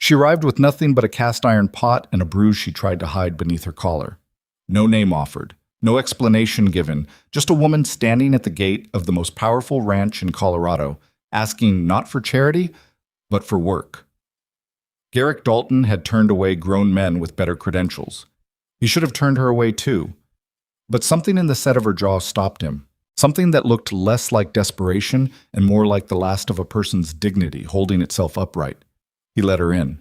She arrived with nothing but a cast iron pot and a bruise she tried to hide beneath her collar. No name offered, no explanation given, just a woman standing at the gate of the most powerful ranch in Colorado, asking not for charity, but for work. Garrick Dalton had turned away grown men with better credentials. He should have turned her away too. But something in the set of her jaw stopped him. Something that looked less like desperation and more like the last of a person's dignity holding itself upright. He let her in.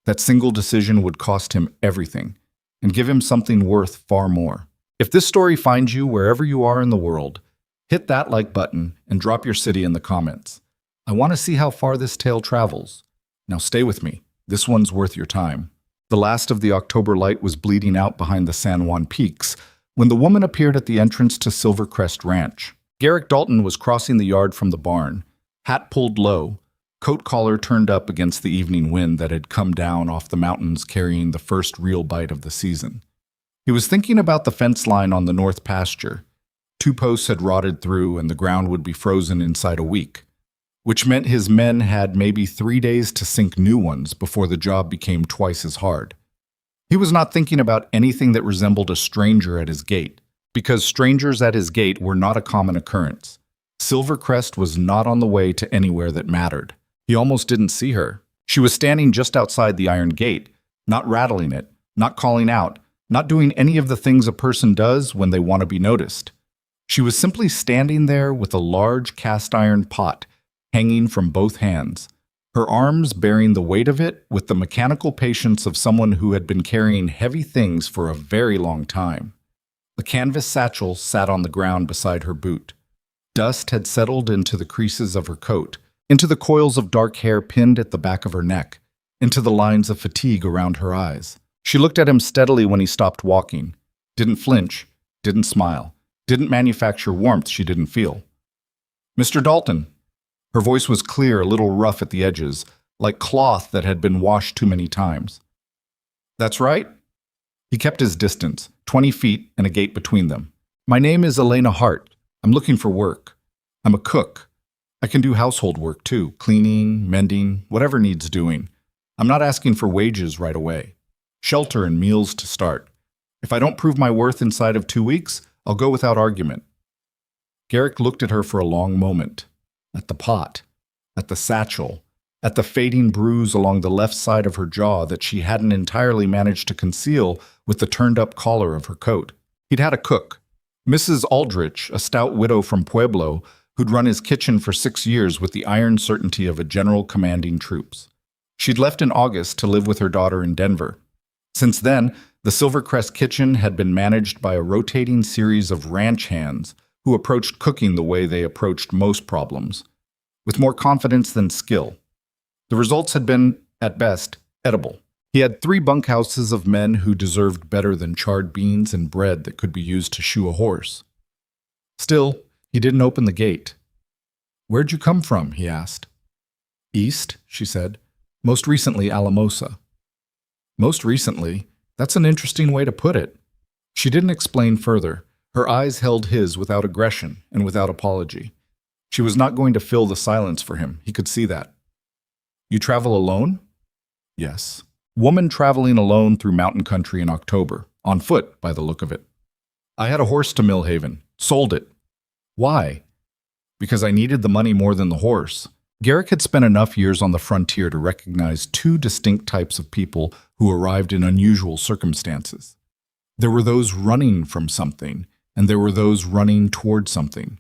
That single decision would cost him everything and give him something worth far more. If this story finds you wherever you are in the world, hit that like button and drop your city in the comments. I want to see how far this tale travels. Now stay with me. This one's worth your time. The last of the October light was bleeding out behind the San Juan Peaks when the woman appeared at the entrance to Silver Crest Ranch. Garrick Dalton was crossing the yard from the barn, hat pulled low, coat collar turned up against the evening wind that had come down off the mountains carrying the first real bite of the season. He was thinking about the fence line on the north pasture. 2 posts had rotted through and the ground would be frozen inside a week, which meant his men had maybe 3 days to sink new ones before the job became twice as hard. He was not thinking about anything that resembled a stranger at his gate, because strangers at his gate were not a common occurrence. Silver Crest was not on the way to anywhere that mattered. He almost didn't see her. She was standing just outside the iron gate, not rattling it, not calling out, not doing any of the things a person does when they want to be noticed. She was simply standing there with a large cast iron pot hanging from both hands, her arms bearing the weight of it with the mechanical patience of someone who had been carrying heavy things for a very long time. A canvas satchel sat on the ground beside her boot. Dust had settled into the creases of her coat, into the coils of dark hair pinned at the back of her neck, into the lines of fatigue around her eyes. She looked at him steadily when he stopped walking, didn't flinch, didn't smile, didn't manufacture warmth she didn't feel. "Mr. Dalton." Her voice was clear, a little rough at the edges, like cloth that had been washed too many times. "That's right." He kept his distance, 20 feet and a gate between them. "My name is Elena Hart. I'm looking for work. I'm a cook. I can do household work too, cleaning, mending, whatever needs doing. I'm not asking for wages right away. Shelter and meals to start. If I don't prove my worth inside of 2 weeks, I'll go without argument." Garrick looked at her for a long moment. At the pot, at the satchel, at the fading bruise along the left side of her jaw that she hadn't entirely managed to conceal with the turned-up collar of her coat. He'd had a cook, Mrs. Aldrich, a stout widow from Pueblo, who'd run his kitchen for 6 years with the iron certainty of a general commanding troops. She'd left in August to live with her daughter in Denver. Since then, the Silver Crest kitchen had been managed by a rotating series of ranch hands who approached cooking the way they approached most problems, with more confidence than skill. The results had been, at best, edible. He had 3 bunkhouses of men who deserved better than charred beans and bread that could be used to shoe a horse. Still, he didn't open the gate. "Where'd you come from?" he asked. "East," she said. "Most recently Alamosa." "Most recently? That's an interesting way to put it." She didn't explain further. Her eyes held his without aggression and without apology. She was not going to fill the silence for him. He could see that. "You travel alone?" "Yes." Woman traveling alone through mountain country in October, on foot by the look of it. "I had a horse to Millhaven. Sold it." "Why?" "Because I needed the money more than the horse." Garrick had spent enough years on the frontier to recognize 2 distinct types of people who arrived in unusual circumstances. There were those running from something, and there were those running toward something.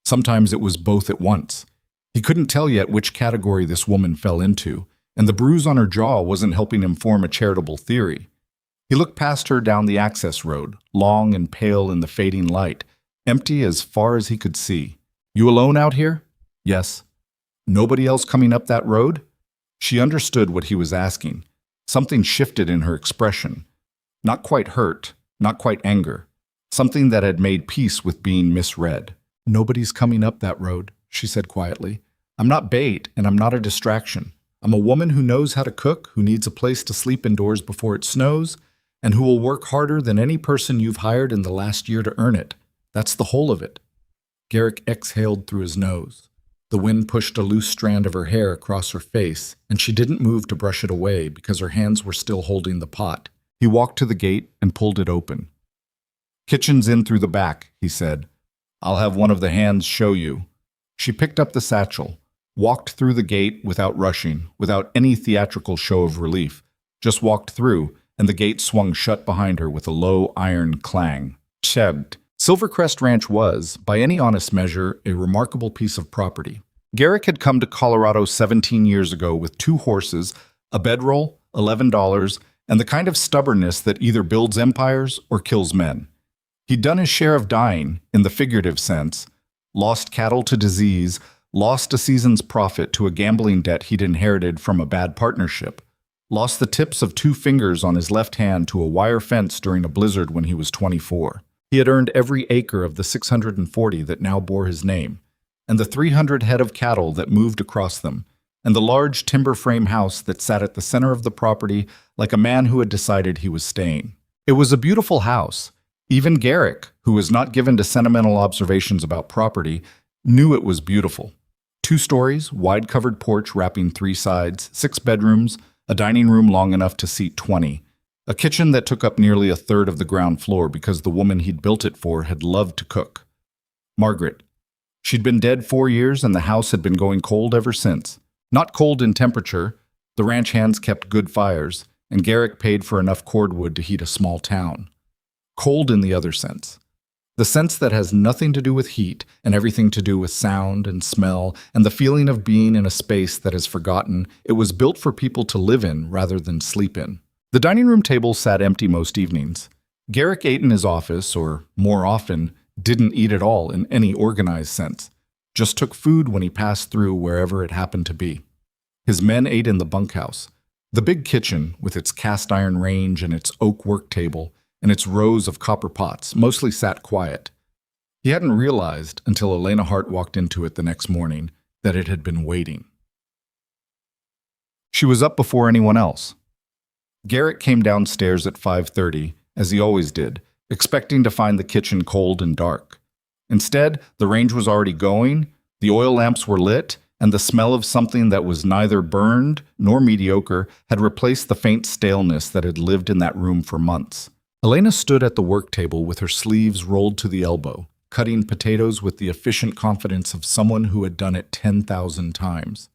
Sometimes it was both at once. He couldn't tell yet which category this woman fell into, and the bruise on her jaw wasn't helping him form a charitable theory. He looked past her down the access road, long and pale in the fading light, empty as far as he could see. "You alone out here?" "Yes." "Nobody else coming up that road?" She understood what he was asking. Something shifted in her expression. Not quite hurt, not quite anger. Something that had made peace with being misread. "Nobody's coming up that road," she said quietly. "I'm not bait, and I'm not a distraction. I'm a woman who knows how to cook, who needs a place to sleep indoors before it snows, and who will work harder than any person you've hired in the last year to earn it. That's the whole of it." Garrick exhaled through his nose. The wind pushed a loose strand of her hair across her face, and she didn't move to brush it away because her hands were still holding the pot. He walked to the gate and pulled it open. "Kitchen's in through the back," he said. "I'll have one of the hands show you." She picked up the satchel, walked through the gate without rushing, without any theatrical show of relief, just walked through, and the gate swung shut behind her with a low iron clang. Chebbed. Silver Crest Ranch was, by any honest measure, a remarkable piece of property. Garrick had come to Colorado 17 years ago with 2 horses, a bedroll, $11, and the kind of stubbornness that either builds empires or kills men. He'd done his share of dying, in the figurative sense, lost cattle to disease, lost a season's profit to a gambling debt he'd inherited from a bad partnership, lost the tips of 2 fingers on his left hand to a wire fence during a blizzard when he was 24. He had earned every acre of the 640 that now bore his name, and the 300 head of cattle that moved across them, and the large timber frame house that sat at the center of the property like a man who had decided he was staying. It was a beautiful house. Even Garrick, who was not given to sentimental observations about property, knew it was beautiful. 2 stories, wide-covered porch wrapping 3 sides, 6 bedrooms, a dining room long enough to seat 20, a kitchen that took up nearly a third of the ground floor because the woman he'd built it for had loved to cook. Margaret. She'd been dead 4 years and the house had been going cold ever since. Not cold in temperature, the ranch hands kept good fires, and Garrick paid for enough cordwood to heat a small town. Cold in the other sense. The sense that has nothing to do with heat and everything to do with sound and smell and the feeling of being in a space that is forgotten. It was built for people to live in rather than sleep in. The dining room table sat empty most evenings. Garrick ate in his office, or more often, didn't eat at all in any organized sense, just took food when he passed through wherever it happened to be. His men ate in the bunkhouse. The big kitchen, with its cast iron range and its oak work table, and its rows of copper pots, mostly sat quiet. He hadn't realized, until Elena Hart walked into it the next morning, that it had been waiting. She was up before anyone else. Garrick came downstairs at 5:30, as he always did, expecting to find the kitchen cold and dark. Instead, the range was already going, the oil lamps were lit, and the smell of something that was neither burned nor mediocre had replaced the faint staleness that had lived in that room for months. Elena stood at the work table with her sleeves rolled to the elbow, cutting potatoes with the efficient confidence of someone who had done it 10,000 times.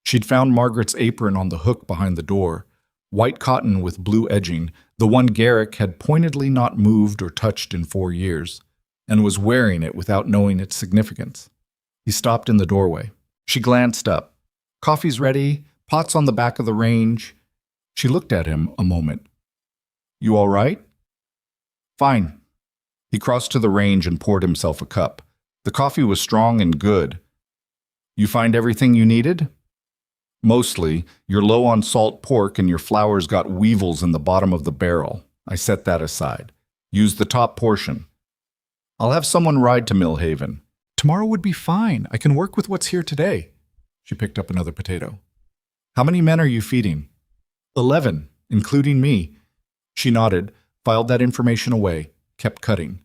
She'd found Margaret's apron on the hook behind the door, white cotton with blue edging, the one Garrick had pointedly not moved or touched in 4 years, and was wearing it without knowing its significance. He stopped in the doorway. She glanced up. "Coffee's ready, pots on the back of the range." She looked at him a moment. "You all right?" "Fine." He crossed to the range and poured himself a cup. The coffee was strong and good. "You find everything you needed?" "Mostly. You're low on salt pork and your flour's got weevils in the bottom of the barrel. I set that aside. Use the top portion. I'll have someone ride to Millhaven." "Tomorrow would be fine. I can work with what's here today." She picked up another potato. "How many men are you feeding?" 11, including me." She nodded, filed that information away, kept cutting.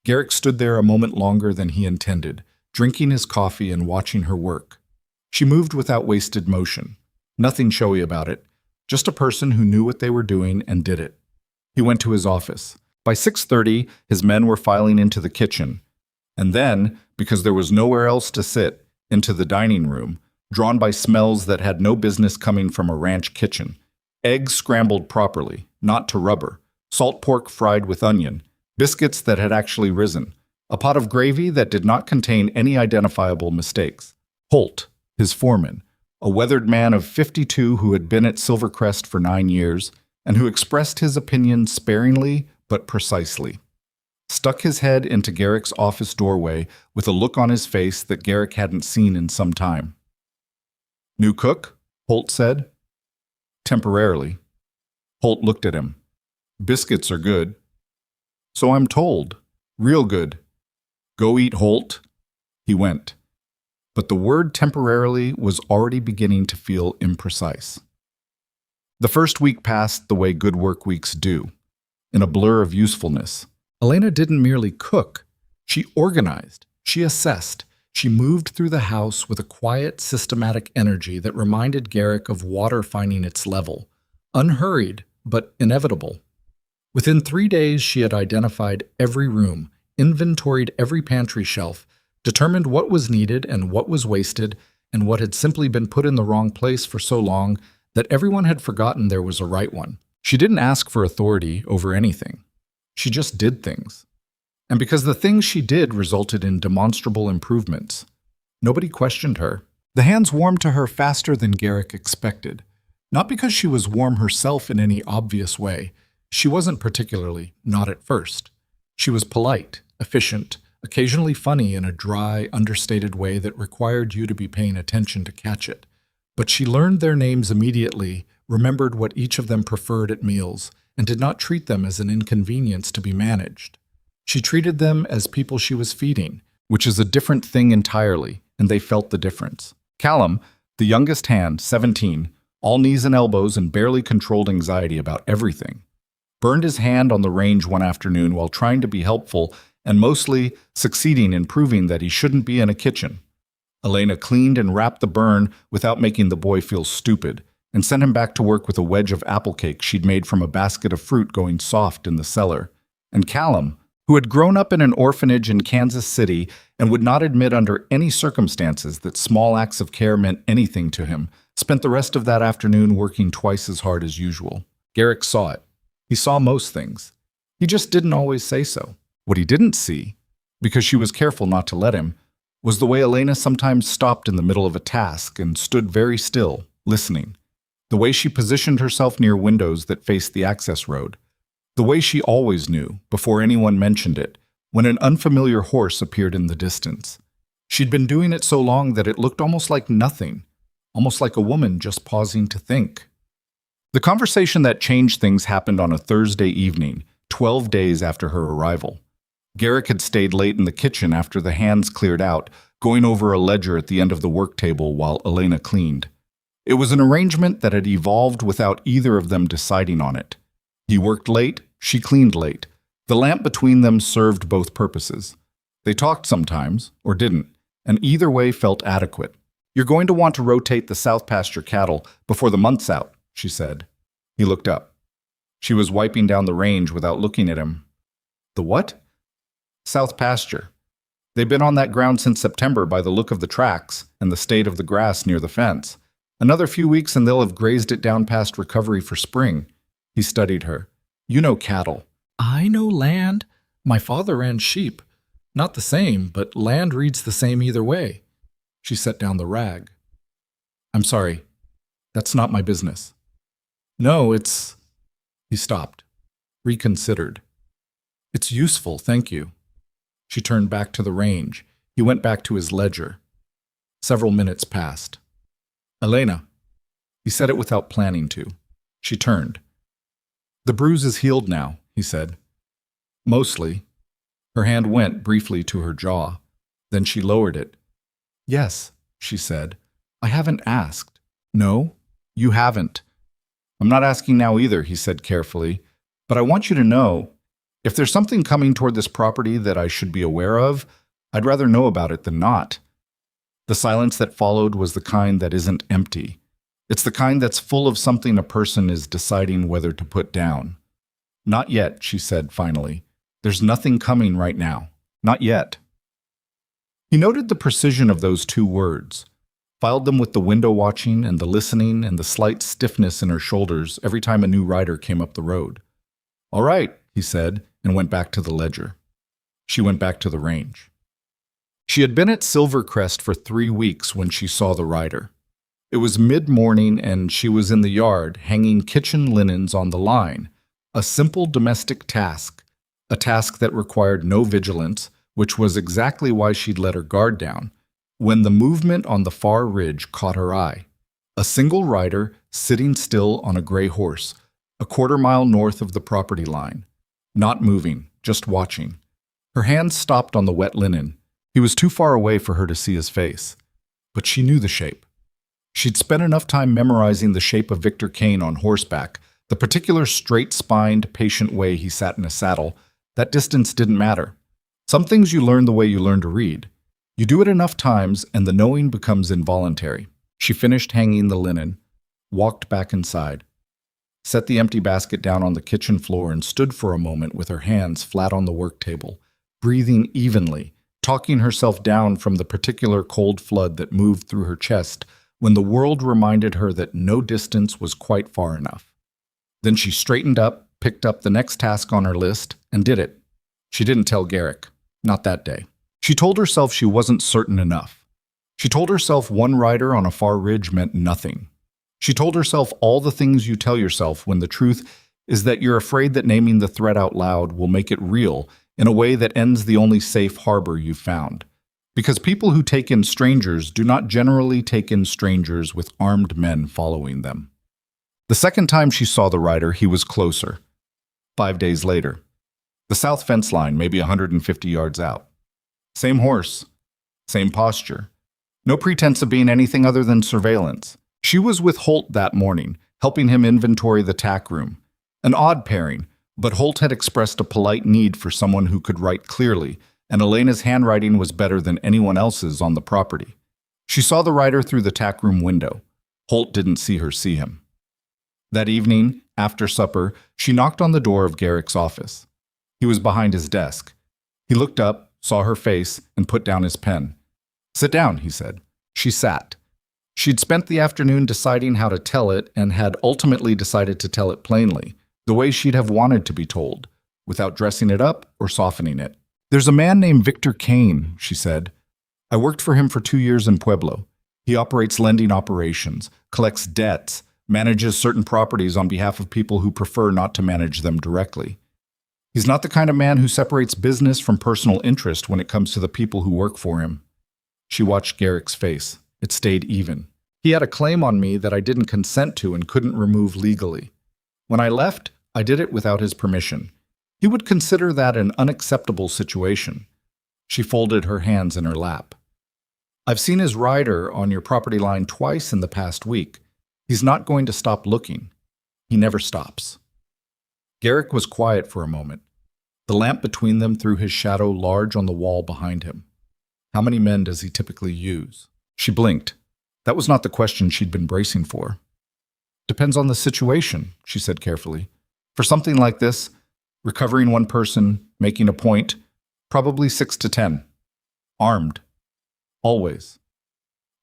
Garrick stood there a moment longer than he intended, drinking his coffee and watching her work. She moved without wasted motion. Nothing showy about it, just a person who knew what they were doing and did it. He went to his office. By 6:30, his men were filing into the kitchen, and then, because there was nowhere else to sit, into the dining room, drawn by smells that had no business coming from a ranch kitchen. Eggs scrambled properly, not to rubber, salt pork fried with onion, biscuits that had actually risen, a pot of gravy that did not contain any identifiable mistakes. Holt, his foreman, a weathered man of 52 who had been at Silver Crest for 9 years, and who expressed his opinion sparingly but precisely, stuck his head into Garrick's office doorway with a look on his face that Garrick hadn't seen in some time. "New cook?" Holt said. "Temporarily." Holt looked at him. "Biscuits are good." "So I'm told. Real good." "Go eat, Holt." He went. But the word temporarily was already beginning to feel imprecise. The first week passed the way good work weeks do, in a blur of usefulness. Elena didn't merely cook. She organized. She assessed. She moved through the house with a quiet, systematic energy that reminded Garrick of water finding its level, unhurried, but inevitable. Within 3 days, she had identified every room, inventoried every pantry shelf, determined what was needed and what was wasted, and what had simply been put in the wrong place for so long that everyone had forgotten there was a right one. She didn't ask for authority over anything. She just did things. And because the things she did resulted in demonstrable improvements, nobody questioned her. The hands warmed to her faster than Garrick expected. Not because she was warm herself in any obvious way. She wasn't particularly, not at first. She was polite, efficient, occasionally funny in a dry, understated way that required you to be paying attention to catch it. But she learned their names immediately, remembered what each of them preferred at meals, and did not treat them as an inconvenience to be managed. She treated them as people she was feeding, which is a different thing entirely, and they felt the difference. Callum, the youngest hand, 17, all knees and elbows and barely controlled anxiety about everything, burned his hand on the range one afternoon while trying to be helpful and mostly succeeding in proving that he shouldn't be in a kitchen. Elena cleaned and wrapped the burn without making the boy feel stupid, and sent him back to work with a wedge of apple cake she'd made from a basket of fruit going soft in the cellar. And Callum, who had grown up in an orphanage in Kansas City and would not admit under any circumstances that small acts of care meant anything to him, spent the rest of that afternoon working twice as hard as usual. Garrick saw it. He saw most things. He just didn't always say so. What he didn't see, because she was careful not to let him, was the way Elena sometimes stopped in the middle of a task and stood very still, listening. The way she positioned herself near windows that faced the access road. The way she always knew, before anyone mentioned it, when an unfamiliar horse appeared in the distance. She'd been doing it so long that it looked almost like nothing, almost like a woman just pausing to think. The conversation that changed things happened on a Thursday evening, 12 days after her arrival. Garrick had stayed late in the kitchen after the hands cleared out, going over a ledger at the end of the work table while Elena cleaned. It was an arrangement that had evolved without either of them deciding on it. He worked late, she cleaned late. The lamp between them served both purposes. They talked sometimes, or didn't, and either way felt adequate. "You're going to want to rotate the south pasture cattle before the month's out," she said. He looked up. She was wiping down the range without looking at him. "The what?" "South pasture. They've been on that ground since September by the look of the tracks and the state of the grass near the fence. Another few weeks and they'll have grazed it down past recovery for spring." He studied her. "You know cattle." "I know land. My father ran sheep. Not the same, but land reads the same either way." She set down the rag. "I'm sorry. That's not my business." "No, it's—" He stopped, reconsidered. "It's useful, thank you." She turned back to the range. He went back to his ledger. Several minutes passed. "Elena." He said it without planning to. She turned. "The bruise is healed now," he said. "Mostly." Her hand went briefly to her jaw. Then she lowered it. "Yes," she said. "I haven't asked." "No, you haven't." "I'm not asking now either," he said carefully. "But I want you to know, if there's something coming toward this property that I should be aware of, I'd rather know about it than not." The silence that followed was the kind that isn't empty. It's the kind that's full of something a person is deciding whether to put down. "Not yet," she said finally. "There's nothing coming right now. Not yet." He noted the precision of those two words, filed them with the window watching and the listening and the slight stiffness in her shoulders every time a new rider came up the road. "All right," he said, and went back to the ledger. She went back to the range. She had been at Silver Crest for 3 weeks when she saw the rider. It was mid-morning and she was in the yard hanging kitchen linens on the line, a simple domestic task, a task that required no vigilance, which was exactly why she'd let her guard down, when the movement on the far ridge caught her eye. A single rider sitting still on a gray horse, a quarter-mile north of the property line. Not moving, just watching. Her hands stopped on the wet linen. He was too far away for her to see his face. But she knew the shape. She'd spent enough time memorizing the shape of Victor Kane on horseback, the particular straight-spined, patient way he sat in a saddle. That distance didn't matter. Some things you learn the way you learn to read. You do it enough times, and the knowing becomes involuntary. She finished hanging the linen, walked back inside, set the empty basket down on the kitchen floor, and stood for a moment with her hands flat on the work table, breathing evenly, talking herself down from the particular cold flood that moved through her chest when the world reminded her that no distance was quite far enough. Then she straightened up, picked up the next task on her list, and did it. She didn't tell Garrick. Not that day. She told herself she wasn't certain enough. She told herself one rider on a far ridge meant nothing. She told herself all the things you tell yourself when the truth is that you're afraid that naming the threat out loud will make it real in a way that ends the only safe harbor you've found. Because people who take in strangers do not generally take in strangers with armed men following them. The second time she saw the rider, he was closer. 5 days later. The south fence line, maybe 150 yards out. Same horse, same posture. No pretense of being anything other than surveillance. She was with Holt that morning, helping him inventory the tack room. An odd pairing, but Holt had expressed a polite need for someone who could write clearly, and Elena's handwriting was better than anyone else's on the property. She saw the rider through the tack room window. Holt didn't see her see him. That evening, after supper, she knocked on the door of Garrick's office. He was behind his desk. He looked up, saw her face, and put down his pen. "Sit down," he said. She sat. She'd spent the afternoon deciding how to tell it and had ultimately decided to tell it plainly, the way she'd have wanted to be told, without dressing it up or softening it. "There's a man named Victor Kane," she said. "I worked for him for 2 years in Pueblo. He operates lending operations, collects debts, manages certain properties on behalf of people who prefer not to manage them directly. He's not the kind of man who separates business from personal interest when it comes to the people who work for him." She watched Garrick's face. It stayed even. "He had a claim on me that I didn't consent to and couldn't remove legally. When I left, I did it without his permission. He would consider that an unacceptable situation." She folded her hands in her lap. "I've seen his rider on your property line twice in the past week. He's not going to stop looking. He never stops." Garrick was quiet for a moment. The lamp between them threw his shadow large on the wall behind him. "How many men does he typically use?" She blinked. That was not the question she'd been bracing for. "Depends on the situation," she said carefully. "For something like this, recovering one person, making a point, probably 6 to 10. Armed. Always."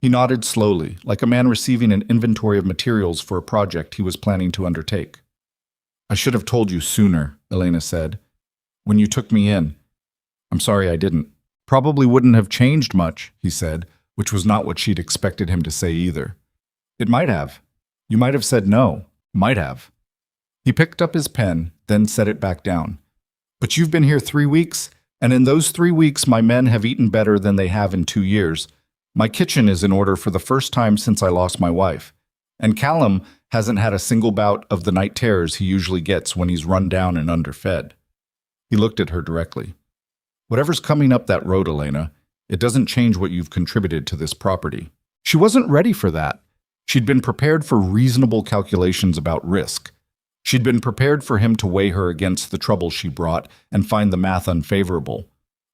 He nodded slowly, like a man receiving an inventory of materials for a project he was planning to undertake. "I should have told you sooner," Elena said. "When you took me in. I'm sorry I didn't." "Probably wouldn't have changed much," he said, which was not what she'd expected him to say either. "It might have. You might have said no. Might have." He picked up his pen, then set it back down. "But you've been here 3 weeks, and in those 3 weeks my men have eaten better than they have in 2 years. My kitchen is in order for the first time since I lost my wife. And Callum hasn't had a single bout of the night terrors he usually gets when he's run down and underfed." He looked at her directly. "Whatever's coming up that road, Elena, it doesn't change what you've contributed to this property." She wasn't ready for that. She'd been prepared for reasonable calculations about risk. She'd been prepared for him to weigh her against the trouble she brought and find the math unfavorable.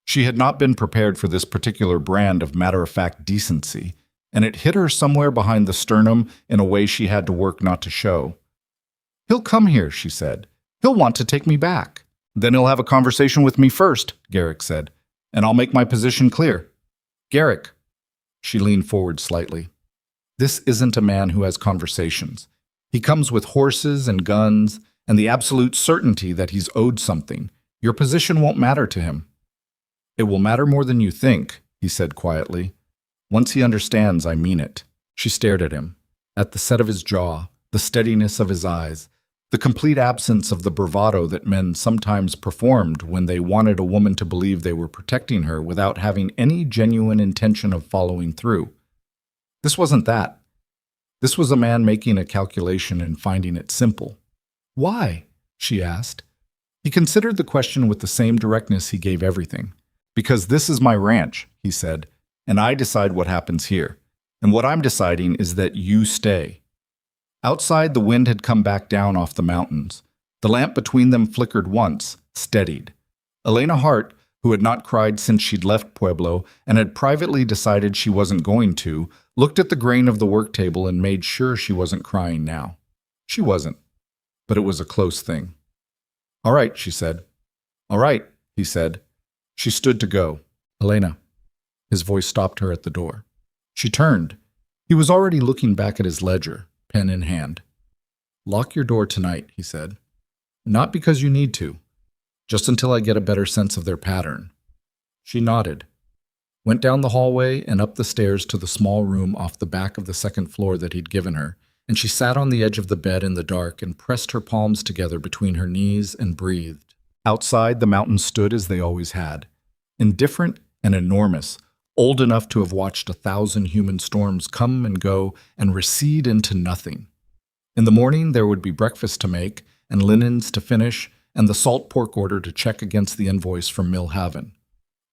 She had not been prepared for this particular brand of matter-of-fact decency, and it hit her somewhere behind the sternum in a way she had to work not to show. "He'll come here," she said. "He'll want to take me back." "Then he'll have a conversation with me first," Garrick said, "and I'll make my position clear." "Garrick." She leaned forward slightly. "This isn't a man who has conversations. He comes with horses and guns and the absolute certainty that he's owed something. Your position won't matter to him." "It will matter more than you think," he said quietly. "Once he understands, I mean it." She stared at him, at the set of his jaw, the steadiness of his eyes, the complete absence of the bravado that men sometimes performed when they wanted a woman to believe they were protecting her without having any genuine intention of following through. This wasn't that. This was a man making a calculation and finding it simple. "Why?" she asked. He considered the question with the same directness he gave everything. "Because this is my ranch," he said, "and I decide what happens here. And what I'm deciding is that you stay." Outside, the wind had come back down off the mountains. The lamp between them flickered once, steadied. Elena Hart, who had not cried since she'd left Pueblo and had privately decided she wasn't going to, looked at the grain of the work table and made sure she wasn't crying now. She wasn't, but it was a close thing. "All right," she said. "All right," he said. She stood to go. "Elena." His voice stopped her at the door. She turned. He was already looking back at his ledger, pen in hand. "Lock your door tonight," he said. "Not because you need to. Just until I get a better sense of their pattern." She nodded, went down the hallway and up the stairs to the small room off the back of the second floor that he'd given her, and she sat on the edge of the bed in the dark and pressed her palms together between her knees and breathed. Outside, the mountains stood as they always had, indifferent and enormous, old enough to have watched 1,000 human storms come and go and recede into nothing. In the morning, there would be breakfast to make and linens to finish and the salt pork order to check against the invoice from Millhaven.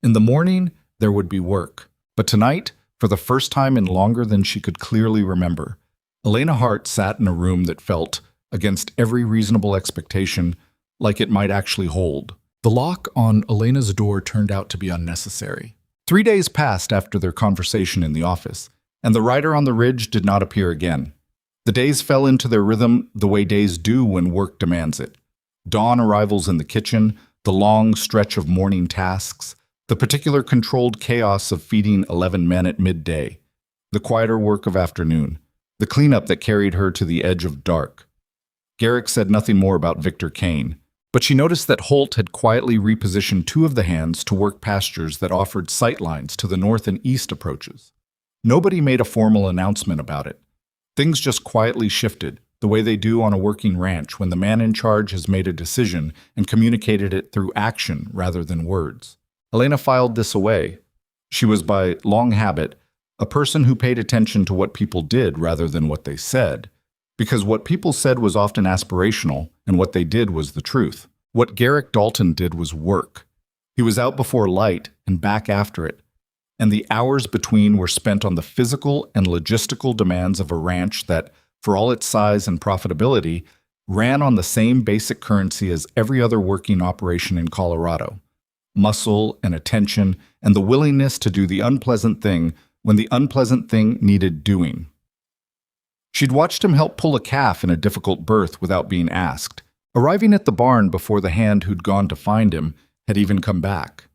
In the morning, there would be work. But tonight, for the first time in longer than she could clearly remember, Elena Hart sat in a room that felt, against every reasonable expectation, like it might actually hold. The lock on Elena's door turned out to be unnecessary. 3 days passed after their conversation in the office, and the rider on the ridge did not appear again. The days fell into their rhythm the way days do when work demands it. Dawn arrivals in the kitchen, the long stretch of morning tasks, the particular controlled chaos of feeding 11 men at midday, the quieter work of afternoon, the cleanup that carried her to the edge of dark. Garrick said nothing more about Victor Kane, but she noticed that Holt had quietly repositioned 2 of the hands to work pastures that offered sightlines to the north and east approaches. Nobody made a formal announcement about it. Things just quietly shifted, the way they do on a working ranch when the man in charge has made a decision and communicated it through action rather than words. Elena filed this away. She was, by long habit, a person who paid attention to what people did rather than what they said, because what people said was often aspirational and what they did was the truth. What Garrick Dalton did was work. He was out before light and back after it, and the hours between were spent on the physical and logistical demands of a ranch that, for all its size and profitability, ran on the same basic currency as every other working operation in Colorado: muscle and attention and the willingness to do the unpleasant thing when the unpleasant thing needed doing. She'd watched him help pull a calf in a difficult berth without being asked, arriving at the barn before the hand who'd gone to find him had even come back.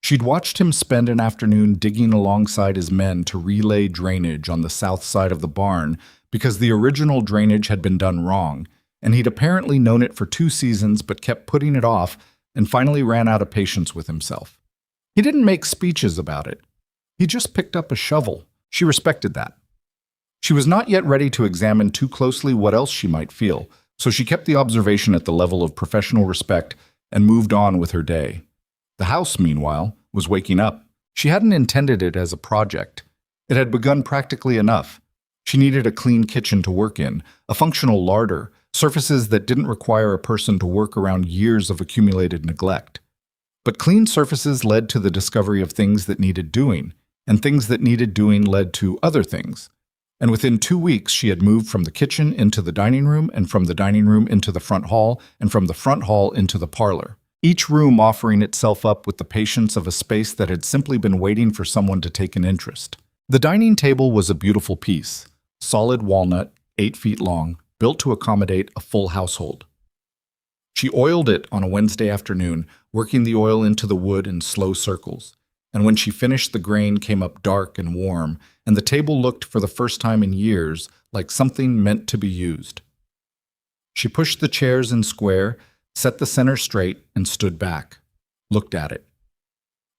She'd watched him spend an afternoon digging alongside his men to relay drainage on the south side of the barn because the original drainage had been done wrong, and he'd apparently known it for 2 seasons but kept putting it off and finally ran out of patience with himself. He didn't make speeches about it. He just picked up a shovel. She respected that. She was not yet ready to examine too closely what else she might feel, so she kept the observation at the level of professional respect and moved on with her day. The house, meanwhile, was waking up. She hadn't intended it as a project. It had begun practically enough. She needed a clean kitchen to work in, a functional larder, surfaces that didn't require a person to work around years of accumulated neglect. But clean surfaces led to the discovery of things that needed doing, and things that needed doing led to other things. And within 2 weeks, she had moved from the kitchen into the dining room, and from the dining room into the front hall, and from the front hall into the parlor. Each room offering itself up with the patience of a space that had simply been waiting for someone to take an interest. The dining table was a beautiful piece, solid walnut, 8 feet long, built to accommodate a full household. She oiled it on a Wednesday afternoon, working the oil into the wood in slow circles. And when she finished, the grain came up dark and warm, and the table looked for the first time in years like something meant to be used. She pushed the chairs in square, set the center straight, and stood back, looked at it.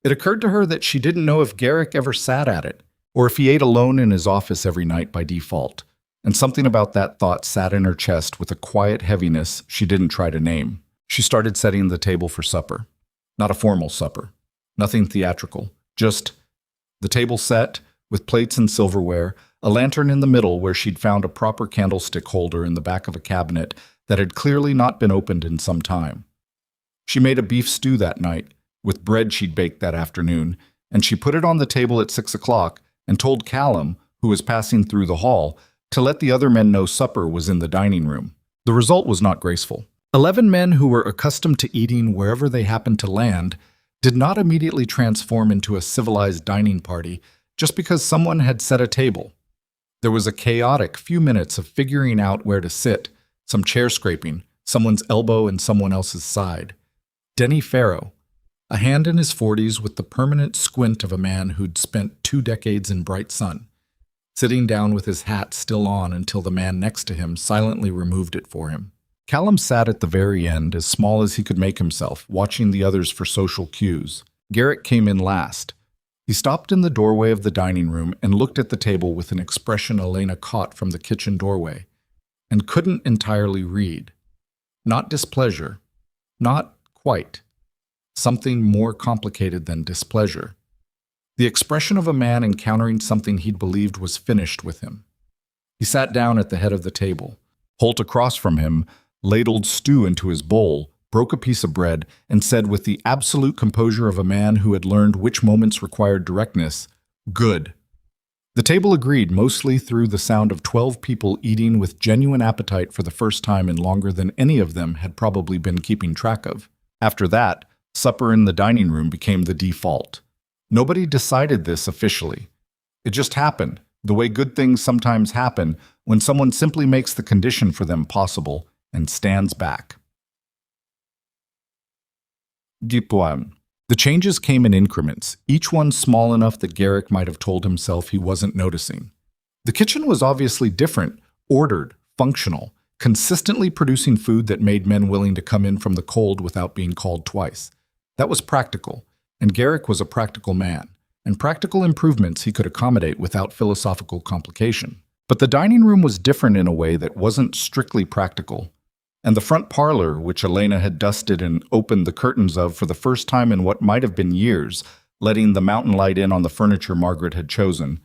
It occurred to her that she didn't know if Garrick ever sat at it, or if he ate alone in his office every night by default, and something about that thought sat in her chest with a quiet heaviness she didn't try to name. She started setting the table for supper. Not a formal supper. Nothing theatrical. Just the table set, with plates and silverware, a lantern in the middle where she'd found a proper candlestick holder in the back of a cabinet that had clearly not been opened in some time. She made a beef stew that night, with bread she'd baked that afternoon, and she put it on the table at 6 o'clock and told Callum, who was passing through the hall, to let the other men know supper was in the dining room. The result was not graceful. 11 men who were accustomed to eating wherever they happened to land did not immediately transform into a civilized dining party just because someone had set a table. There was a chaotic few minutes of figuring out where to sit, some chair scraping, someone's elbow in someone else's side. Denny Farrow, a hand in his 40s with the permanent squint of a man who'd spent 2 decades in bright sun, sitting down with his hat still on until the man next to him silently removed it for him. Callum sat at the very end, as small as he could make himself, watching the others for social cues. Garrick came in last. He stopped in the doorway of the dining room and looked at the table with an expression Elena caught from the kitchen doorway, and couldn't entirely read. Not displeasure. Not quite. Something more complicated than displeasure. The expression of a man encountering something he'd believed was finished with him. He sat down at the head of the table. Holt across from him ladled stew into his bowl, broke a piece of bread, and said with the absolute composure of a man who had learned which moments required directness, "Good." The table agreed, mostly through the sound of 12 people eating with genuine appetite for the first time in longer than any of them had probably been keeping track of. After that, supper in the dining room became the default. Nobody decided this officially. It just happened, the way good things sometimes happen when someone simply makes the condition for them possible and stands back. The changes came in increments, each one small enough that Garrick might have told himself he wasn't noticing. The kitchen was obviously different, ordered, functional, consistently producing food that made men willing to come in from the cold without being called twice. That was practical, and Garrick was a practical man, and practical improvements he could accommodate without philosophical complication. But the dining room was different in a way that wasn't strictly practical. And the front parlor, which Elena had dusted and opened the curtains of for the first time in what might have been years, letting the mountain light in on the furniture Margaret had chosen,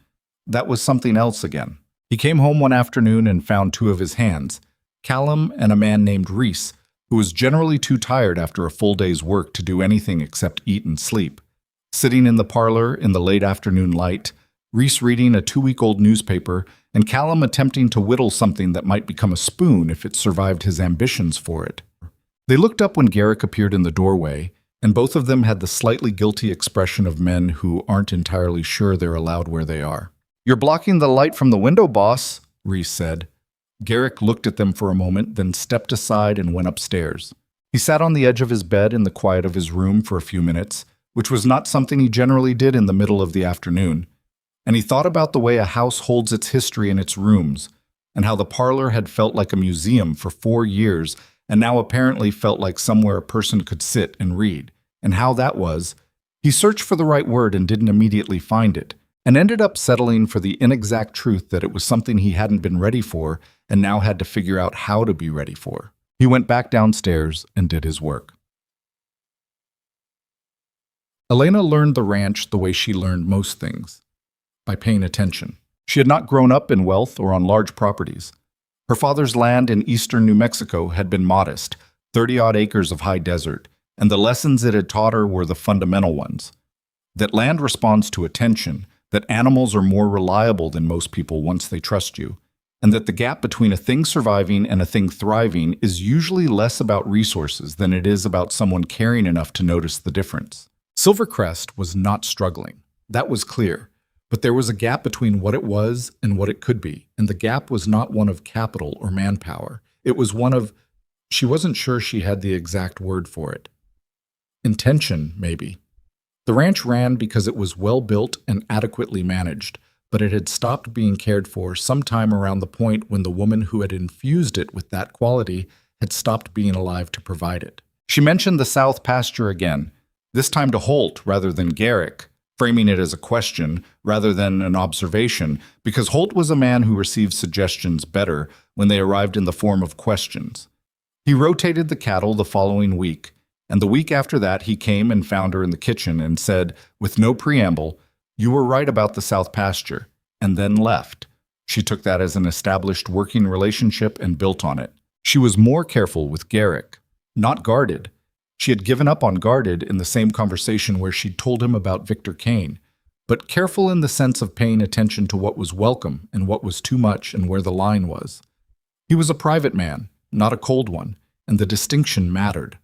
that was something else again. He came home one afternoon and found 2 of his hands, Callum and a man named Reese, who was generally too tired after a full day's work to do anything except eat and sleep. Sitting in the parlor in the late afternoon light, Reese reading a 2-week-old newspaper, and Callum attempting to whittle something that might become a spoon if it survived his ambitions for it. They looked up when Garrick appeared in the doorway, and both of them had the slightly guilty expression of men who aren't entirely sure they're allowed where they are. "You're blocking the light from the window, boss," Reese said. Garrick looked at them for a moment, then stepped aside and went upstairs. He sat on the edge of his bed in the quiet of his room for a few minutes, which was not something he generally did in the middle of the afternoon. And he thought about the way a house holds its history in its rooms, and how the parlor had felt like a museum for 4 years and now apparently felt like somewhere a person could sit and read, and how that was. He searched for the right word and didn't immediately find it, and ended up settling for the inexact truth that it was something he hadn't been ready for and now had to figure out how to be ready for. He went back downstairs and did his work. Elena learned the ranch the way she learned most things, by paying attention. She had not grown up in wealth or on large properties. Her father's land in eastern New Mexico had been modest, 30-odd acres of high desert, and the lessons it had taught her were the fundamental ones. That land responds to attention, that animals are more reliable than most people once they trust you, and that the gap between a thing surviving and a thing thriving is usually less about resources than it is about someone caring enough to notice the difference. Silver Crest was not struggling. That was clear. But there was a gap between what it was and what it could be, and the gap was not one of capital or manpower. It was one of, she wasn't sure she had the exact word for it. Intention, maybe. The ranch ran because it was well built and adequately managed, but it had stopped being cared for sometime around the point when the woman who had infused it with that quality had stopped being alive to provide it. She mentioned the south pasture again, this time to Holt rather than Garrick, framing it as a question rather than an observation, because Holt was a man who received suggestions better when they arrived in the form of questions. He rotated the cattle the following week, and the week after that he came and found her in the kitchen and said, with no preamble, "You were right about the south pasture," and then left. She took that as an established working relationship and built on it. She was more careful with Garrick, not guarded. She had given up on guarded in the same conversation where she'd told him about Victor Kane, but careful in the sense of paying attention to what was welcome and what was too much and where the line was. He was a private man, not a cold one, and the distinction mattered.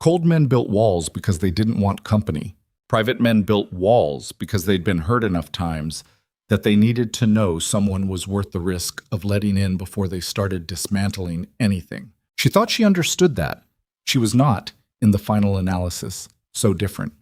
Cold men built walls because they didn't want company. Private men built walls because they'd been hurt enough times that they needed to know someone was worth the risk of letting in before they started dismantling anything. She thought she understood that. She was not, in the final analysis, so different.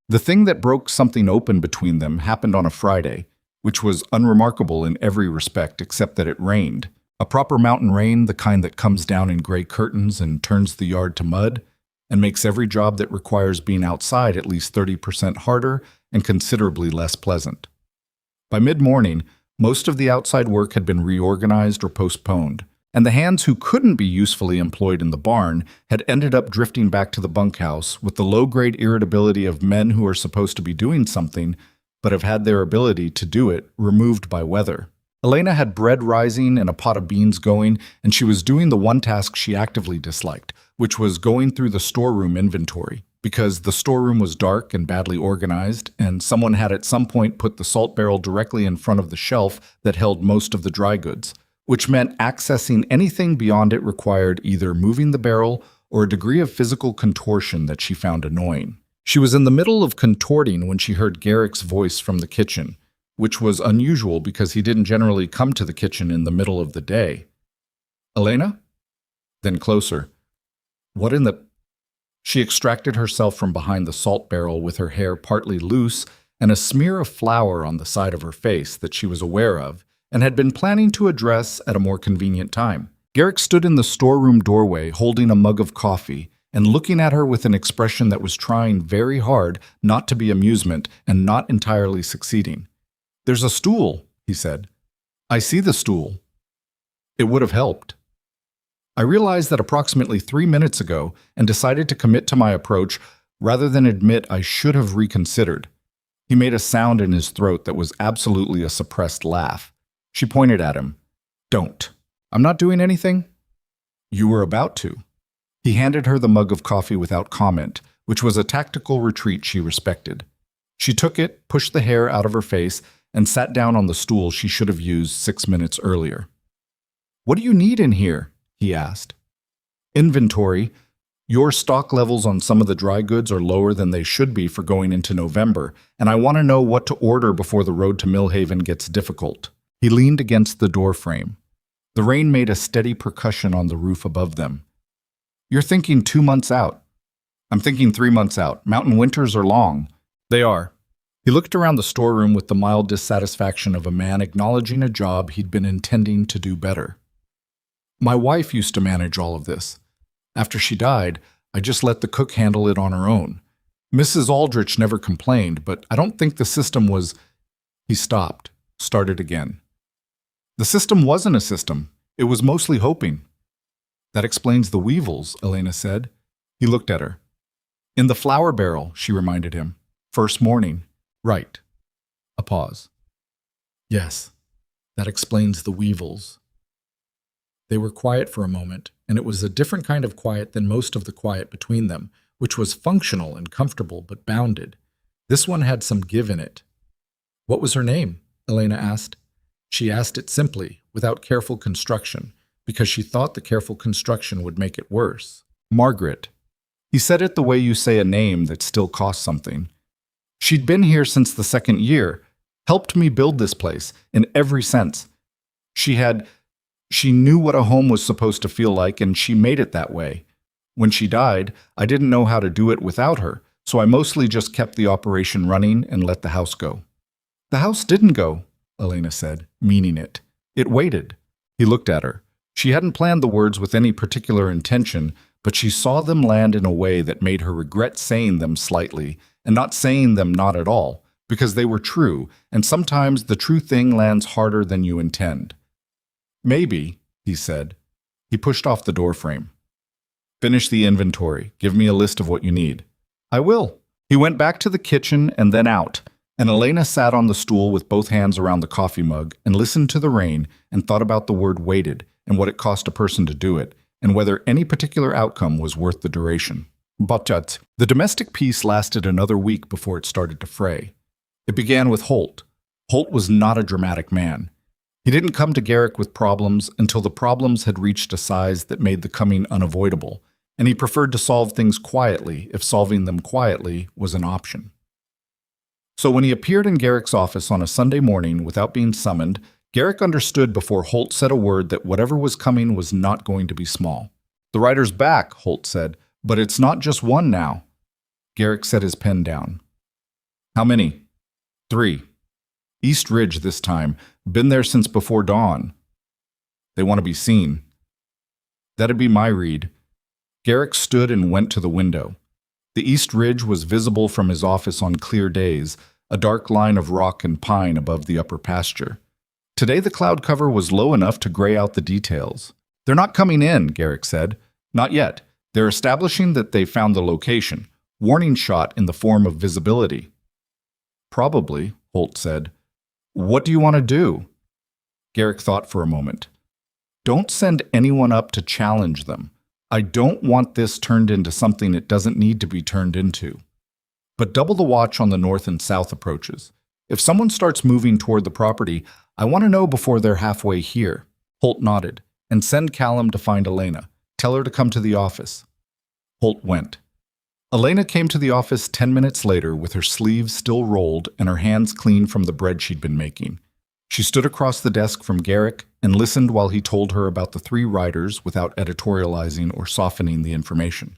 The thing that broke something open between them happened on a Friday, which was unremarkable in every respect except that it rained. A proper mountain rain, the kind that comes down in gray curtains and turns the yard to mud, and makes every job that requires being outside at least 30% harder and considerably less pleasant. By mid-morning, most of the outside work had been reorganized or postponed, and the hands who couldn't be usefully employed in the barn had ended up drifting back to the bunkhouse with the low-grade irritability of men who are supposed to be doing something but have had their ability to do it removed by weather. Elena had bread rising and a pot of beans going, and she was doing the one task she actively disliked, which was going through the storeroom inventory, because the storeroom was dark and badly organized, and someone had at some point put the salt barrel directly in front of the shelf that held most of the dry goods, which meant accessing anything beyond it required either moving the barrel or a degree of physical contortion that she found annoying. She was in the middle of contorting when she heard Garrick's voice from the kitchen, which was unusual because he didn't generally come to the kitchen in the middle of the day. "Elena?" Then closer. "What in the—" She extracted herself from behind the salt barrel with her hair partly loose and a smear of flour on the side of her face that she was aware of and had been planning to address at a more convenient time. Garrick stood in the storeroom doorway holding a mug of coffee and looking at her with an expression that was trying very hard not to be amusement and not entirely succeeding. "There's a stool," he said. "I see the stool." It would have helped. I realized that approximately 3 minutes ago and decided to commit to my approach rather than admit I should have reconsidered. He made a sound in his throat that was absolutely a suppressed laugh. She pointed at him. "Don't. I'm not doing anything." "You were about to." He handed her the mug of coffee without comment, which was a tactical retreat she respected. She took it, pushed the hair out of her face, and sat down on the stool she should have used 6 minutes earlier. "What do you need in here?" he asked. "Inventory. Your stock levels on some of the dry goods are lower than they should be for going into November, and I want to know what to order before the road to Millhaven gets difficult." He leaned against the door frame. The rain made a steady percussion on the roof above them. "You're thinking 2 months out." "I'm thinking 3 months out. Mountain winters are long." "They are." He looked around the storeroom with the mild dissatisfaction of a man acknowledging a job he'd been intending to do better. "My wife used to manage all of this. After she died, I just let the cook handle it on her own. Mrs. Aldrich never complained, but I don't think the system was—" He stopped, started again. "The system wasn't a system. It was mostly hoping." "That explains the weevils," Elena said. He looked at her. "In the flour barrel," she reminded him. "First morning." "Right." A pause. "Yes, that explains the weevils." They were quiet for a moment, and it was a different kind of quiet than most of the quiet between them, which was functional and comfortable but bounded. This one had some give in it. "What was her name?" Elena asked. She asked it simply, without careful construction, because she thought the careful construction would make it worse. "Margaret." He said it the way you say a name that still costs something. "She'd been here since the 2nd year, helped me build this place, in every sense. She knew what a home was supposed to feel like, and she made it that way. When she died, I didn't know how to do it without her, so I mostly just kept the operation running and let the house go." "The house didn't go," Elena said, meaning it. "It waited." He looked at her. She hadn't planned the words with any particular intention, but she saw them land in a way that made her regret saying them slightly, and not saying them not at all, because they were true, and sometimes the true thing lands harder than you intend. "Maybe," he said. He pushed off the doorframe. "Finish the inventory. Give me a list of what you need." "I will." He went back to the kitchen and then out, and Elena sat on the stool with both hands around the coffee mug and listened to the rain and thought about the word waited and what it cost a person to do it, and whether any particular outcome was worth the duration. But the domestic peace lasted another week before it started to fray. It began with Holt. Holt was not a dramatic man. He didn't come to Garrick with problems until the problems had reached a size that made the coming unavoidable, and he preferred to solve things quietly if solving them quietly was an option. So when he appeared in Garrick's office on a Sunday morning without being summoned, Garrick understood before Holt said a word that whatever was coming was not going to be small. "The rider's back," Holt said, "but it's not just one now." Garrick set his pen down. "How many?" "3. East Ridge this time. Been there since before dawn. They want to be seen." "That'd be my read." Garrick stood and went to the window. The East Ridge was visible from his office on clear days, a dark line of rock and pine above the upper pasture. Today the cloud cover was low enough to gray out the details. "They're not coming in," Garrick said. "Not yet. They're establishing that they found the location. Warning shot in the form of visibility." "Probably," Holt said. "What do you want to do?" Garrick thought for a moment. "Don't send anyone up to challenge them. I don't want this turned into something it doesn't need to be turned into. But double the watch on the north and south approaches. If someone starts moving toward the property, I want to know before they're halfway here." Holt nodded. "And send Callum to find Elena. Tell her to come to the office." Holt went. Elena came to the office 10 minutes later with her sleeves still rolled and her hands clean from the bread she'd been making. She stood across the desk from Garrick and listened while he told her about the 3 riders without editorializing or softening the information.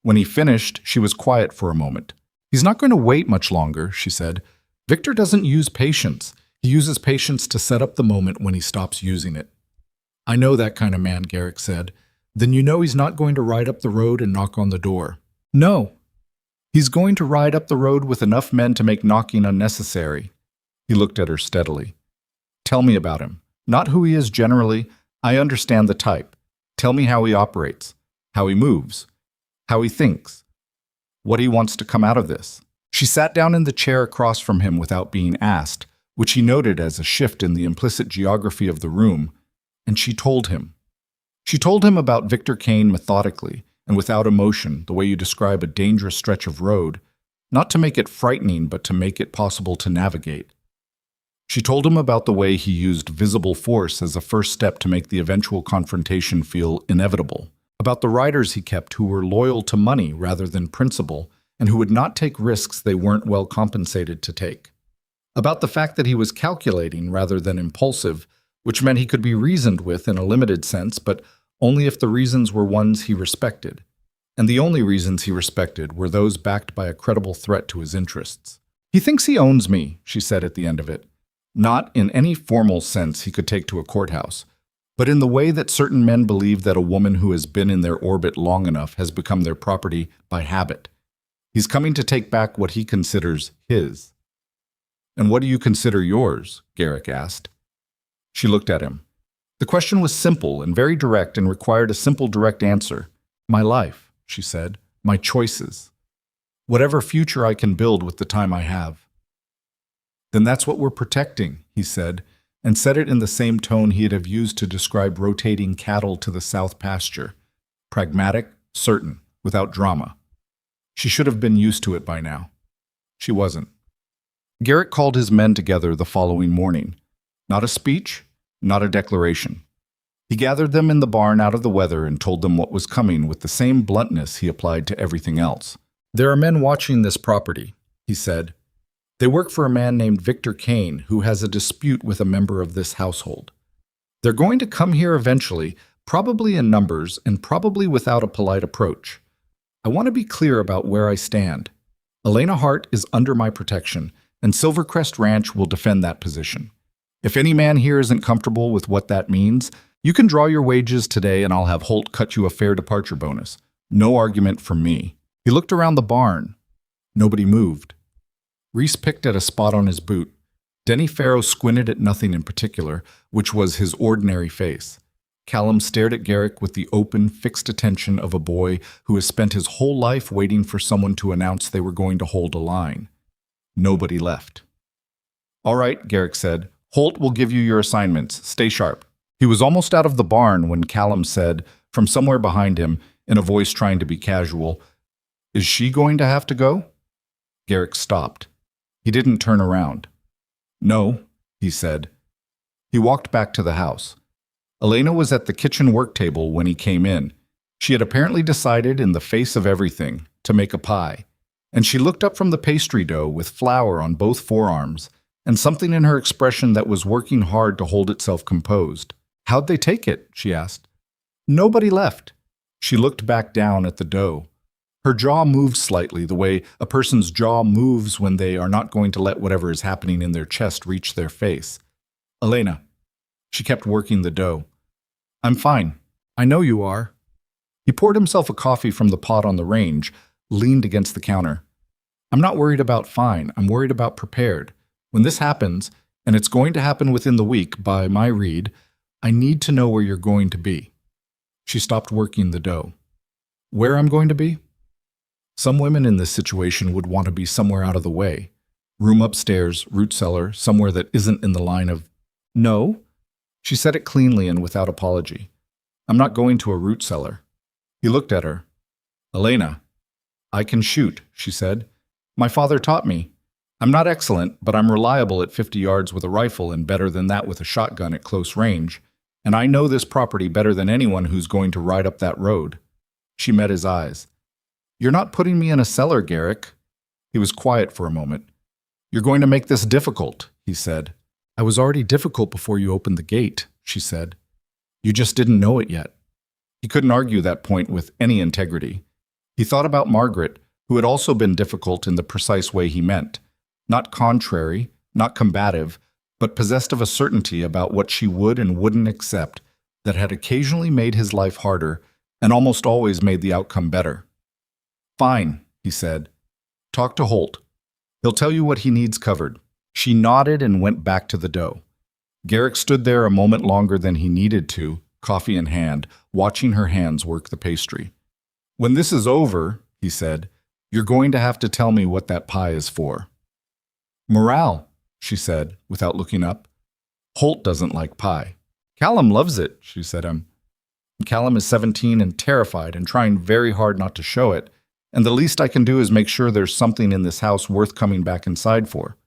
When he finished, she was quiet for a moment. "He's not going to wait much longer," she said. "Victor doesn't use patience. He uses patience to set up the moment when he stops using it." "I know that kind of man," Garrick said. "Then you know he's not going to ride up the road and knock on the door." "No. He's going to ride up the road with enough men to make knocking unnecessary." He looked at her steadily. "Tell me about him. Not who he is generally. I understand the type. Tell me how he operates, how he moves, how he thinks, what he wants to come out of this." She sat down in the chair across from him without being asked, which he noted as a shift in the implicit geography of the room, and she told him. She told him about Victor Kane methodically and without emotion, the way you describe a dangerous stretch of road, not to make it frightening but to make it possible to navigate. She told him about the way he used visible force as a first step to make the eventual confrontation feel inevitable, about the riders he kept who were loyal to money rather than principle and who would not take risks they weren't well compensated to take, about the fact that he was calculating rather than impulsive, which meant he could be reasoned with in a limited sense, but only if the reasons were ones he respected. And the only reasons he respected were those backed by a credible threat to his interests. "He thinks he owns me," she said at the end of it. Not in any formal sense he could take to a courthouse, but in the way that certain men believe that a woman who has been in their orbit long enough has become their property by habit. He's coming to take back what he considers his. "And what do you consider yours?" Garrick asked. She looked at him. The question was simple and very direct and required a simple, direct answer. "My life," she said. "My choices. Whatever future I can build with the time I have." "Then that's what we're protecting," he said, and said it in the same tone he'd have used to describe rotating cattle to the south pasture. Pragmatic, certain, without drama. She should have been used to it by now. She wasn't. Garrick called his men together the following morning. Not a speech, not a declaration. He gathered them in the barn out of the weather and told them what was coming with the same bluntness he applied to everything else. "There are men watching this property," he said. "They work for a man named Victor Kane, who has a dispute with a member of this household. They're going to come here eventually, probably in numbers and probably without a polite approach. I want to be clear about where I stand. Elena Hart is under my protection, and Silver Crest Ranch will defend that position. If any man here isn't comfortable with what that means, you can draw your wages today and I'll have Holt cut you a fair departure bonus. No argument from me." He looked around the barn. Nobody moved. Reese picked at a spot on his boot. Denny Farrow squinted at nothing in particular, which was his ordinary face. Callum stared at Garrick with the open, fixed attention of a boy who has spent his whole life waiting for someone to announce they were going to hold a line. Nobody left. "All right," Garrick said. "Holt will give you your assignments. Stay sharp." He was almost out of the barn when Callum said, from somewhere behind him, in a voice trying to be casual, "Is she going to have to go?" Garrick stopped. He didn't turn around. "No," he said. He walked back to the house. Elena was at the kitchen work table when he came in. She had apparently decided, in the face of everything, to make a pie, and she looked up from the pastry dough with flour on both forearms, and something in her expression that was working hard to hold itself composed. "How'd they take it?" she asked. "Nobody left." She looked back down at the dough. Her jaw moved slightly, the way a person's jaw moves when they are not going to let whatever is happening in their chest reach their face. "Elena." She kept working the dough. "I'm fine. I know you are." He poured himself a coffee from the pot on the range, leaned against the counter. "I'm not worried about fine. I'm worried about prepared. When this happens, and it's going to happen within the week, by my read, I need to know where you're going to be." She stopped working the dough. "Where I'm going to be?" Some women in this situation would want to be somewhere out of the way. Room upstairs, root cellar, somewhere that isn't in the line of, "No." She said it cleanly and without apology. "I'm not going to a root cellar." He looked at her. "Elena." "I can shoot," she said. "My father taught me. I'm not excellent, but I'm reliable at 50 yards with a rifle and better than that with a shotgun at close range. And I know this property better than anyone who's going to ride up that road." She met his eyes. "You're not putting me in a cellar, Garrick." He was quiet for a moment. "You're going to make this difficult," he said. "I was already difficult before you opened the gate," she said. "You just didn't know it yet." He couldn't argue that point with any integrity. He thought about Margaret, who had also been difficult in the precise way he meant. Not contrary, not combative, but possessed of a certainty about what she would and wouldn't accept that had occasionally made his life harder and almost always made the outcome better. "Fine," he said. "Talk to Holt. He'll tell you what he needs covered." She nodded and went back to the dough. Garrick stood there a moment longer than he needed to, coffee in hand, watching her hands work the pastry. "When this is over," he said, "you're going to have to tell me what that pie is for." "Morale," she said, without looking up. "Holt doesn't like pie." "Callum loves it," she said. "Callum is 17 and terrified and trying very hard not to show it, and the least I can do is make sure there's something in this house worth coming back inside for."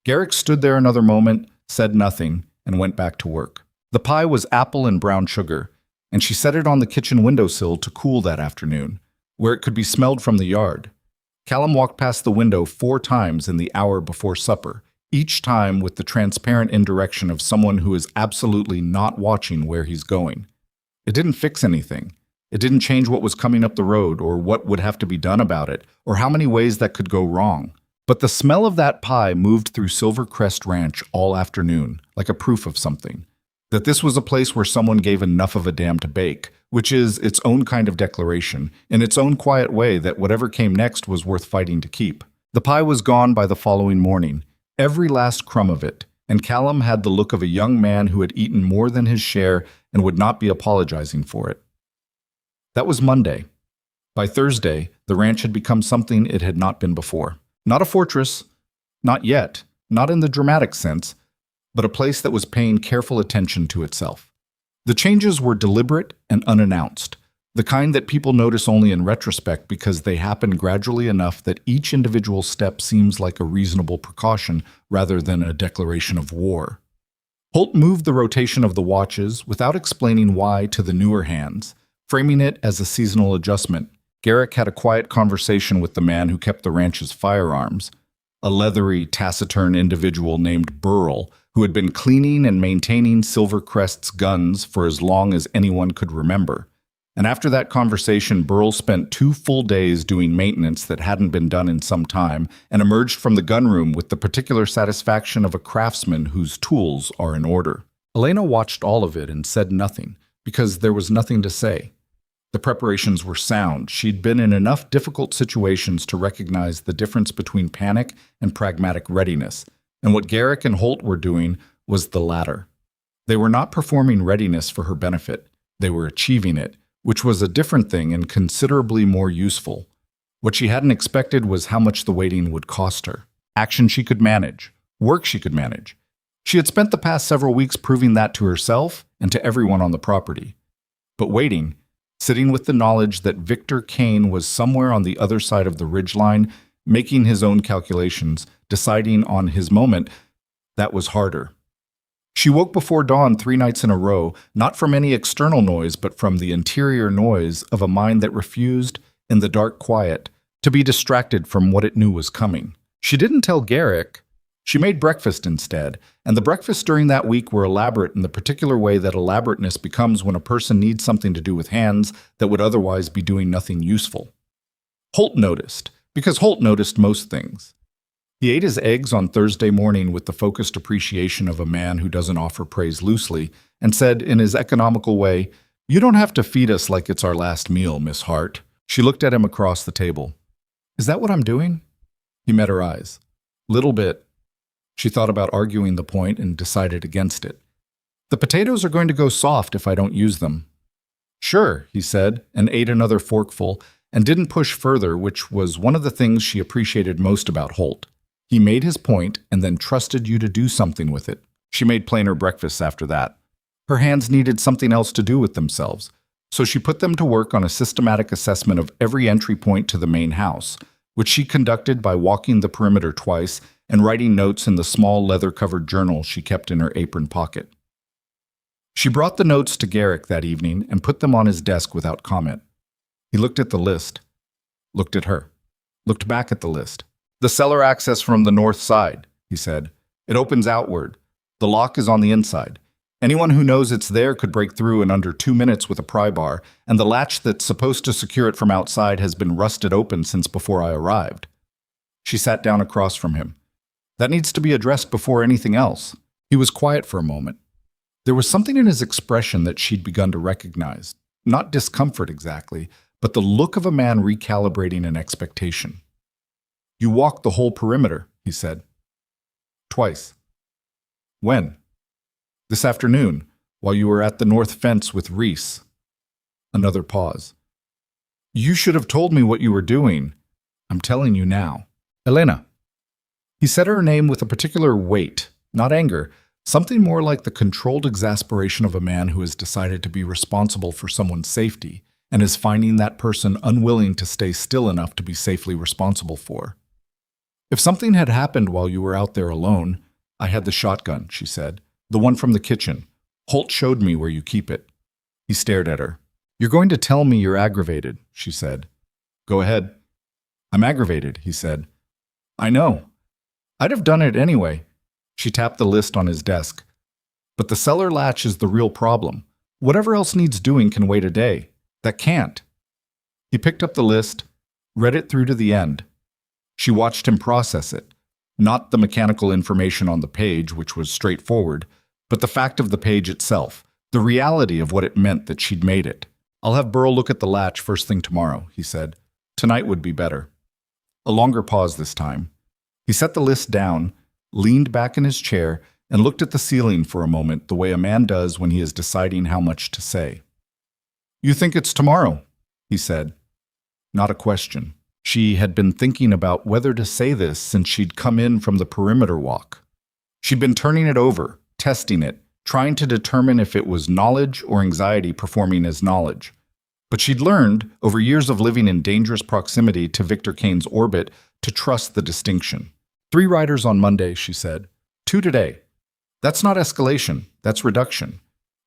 Garrick stood there another moment, said nothing, and went back to work. The pie was apple and brown sugar, and she set it on the kitchen windowsill to cool that afternoon, where it could be smelled from the yard. Callum walked past the window 4 times in the hour before supper, each time with the transparent indirection of someone who is absolutely not watching where he's going. It didn't fix anything. It didn't change what was coming up the road, or what would have to be done about it, or how many ways that could go wrong. But the smell of that pie moved through Silver Crest Ranch all afternoon, like a proof of something. That this was a place where someone gave enough of a damn to bake, which is its own kind of declaration, in its own quiet way that whatever came next was worth fighting to keep. The pie was gone by the following morning, every last crumb of it, and Callum had the look of a young man who had eaten more than his share and would not be apologizing for it. That was Monday. By Thursday, the ranch had become something it had not been before. Not a fortress, not yet, not in the dramatic sense, but a place that was paying careful attention to itself. The changes were deliberate and unannounced, the kind that people notice only in retrospect because they happen gradually enough that each individual step seems like a reasonable precaution rather than a declaration of war. Holt moved the rotation of the watches without explaining why to the newer hands, framing it as a seasonal adjustment. Garrick had a quiet conversation with the man who kept the ranch's firearms, a leathery, taciturn individual named Burl, who had been cleaning and maintaining Silver Crest's guns for as long as anyone could remember. And after that conversation, Burl spent 2 full days doing maintenance that hadn't been done in some time, and emerged from the gunroom with the particular satisfaction of a craftsman whose tools are in order. Elena watched all of it and said nothing, because there was nothing to say. The preparations were sound. She'd been in enough difficult situations to recognize the difference between panic and pragmatic readiness, and what Garrick and Holt were doing was the latter. They were not performing readiness for her benefit. They were achieving it, which was a different thing and considerably more useful. What she hadn't expected was how much the waiting would cost her. Action she could manage. Work she could manage. She had spent the past several weeks proving that to herself and to everyone on the property. But waiting, sitting with the knowledge that Victor Kane was somewhere on the other side of the ridgeline, making his own calculations, deciding on his moment, that was harder. She woke before dawn 3 nights in a row, not from any external noise, but from the interior noise of a mind that refused, in the dark quiet, to be distracted from what it knew was coming. She didn't tell Garrick. She made breakfast instead, and the breakfasts during that week were elaborate in the particular way that elaborateness becomes when a person needs something to do with hands that would otherwise be doing nothing useful. Holt noticed, because Holt noticed most things. He ate his eggs on Thursday morning with the focused appreciation of a man who doesn't offer praise loosely, and said in his economical way, "You don't have to feed us like it's our last meal, Miss Hart." She looked at him across the table. "Is that what I'm doing?" He met her eyes. "Little bit." She thought about arguing the point and decided against it. "The potatoes are going to go soft if I don't use them." "Sure," he said, and ate another forkful, and didn't push further, which was one of the things she appreciated most about Holt. He made his point and then trusted you to do something with it. She made plainer breakfasts after that. Her hands needed something else to do with themselves, so she put them to work on a systematic assessment of every entry point to the main house, which she conducted by walking the perimeter twice and writing notes in the small leather-covered journal she kept in her apron pocket. She brought the notes to Garrick that evening and put them on his desk without comment. He looked at the list, looked at her, looked back at the list. "The cellar access from the north side," he said. "It opens outward. The lock is on the inside. Anyone who knows it's there could break through in under 2 minutes with a pry bar, and the latch that's supposed to secure it from outside has been rusted open since before I arrived." She sat down across from him. "That needs to be addressed before anything else." He was quiet for a moment. There was something in his expression that she'd begun to recognize. Not discomfort exactly, but the look of a man recalibrating an expectation. "You walked the whole perimeter," he said. "Twice." "When?" "This afternoon, while you were at the north fence with Reese." Another pause. "You should have told me what you were doing." "I'm telling you now." "Elena." He said her name with a particular weight, not anger, something more like the controlled exasperation of a man who has decided to be responsible for someone's safety and is finding that person unwilling to stay still enough to be safely responsible for. "If something had happened while you were out there alone, I had the shotgun," she said. "The one from the kitchen. Holt showed me where you keep it." He stared at her. "You're going to tell me you're aggravated," she said. "Go ahead." "I'm aggravated," he said. "I know. I'd have done it anyway." She tapped the list on his desk. "But the cellar latch is the real problem. Whatever else needs doing can wait a day. That can't." He picked up the list, read it through to the end. She watched him process it, not the mechanical information on the page, which was straightforward, but the fact of the page itself, the reality of what it meant that she'd made it. "I'll have Burl look at the latch first thing tomorrow," he said. "Tonight would be better." A longer pause this time. He set the list down, leaned back in his chair, and looked at the ceiling for a moment the way a man does when he is deciding how much to say. "You think it's tomorrow?" he said. Not a question. She had been thinking about whether to say this since she'd come in from the perimeter walk. She'd been turning it over, testing it, trying to determine if it was knowledge or anxiety performing as knowledge. But she'd learned, over years of living in dangerous proximity to Victor Kane's orbit, to trust the distinction. 3 riders on Monday, she said. 2 today. That's not escalation, that's reduction.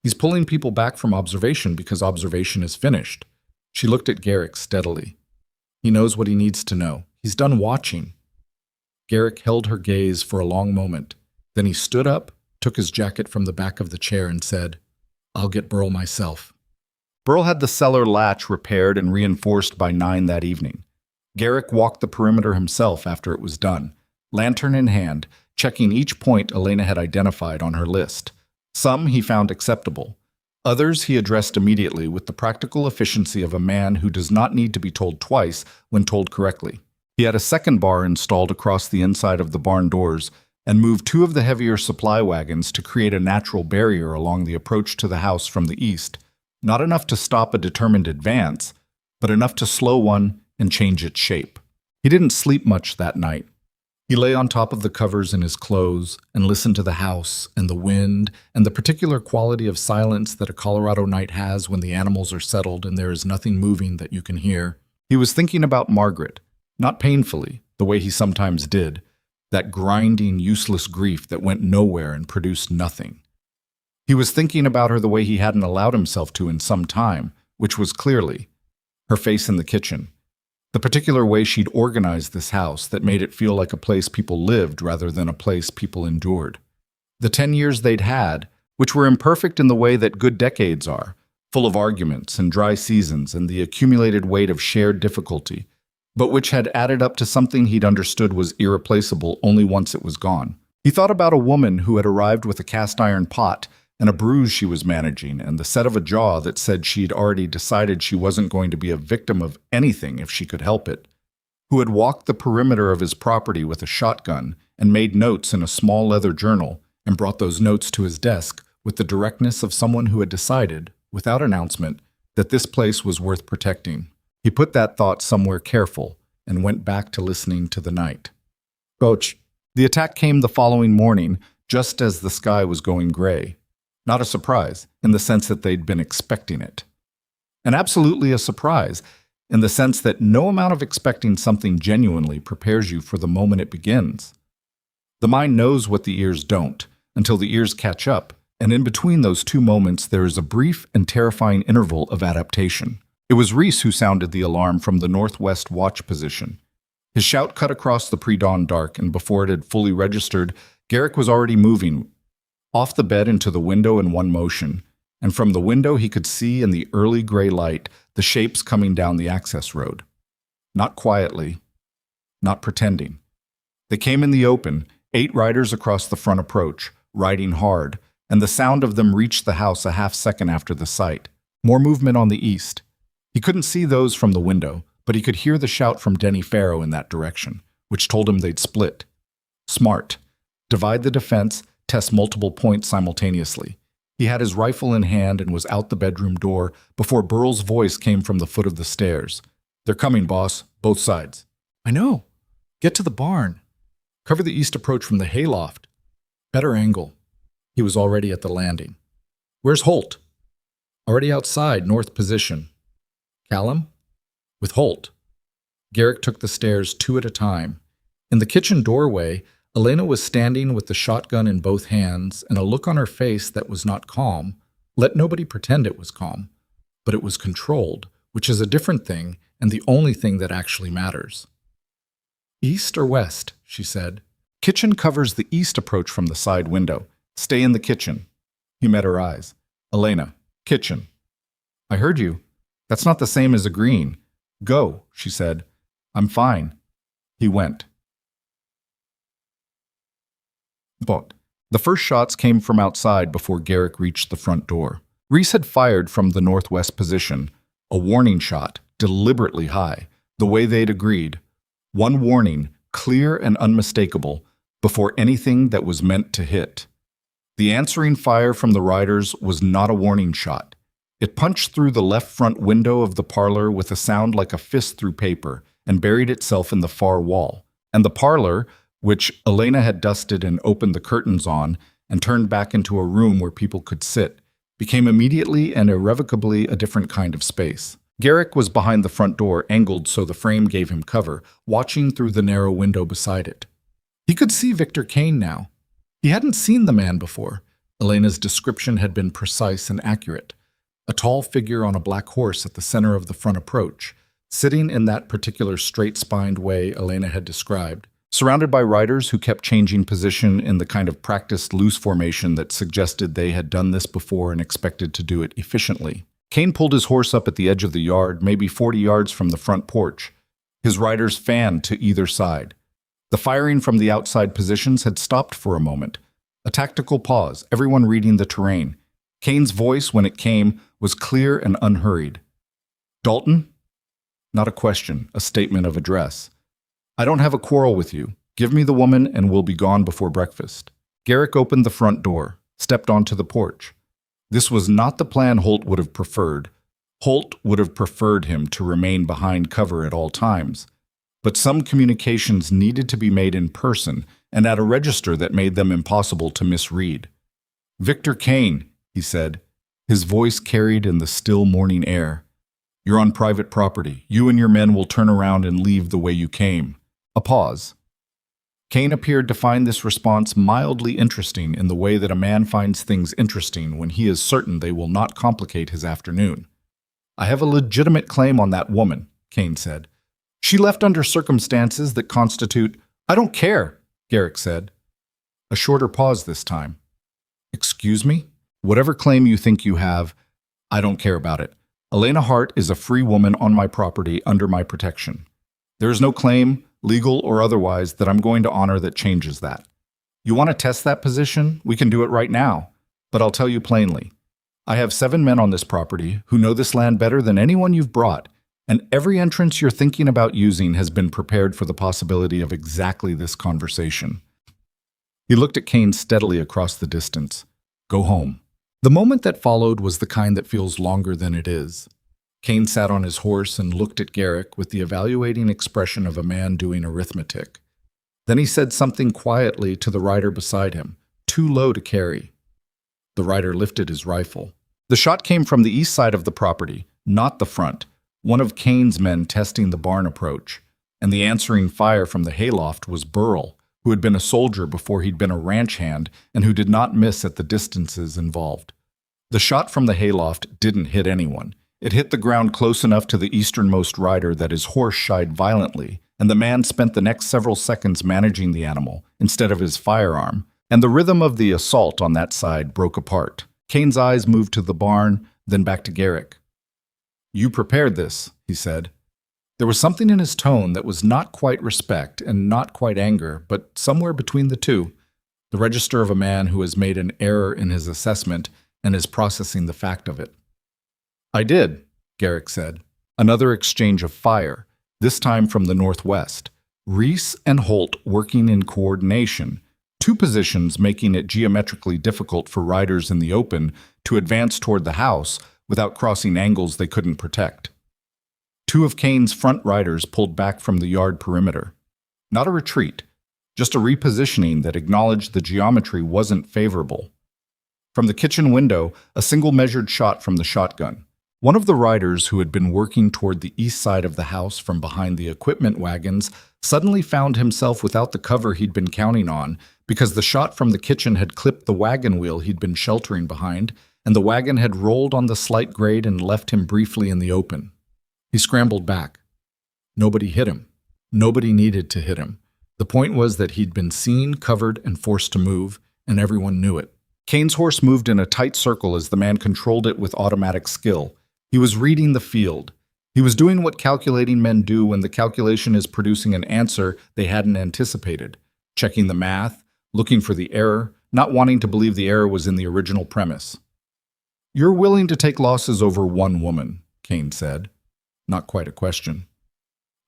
He's pulling people back from observation because observation is finished. She looked at Garrick steadily. He knows what he needs to know. He's done watching. Garrick held her gaze for a long moment. Then he stood up, took his jacket from the back of the chair and said, "I'll get Burl myself." Burl had the cellar latch repaired and reinforced by 9 that evening. Garrick walked the perimeter himself after it was done, lantern in hand, checking each point Elena had identified on her list. Some he found acceptable. Others he addressed immediately with the practical efficiency of a man who does not need to be told twice when told correctly. He had a second bar installed across the inside of the barn doors and moved 2 of the heavier supply wagons to create a natural barrier along the approach to the house from the east, not enough to stop a determined advance, but enough to slow one and change its shape. He didn't sleep much that night. He lay on top of the covers in his clothes and listened to the house and the wind and the particular quality of silence that a Colorado night has when the animals are settled and there is nothing moving that you can hear. He was thinking about Margaret, not painfully, the way he sometimes did, that grinding, useless grief that went nowhere and produced nothing. He was thinking about her the way he hadn't allowed himself to in some time, which was clearly her face in the kitchen. The particular way she'd organized this house that made it feel like a place people lived rather than a place people endured. The 10 years they'd had, which were imperfect in the way that good decades are, full of arguments and dry seasons and the accumulated weight of shared difficulty, but which had added up to something he'd understood was irreplaceable only once it was gone. He thought about a woman who had arrived with a cast-iron pot and a bruise she was managing and the set of a jaw that said she'd already decided she wasn't going to be a victim of anything if she could help it, who had walked the perimeter of his property with a shotgun and made notes in a small leather journal and brought those notes to his desk with the directness of someone who had decided, without announcement, that this place was worth protecting. He put that thought somewhere careful and went back to listening to the night. Coach, the attack came the following morning, just as the sky was going gray. Not a surprise, in the sense that they'd been expecting it. And absolutely a surprise, in the sense that no amount of expecting something genuinely prepares you for the moment it begins. The mind knows what the ears don't, until the ears catch up, and in between those two moments there is a brief and terrifying interval of adaptation. It was Reese who sounded the alarm from the northwest watch position. His shout cut across the pre-dawn dark, and before it had fully registered, Garrick was already moving, off the bed into the window in one motion, and from the window he could see in the early gray light the shapes coming down the access road. Not quietly, not pretending. They came in the open, 8 riders across the front approach, riding hard, and the sound of them reached the house a half-second after the sight. More movement on the east. He couldn't see those from the window, but he could hear the shout from Denny Farrow in that direction, which told him they'd split. Smart. Divide the defense, test multiple points simultaneously. He had his rifle in hand and was out the bedroom door before Burl's voice came from the foot of the stairs. "They're coming, boss. Both sides." "I know. Get to the barn. Cover the east approach from the hayloft. Better angle." He was already at the landing. "Where's Holt?" "Already outside, north position." "Callum?" "With Holt." Garrick took the stairs 2 at a time. In the kitchen doorway, Elena was standing with the shotgun in both hands and a look on her face that was not calm. Let nobody pretend it was calm. But it was controlled, which is a different thing and the only thing that actually matters. "East or west?" she said. "Kitchen covers the east approach from the side window. Stay in the kitchen." He met her eyes. "Elena, kitchen." "I heard you. That's not the same as agreeing." "Go," she said. "I'm fine." He went. But the first shots came from outside before Garrick reached the front door. Reese had fired from the northwest position, a warning shot, deliberately high, the way they'd agreed. One warning, clear and unmistakable, before anything that was meant to hit. The answering fire from the riders was not a warning shot. It punched through the left front window of the parlor with a sound like a fist through paper and buried itself in the far wall. And the parlor, which Elena had dusted and opened the curtains on and turned back into a room where people could sit, became immediately and irrevocably a different kind of space. Garrick was behind the front door, angled so the frame gave him cover, watching through the narrow window beside it. He could see Victor Kane now. He hadn't seen the man before. Elena's description had been precise and accurate. A tall figure on a black horse at the center of the front approach, sitting in that particular straight-spined way Elena had described, surrounded by riders who kept changing position in the kind of practiced loose formation that suggested they had done this before and expected to do it efficiently. Kane pulled his horse up at the edge of the yard, maybe 40 yards from the front porch. His riders fanned to either side. The firing from the outside positions had stopped for a moment. A tactical pause, everyone reading the terrain. Kane's voice, when it came, was clear and unhurried. "Dalton?" Not a question, a statement of address. "I don't have a quarrel with you. Give me the woman and we'll be gone before breakfast." Garrick opened the front door, stepped onto the porch. This was not the plan Holt would have preferred. Holt would have preferred him to remain behind cover at all times. But some communications needed to be made in person and at a register that made them impossible to misread. "Victor Kane," he said, his voice carried in the still morning air. "You're on private property. You and your men will turn around and leave the way you came." A pause. Kane appeared to find this response mildly interesting in the way that a man finds things interesting when he is certain they will not complicate his afternoon. "I have a legitimate claim on that woman," Kane said. "She left under circumstances that constitute—" "I don't care," Garrick said. A shorter pause this time. "Excuse me? Whatever claim you think you have, I don't care about it. Elena Hart is a free woman on my property under my protection. There is no claim, legal or otherwise, that I'm going to honor that changes that. You want to test that position? We can do it right now. But I'll tell you plainly. I have 7 men on this property who know this land better than anyone you've brought, and every entrance you're thinking about using has been prepared for the possibility of exactly this conversation." He looked at Kane steadily across the distance. "Go home." The moment that followed was the kind that feels longer than it is. Kane sat on his horse and looked at Garrick with the evaluating expression of a man doing arithmetic. Then he said something quietly to the rider beside him, too low to carry. The rider lifted his rifle. The shot came from the east side of the property, not the front, one of Kane's men testing the barn approach, and the answering fire from the hayloft was Burl, who had been a soldier before he'd been a ranch hand and who did not miss at the distances involved. The shot from the hayloft didn't hit anyone. It hit the ground close enough to the easternmost rider that his horse shied violently, and the man spent the next several seconds managing the animal instead of his firearm, and the rhythm of the assault on that side broke apart. Kane's eyes moved to the barn, then back to Garrick. "You prepared this," he said. There was something in his tone that was not quite respect and not quite anger, but somewhere between the two, the register of a man who has made an error in his assessment and is processing the fact of it. "I did," Garrick said. Another exchange of fire, this time from the northwest. Reese and Holt working in coordination, 2 positions making it geometrically difficult for riders in the open to advance toward the house without crossing angles they couldn't protect. 2 of Kane's front riders pulled back from the yard perimeter. Not a retreat, just a repositioning that acknowledged the geometry wasn't favorable. From the kitchen window, a single measured shot from the shotgun. One of the riders who had been working toward the east side of the house from behind the equipment wagons suddenly found himself without the cover he'd been counting on because the shot from the kitchen had clipped the wagon wheel he'd been sheltering behind, and the wagon had rolled on the slight grade and left him briefly in the open. He scrambled back. Nobody hit him. Nobody needed to hit him. The point was that he'd been seen, covered, and forced to move, and everyone knew it. Kane's horse moved in a tight circle as the man controlled it with automatic skill. He was reading the field. He was doing what calculating men do when the calculation is producing an answer they hadn't anticipated, checking the math, looking for the error, not wanting to believe the error was in the original premise. "You're willing to take losses over one woman," Kane said. Not quite a question.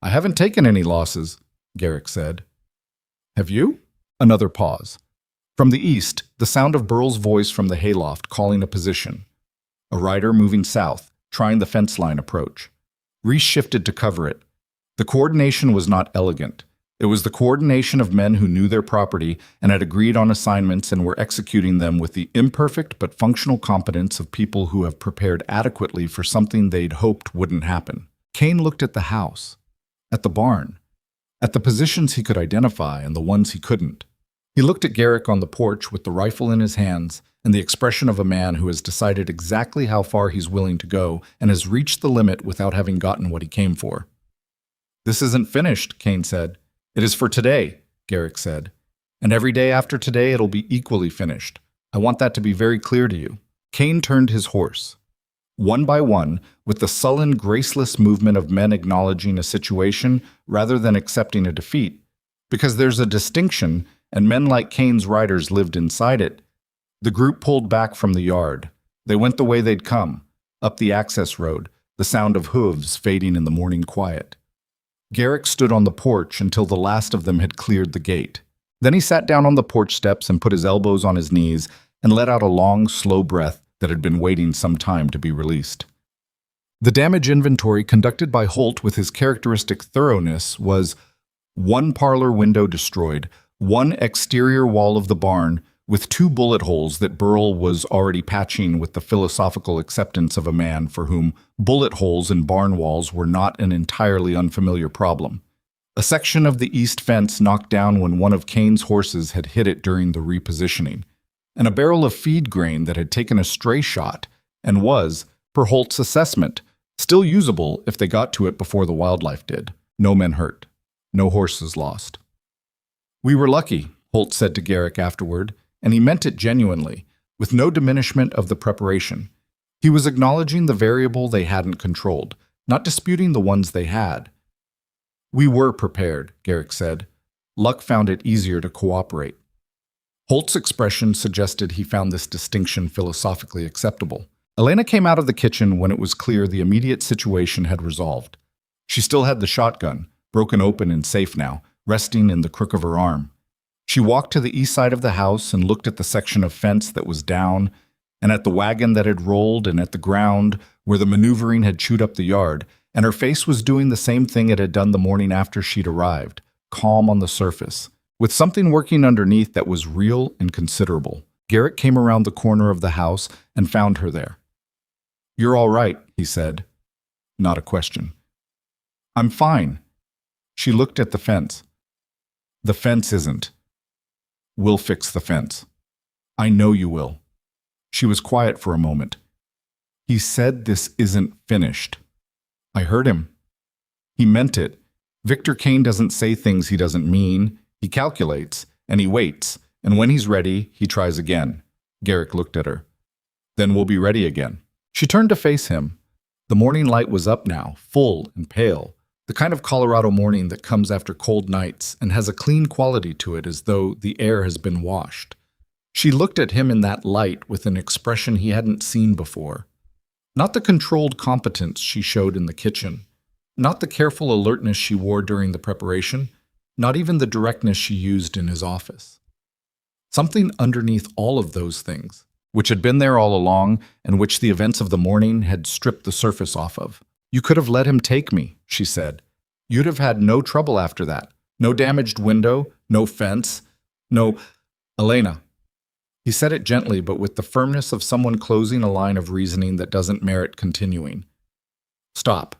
"I haven't taken any losses," Garrick said. "Have you?" Another pause. From the east, the sound of Burl's voice from the hayloft calling a position. A rider moving south, trying the fence line approach. Reese shifted to cover it. The coordination was not elegant. It was the coordination of men who knew their property and had agreed on assignments and were executing them with the imperfect but functional competence of people who have prepared adequately for something they'd hoped wouldn't happen. Kane looked at the house, at the barn, at the positions he could identify and the ones he couldn't. He looked at Garrick on the porch with the rifle in his hands and the expression of a man who has decided exactly how far he's willing to go and has reached the limit without having gotten what he came for. "This isn't finished," Kane said. "It is for today," Garrick said. "And every day after today it'll be equally finished. I want that to be very clear to you." Kane turned his horse. One by one, with the sullen, graceless movement of men acknowledging a situation rather than accepting a defeat, because there's a distinction, and men like Kane's riders lived inside it. The group pulled back from the yard. They went the way they'd come, up the access road, the sound of hooves fading in the morning quiet. Garrick stood on the porch until the last of them had cleared the gate. Then he sat down on the porch steps and put his elbows on his knees and let out a long, slow breath that had been waiting some time to be released. The damage inventory conducted by Holt with his characteristic thoroughness was 1 parlor window destroyed, 1 exterior wall of the barn, with 2 bullet holes that Burl was already patching with the philosophical acceptance of a man for whom bullet holes in barn walls were not an entirely unfamiliar problem. A section of the east fence knocked down when one of Kane's horses had hit it during the repositioning, and a barrel of feed grain that had taken a stray shot and was, per Holt's assessment, still usable if they got to it before the wildlife did. No men hurt. No horses lost. "We were lucky," Holt said to Garrick afterward, and he meant it genuinely, with no diminishment of the preparation. He was acknowledging the variable they hadn't controlled, not disputing the ones they had. "We were prepared," Garrick said. "Luck found it easier to cooperate." Holt's expression suggested he found this distinction philosophically acceptable. Elena came out of the kitchen when it was clear the immediate situation had resolved. She still had the shotgun, broken open and safe now, resting in the crook of her arm. She walked to the east side of the house and looked at the section of fence that was down, and at the wagon that had rolled, and at the ground where the maneuvering had chewed up the yard, and her face was doing the same thing it had done the morning after she'd arrived, calm on the surface, with something working underneath that was real and considerable. Garrick came around the corner of the house and found her there. "You're all right," he said. Not a question. "I'm fine." She looked at the fence. "The fence isn't. We'll fix the fence. I know you will." She was quiet for a moment. "He said this isn't finished." "I heard him. He meant it. Victor Kane doesn't say things he doesn't mean. He calculates, and he waits, and when he's ready, he tries again." Garrick looked at her. "Then we'll be ready again." She turned to face him. The morning light was up now, full and pale, the kind of Colorado morning that comes after cold nights and has a clean quality to it as though the air has been washed. She looked at him in that light with an expression he hadn't seen before. Not the controlled competence she showed in the kitchen, not the careful alertness she wore during the preparation, not even the directness she used in his office. Something underneath all of those things, which had been there all along and which the events of the morning had stripped the surface off of. "You could have let him take me," she said. "You'd have had no trouble after that. No damaged window, no fence, no—" "Elena." He said it gently, but with the firmness of someone closing a line of reasoning that doesn't merit continuing. "Stop.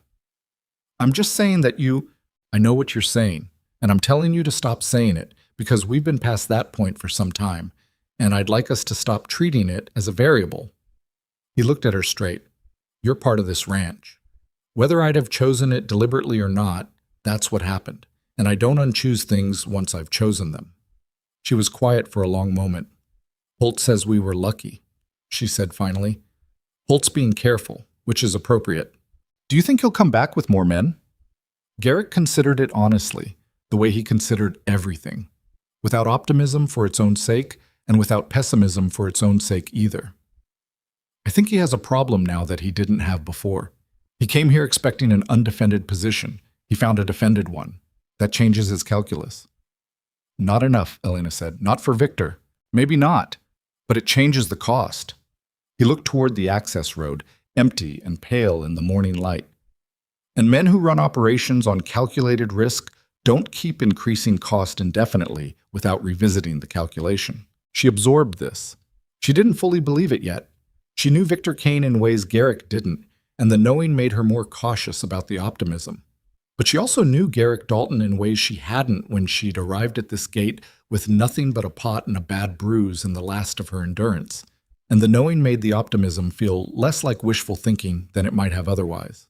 I'm just saying that you—" "I know what you're saying, and I'm telling you to stop saying it, because we've been past that point for some time, and I'd like us to stop treating it as a variable." He looked at her straight. "You're part of this ranch. Whether I'd have chosen it deliberately or not, that's what happened, and I don't unchoose things once I've chosen them." She was quiet for a long moment. "Holt says we were lucky," she said finally. "Holt's being careful, which is appropriate. Do you think he'll come back with more men?" Garrick considered it honestly, the way he considered everything, without optimism for its own sake, and without pessimism for its own sake either. "I think he has a problem now that he didn't have before. He came here expecting an undefended position. He found a defended one. That changes his calculus." "Not enough," Elena said. "Not for Victor. Maybe not. But it changes the cost." He looked toward the access road, empty and pale in the morning light. "And men who run operations on calculated risk don't keep increasing cost indefinitely without revisiting the calculation." She absorbed this. She didn't fully believe it yet. She knew Victor Kane in ways Garrick didn't, and the knowing made her more cautious about the optimism. But she also knew Garrick Dalton in ways she hadn't when she'd arrived at this gate with nothing but a pot and a bad bruise in the last of her endurance, and the knowing made the optimism feel less like wishful thinking than it might have otherwise.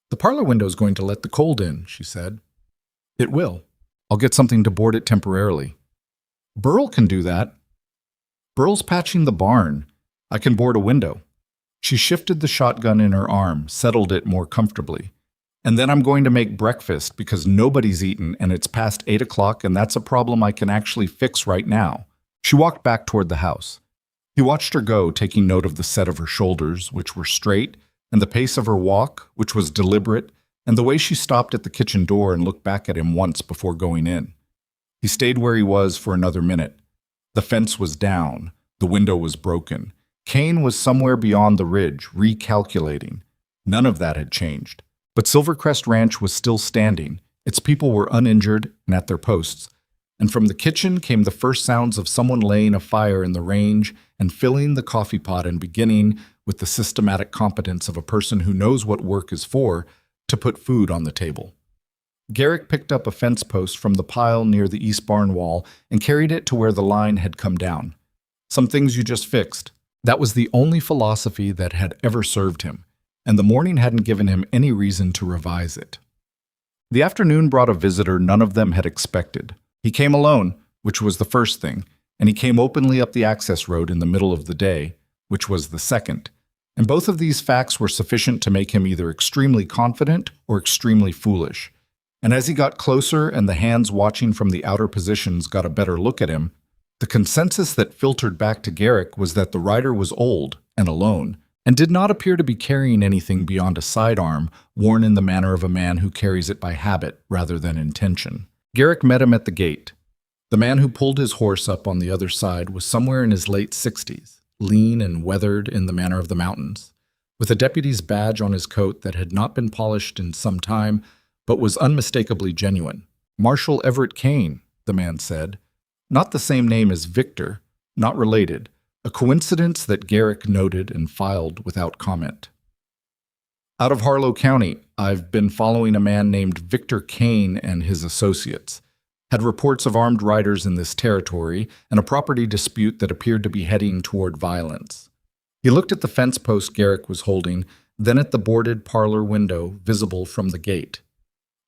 "The parlor window's going to let the cold in," she said. "It will. I'll get something to board it temporarily." "Burl can do that." "Burl's patching the barn. I can board a window." She shifted the shotgun in her arm, settled it more comfortably. "And then I'm going to make breakfast because nobody's eaten and it's past 8 o'clock and that's a problem I can actually fix right now." She walked back toward the house. He watched her go, taking note of the set of her shoulders, which were straight, and the pace of her walk, which was deliberate, and the way she stopped at the kitchen door and looked back at him once before going in. He stayed where he was for another minute. The fence was down. The window was broken. Kane was somewhere beyond the ridge, recalculating. None of that had changed. But Silver Crest Ranch was still standing. Its people were uninjured and at their posts. And from the kitchen came the first sounds of someone laying a fire in the range and filling the coffee pot and beginning, with the systematic competence of a person who knows what work is for, to put food on the table. Garrick picked up a fence post from the pile near the east barn wall and carried it to where the line had come down. Some things you just fixed. That was the only philosophy that had ever served him, and the morning hadn't given him any reason to revise it. The afternoon brought a visitor none of them had expected. He came alone, which was the first thing, and he came openly up the access road in the middle of the day, which was the second. And both of these facts were sufficient to make him either extremely confident or extremely foolish. And as he got closer and the hands watching from the outer positions got a better look at him, the consensus that filtered back to Garrick was that the rider was old and alone, and did not appear to be carrying anything beyond a sidearm worn in the manner of a man who carries it by habit rather than intention. Garrick met him at the gate. The man who pulled his horse up on the other side was somewhere in his late 60s, lean and weathered in the manner of the mountains, with a deputy's badge on his coat that had not been polished in some time, but was unmistakably genuine. Marshal Everett Kane, the man said. Not the same name as Victor, not related, a coincidence that Garrick noted and filed without comment. Out of Harlow County, I've been following a man named Victor Kane and his associates. Had reports of armed riders in this territory and a property dispute that appeared to be heading toward violence. He looked at the fence post Garrick was holding, then at the boarded parlor window visible from the gate.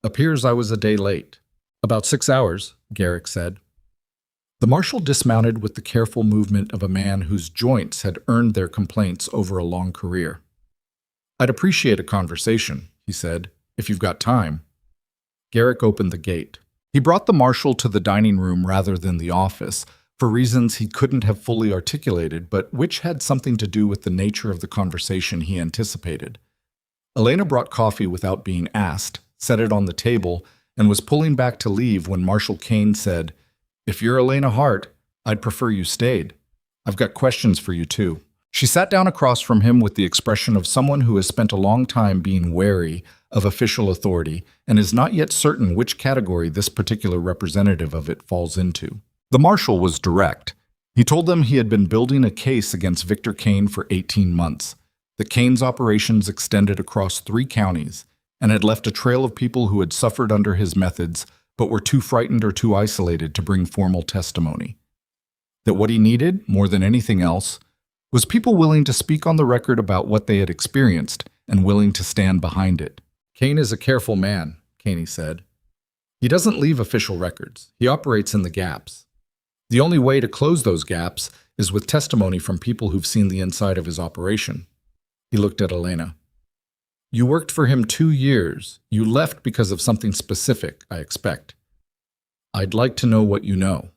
Appears I was a day late. About 6 hours, Garrick said. The marshal dismounted with the careful movement of a man whose joints had earned their complaints over a long career. I'd appreciate a conversation, he said, if you've got time. Garrick opened the gate. He brought the marshal to the dining room rather than the office, for reasons he couldn't have fully articulated, but which had something to do with the nature of the conversation he anticipated. Elena brought coffee without being asked, set it on the table, and was pulling back to leave when Marshal Kane said, "If you're Elena Hart, I'd prefer you stayed. I've got questions for you too." She sat down across from him with the expression of someone who has spent a long time being wary of official authority and is not yet certain which category this particular representative of it falls into. The marshal was direct. He told them he had been building a case against Victor Kane for 18 months, that Kane's operations extended across 3 counties, and had left a trail of people who had suffered under his methods but were too frightened or too isolated to bring formal testimony. That what he needed, more than anything else, was people willing to speak on the record about what they had experienced and willing to stand behind it. Kane is a careful man, Caney said. He doesn't leave official records. He operates in the gaps. The only way to close those gaps is with testimony from people who've seen the inside of his operation. He looked at Elena. You worked for him 2 years. You left because of something specific, I expect. I'd like to know what you know.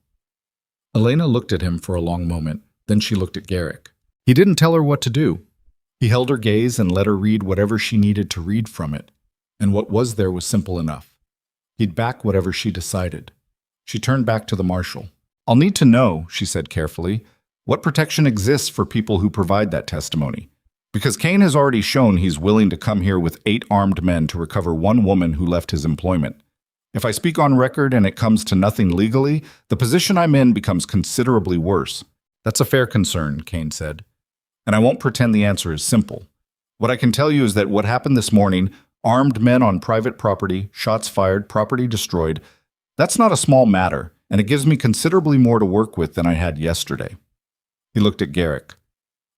Elena looked at him for a long moment. Then she looked at Garrick. He didn't tell her what to do. He held her gaze and let her read whatever she needed to read from it, and what was there was simple enough. He'd back whatever she decided. She turned back to the marshal. I'll need to know, she said carefully, what protection exists for people who provide that testimony. Because Kane has already shown he's willing to come here with 8 armed men to recover 1 woman who left his employment. If I speak on record and it comes to nothing legally, the position I'm in becomes considerably worse. That's a fair concern, Kane said. And I won't pretend the answer is simple. What I can tell you is that what happened this morning, armed men on private property, shots fired, property destroyed, that's not a small matter, and it gives me considerably more to work with than I had yesterday. He looked at Garrick.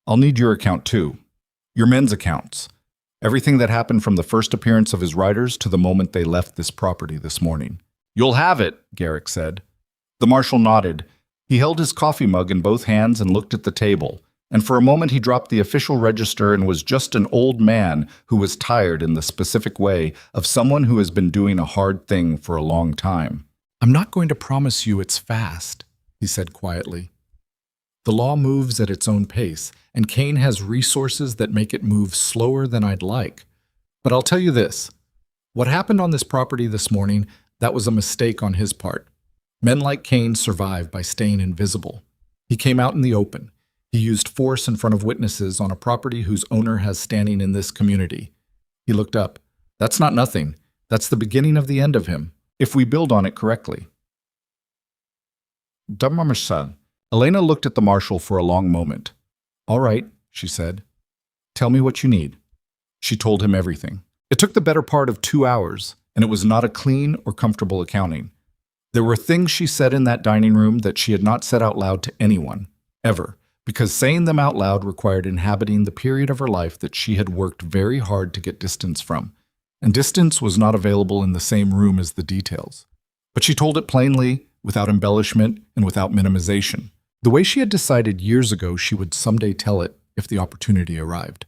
I'll need your account too. Your men's accounts. Everything that happened from the first appearance of his riders to the moment they left this property this morning. You'll have it, Garrick said. The marshal nodded. He held his coffee mug in both hands and looked at the table, and for a moment he dropped the official register and was just an old man who was tired in the specific way of someone who has been doing a hard thing for a long time. I'm not going to promise you it's fast, he said quietly. The law moves at its own pace, and Kane has resources that make it move slower than I'd like. But I'll tell you this. What happened on this property this morning, that was a mistake on his part. Men like Kane survive by staying invisible. He came out in the open. He used force in front of witnesses on a property whose owner has standing in this community. He looked up. That's not nothing. That's the beginning of the end of him, if we build on it correctly. Son. Elena looked at the marshal for a long moment. All right, she said. Tell me what you need. She told him everything. It took the better part of 2 hours, and it was not a clean or comfortable accounting. There were things she said in that dining room that she had not said out loud to anyone, ever, because saying them out loud required inhabiting the period of her life that she had worked very hard to get distance from, and distance was not available in the same room as the details. But she told it plainly, without embellishment and without minimization, the way she had decided years ago she would someday tell it if the opportunity arrived,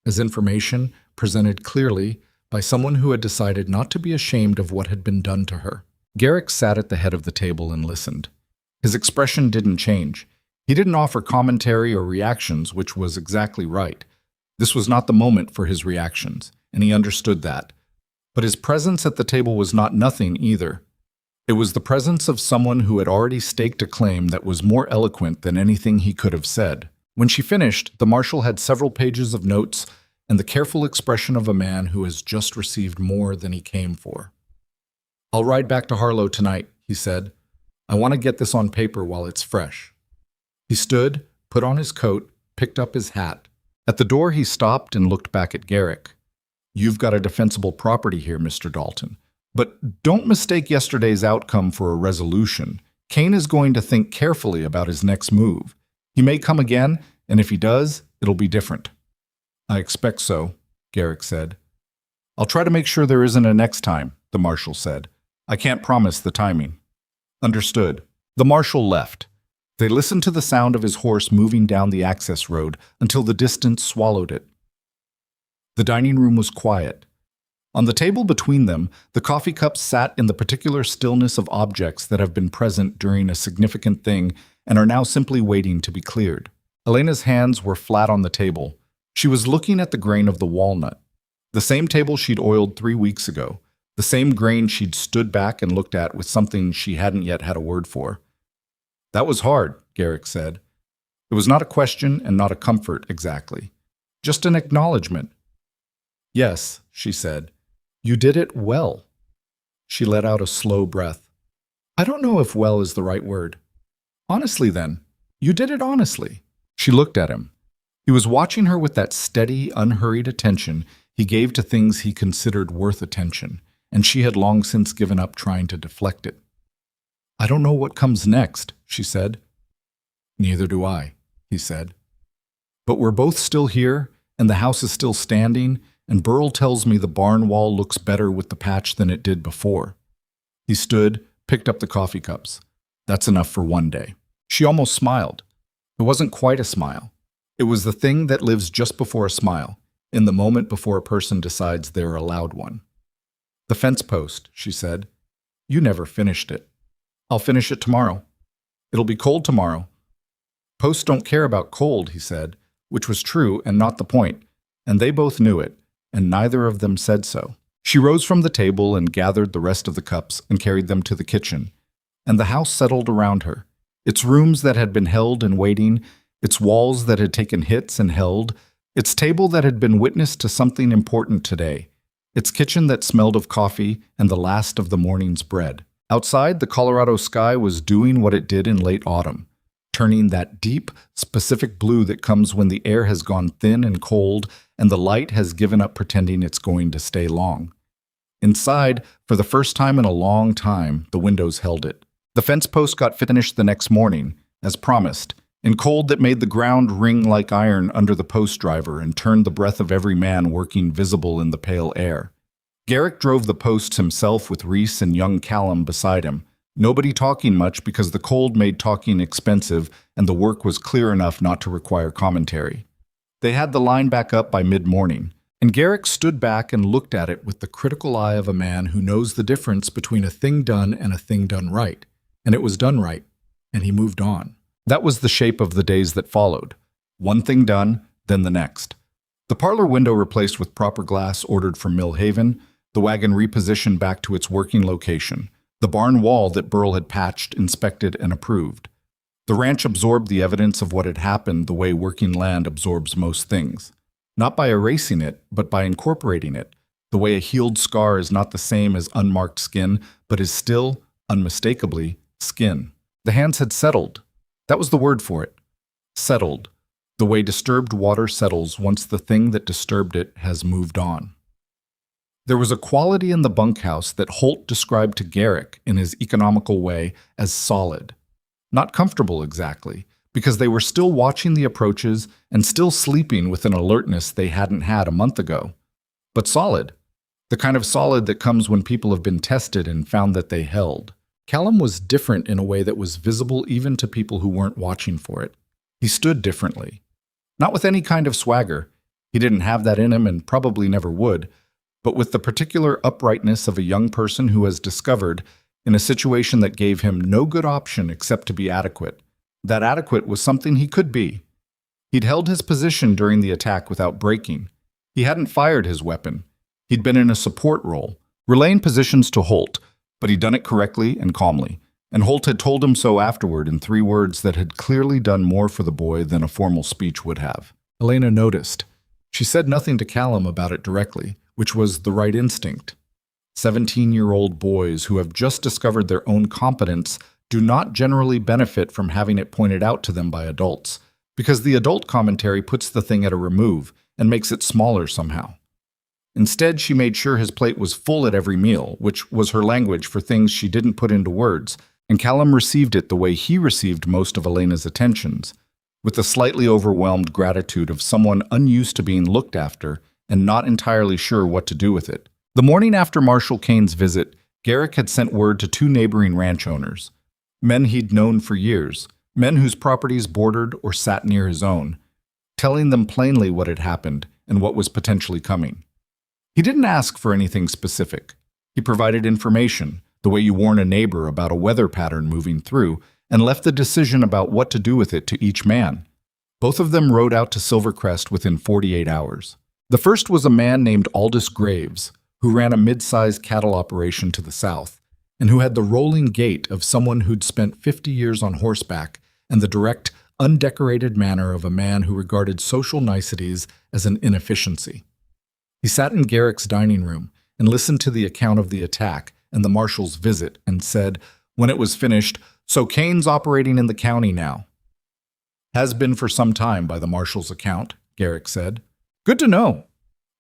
as information presented clearly by someone who had decided not to be ashamed of what had been done to her. Garrick sat at the head of the table and listened. His expression didn't change. He didn't offer commentary or reactions, which was exactly right. This was not the moment for his reactions, and he understood that. But his presence at the table was not nothing either. It was the presence of someone who had already staked a claim that was more eloquent than anything he could have said. When she finished, the marshal had several pages of notes and the careful expression of a man who has just received more than he came for. "I'll ride back to Harlow tonight," he said. "I want to get this on paper while it's fresh." He stood, put on his coat, picked up his hat. At the door he stopped and looked back at Garrick. "You've got a defensible property here, Mr. Dalton. But don't mistake yesterday's outcome for a resolution. Kane is going to think carefully about his next move. He may come again, and if he does, it'll be different." "I expect so," Garrick said. "I'll try to make sure there isn't a next time," the marshal said. "I can't promise the timing." "Understood." The marshal left. They listened to the sound of his horse moving down the access road until the distance swallowed it. The dining room was quiet. On the table between them, the coffee cups sat in the particular stillness of objects that have been present during a significant thing and are now simply waiting to be cleared. Elena's hands were flat on the table. She was looking at the grain of the walnut. The same table she'd oiled 3 weeks ago. The same grain she'd stood back and looked at with something she hadn't yet had a word for. "That was hard," Garrick said. It was not a question and not a comfort exactly. Just an acknowledgement. "Yes," she said. "You did it well." She let out a slow breath. "I don't know if well is the right word." "Honestly, then. You did it honestly." She looked at him. He was watching her with that steady, unhurried attention he gave to things he considered worth attention, and she had long since given up trying to deflect it. "I don't know what comes next," she said. "Neither do I," he said. "But we're both still here, and the house is still standing, and Burl tells me the barn wall looks better with the patch than it did before." He stood, picked up the coffee cups. "That's enough for one day." She almost smiled. It wasn't quite a smile. It was the thing that lives just before a smile, in the moment before a person decides they're allowed one. "The fence post," she said. "You never finished it." "I'll finish it tomorrow." "It'll be cold tomorrow." "Posts don't care about cold," he said, which was true and not the point, and they both knew it, and neither of them said so. She rose from the table and gathered the rest of the cups and carried them to the kitchen, and the house settled around her. Its rooms that had been held and waiting, its walls that had taken hits and held, its table that had been witness to something important today, its kitchen that smelled of coffee and the last of the morning's bread. Outside, the Colorado sky was doing what it did in late autumn, turning that deep, specific blue that comes when the air has gone thin and cold and the light has given up pretending it's going to stay long. Inside, for the first time in a long time, the windows held it. The fence post got finished the next morning, as promised, in cold that made the ground ring like iron under the post driver and turned the breath of every man working visible in the pale air. Garrick drove the posts himself with Reese and young Callum beside him, nobody talking much because the cold made talking expensive and the work was clear enough not to require commentary. They had the line back up by mid-morning, and Garrick stood back and looked at it with the critical eye of a man who knows the difference between a thing done and a thing done right. And it was done right, and he moved on. That was the shape of the days that followed. One thing done, then the next. The parlor window replaced with proper glass ordered from Mill Haven, the wagon repositioned back to its working location, the barn wall that Burl had patched, inspected, and approved. The ranch absorbed the evidence of what had happened the way working land absorbs most things. Not by erasing it, but by incorporating it, the way a healed scar is not the same as unmarked skin, but is still, unmistakably, skin. The hands had settled. That was the word for it. Settled. The way disturbed water settles once the thing that disturbed it has moved on. There was a quality in the bunkhouse that Holt described to Garrick in his economical way as solid. Not comfortable exactly, because they were still watching the approaches and still sleeping with an alertness they hadn't had a month ago. But solid. The kind of solid that comes when people have been tested and found that they held. Callum was different in a way that was visible even to people who weren't watching for it. He stood differently. Not with any kind of swagger. He didn't have that in him and probably never would, but with the particular uprightness of a young person who has discovered, in a situation that gave him no good option except to be adequate, that adequate was something he could be. He'd held his position during the attack without breaking. He hadn't fired his weapon. He'd been in a support role, relaying positions to Holt, but he'd done it correctly and calmly, and Holt had told him so afterward in 3 words that had clearly done more for the boy than a formal speech would have. Elena noticed. She said nothing to Callum about it directly, which was the right instinct. 17-year-old boys who have just discovered their own competence do not generally benefit from having it pointed out to them by adults, because the adult commentary puts the thing at a remove and makes it smaller somehow. Instead, she made sure his plate was full at every meal, which was her language for things she didn't put into words, and Callum received it the way he received most of Elena's attentions, with the slightly overwhelmed gratitude of someone unused to being looked after and not entirely sure what to do with it. The morning after Marshal Kane's visit, Garrick had sent word to 2 neighboring ranch owners, men he'd known for years, men whose properties bordered or sat near his own, telling them plainly what had happened and what was potentially coming. He didn't ask for anything specific. He provided information, the way you warn a neighbor about a weather pattern moving through, and left the decision about what to do with it to each man. Both of them rode out to Silver Crest within 48 hours. The first was a man named Aldous Graves, who ran a mid-sized cattle operation to the south, and who had the rolling gait of someone who'd spent 50 years on horseback and the direct, undecorated manner of a man who regarded social niceties as an inefficiency. He sat in Garrick's dining room and listened to the account of the attack and the marshal's visit and said, when it was finished, "So Kane's operating in the county now." "Has been for some time by the marshal's account," Garrick said. "Good to know."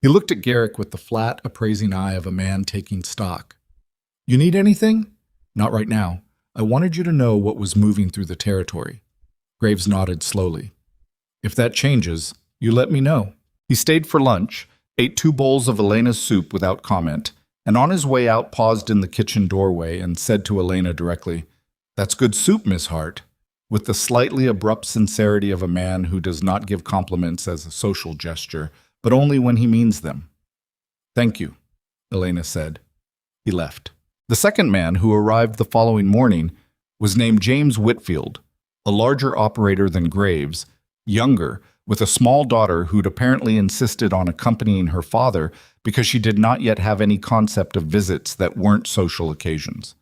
He looked at Garrick with the flat, appraising eye of a man taking stock. "You need anything?" "Not right now. I wanted you to know what was moving through the territory." Graves nodded slowly. "If that changes, you let me know." He stayed for lunch, ate 2 bowls of Elena's soup without comment, and on his way out paused in the kitchen doorway and said to Elena directly, "That's good soup, Miss Hart," with the slightly abrupt sincerity of a man who does not give compliments as a social gesture, but only when he means them. "Thank you," Elena said. He left. The second man, who arrived the following morning, was named James Whitfield, a larger operator than Graves, younger, with a small daughter who'd apparently insisted on accompanying her father because she did not yet have any concept of visits that weren't social occasions.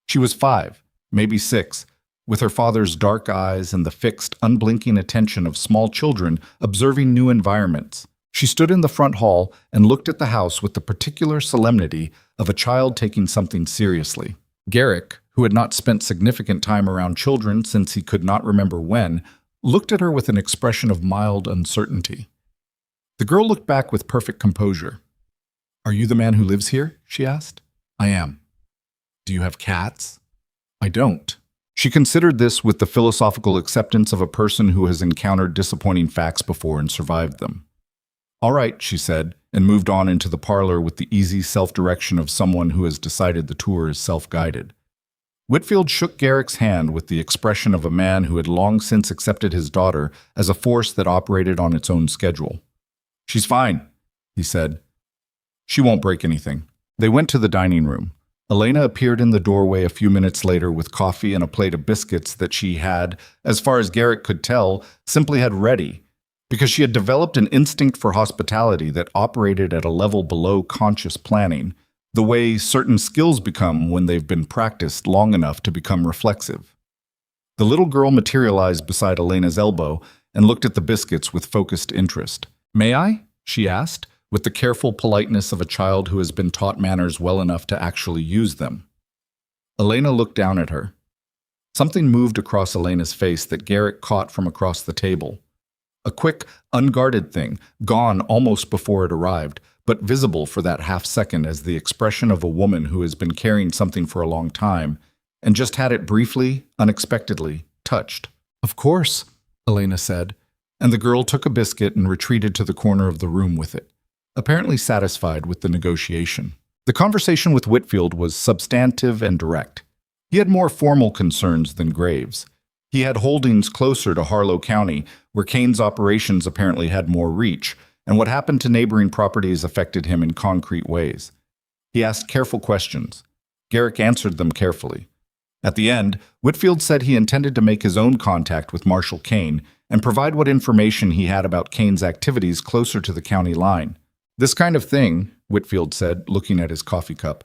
She was 5, maybe 6, with her father's dark eyes and the fixed, unblinking attention of small children observing new environments. She stood in the front hall and looked at the house with the particular solemnity of a child taking something seriously. Garrick, who had not spent significant time around children since he could not remember when, looked at her with an expression of mild uncertainty. The girl looked back with perfect composure. "Are you the man who lives here?" she asked. "I am." "Do you have cats?" "I don't." She considered this with the philosophical acceptance of a person who has encountered disappointing facts before and survived them. "All right," she said, and moved on into the parlor with the easy self-direction of someone who has decided the tour is self-guided. Whitfield shook Garrick's hand with the expression of a man who had long since accepted his daughter as a force that operated on its own schedule. "She's fine," he said. "She won't break anything." They went to the dining room. Elena appeared in the doorway a few minutes later with coffee and a plate of biscuits that she had, as far as Garrick could tell, simply had ready, because she had developed an instinct for hospitality that operated at a level below conscious planning, the way certain skills become when they've been practiced long enough to become reflexive. The little girl materialized beside Elena's elbow and looked at the biscuits with focused interest. "May I?" she asked, with the careful politeness of a child who has been taught manners well enough to actually use them. Elena looked down at her. Something moved across Elena's face that Garrick caught from across the table. A quick, unguarded thing, gone almost before it arrived, but visible for that half second as the expression of a woman who has been carrying something for a long time and just had it briefly, unexpectedly, touched. "Of course," Elena said, and the girl took a biscuit and retreated to the corner of the room with it, apparently satisfied with the negotiation. The conversation with Whitfield was substantive and direct. He had more formal concerns than Graves. He had holdings closer to Harlow County, where Kane's operations apparently had more reach, and what happened to neighboring properties affected him in concrete ways. He asked careful questions. Garrick answered them carefully. At the end, Whitfield said he intended to make his own contact with Marshal Kane and provide what information he had about Kane's activities closer to the county line. "This kind of thing," Whitfield said, looking at his coffee cup,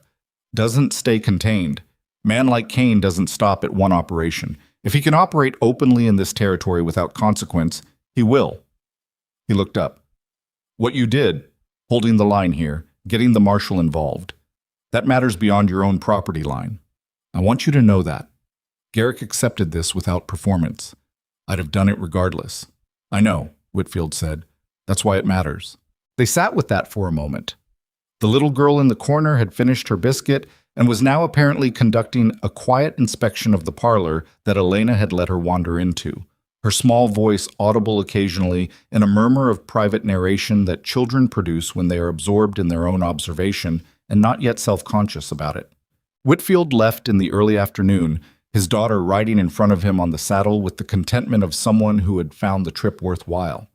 "doesn't stay contained. Man like Kane doesn't stop at one operation. If he can operate openly in this territory without consequence, he will." He looked up. "What you did, holding the line here, getting the marshal involved, that matters beyond your own property line. I want you to know that." Garrick accepted this without performance. "I'd have done it regardless." "I know," Whitfield said. "That's why it matters." They sat with that for a moment. The little girl in the corner had finished her biscuit and was now apparently conducting a quiet inspection of the parlor that Elena had let her wander into, her small voice audible occasionally in a murmur of private narration that children produce when they are absorbed in their own observation and not yet self-conscious about it. Whitfield left in the early afternoon, his daughter riding in front of him on the saddle with the contentment of someone who had found the trip worthwhile.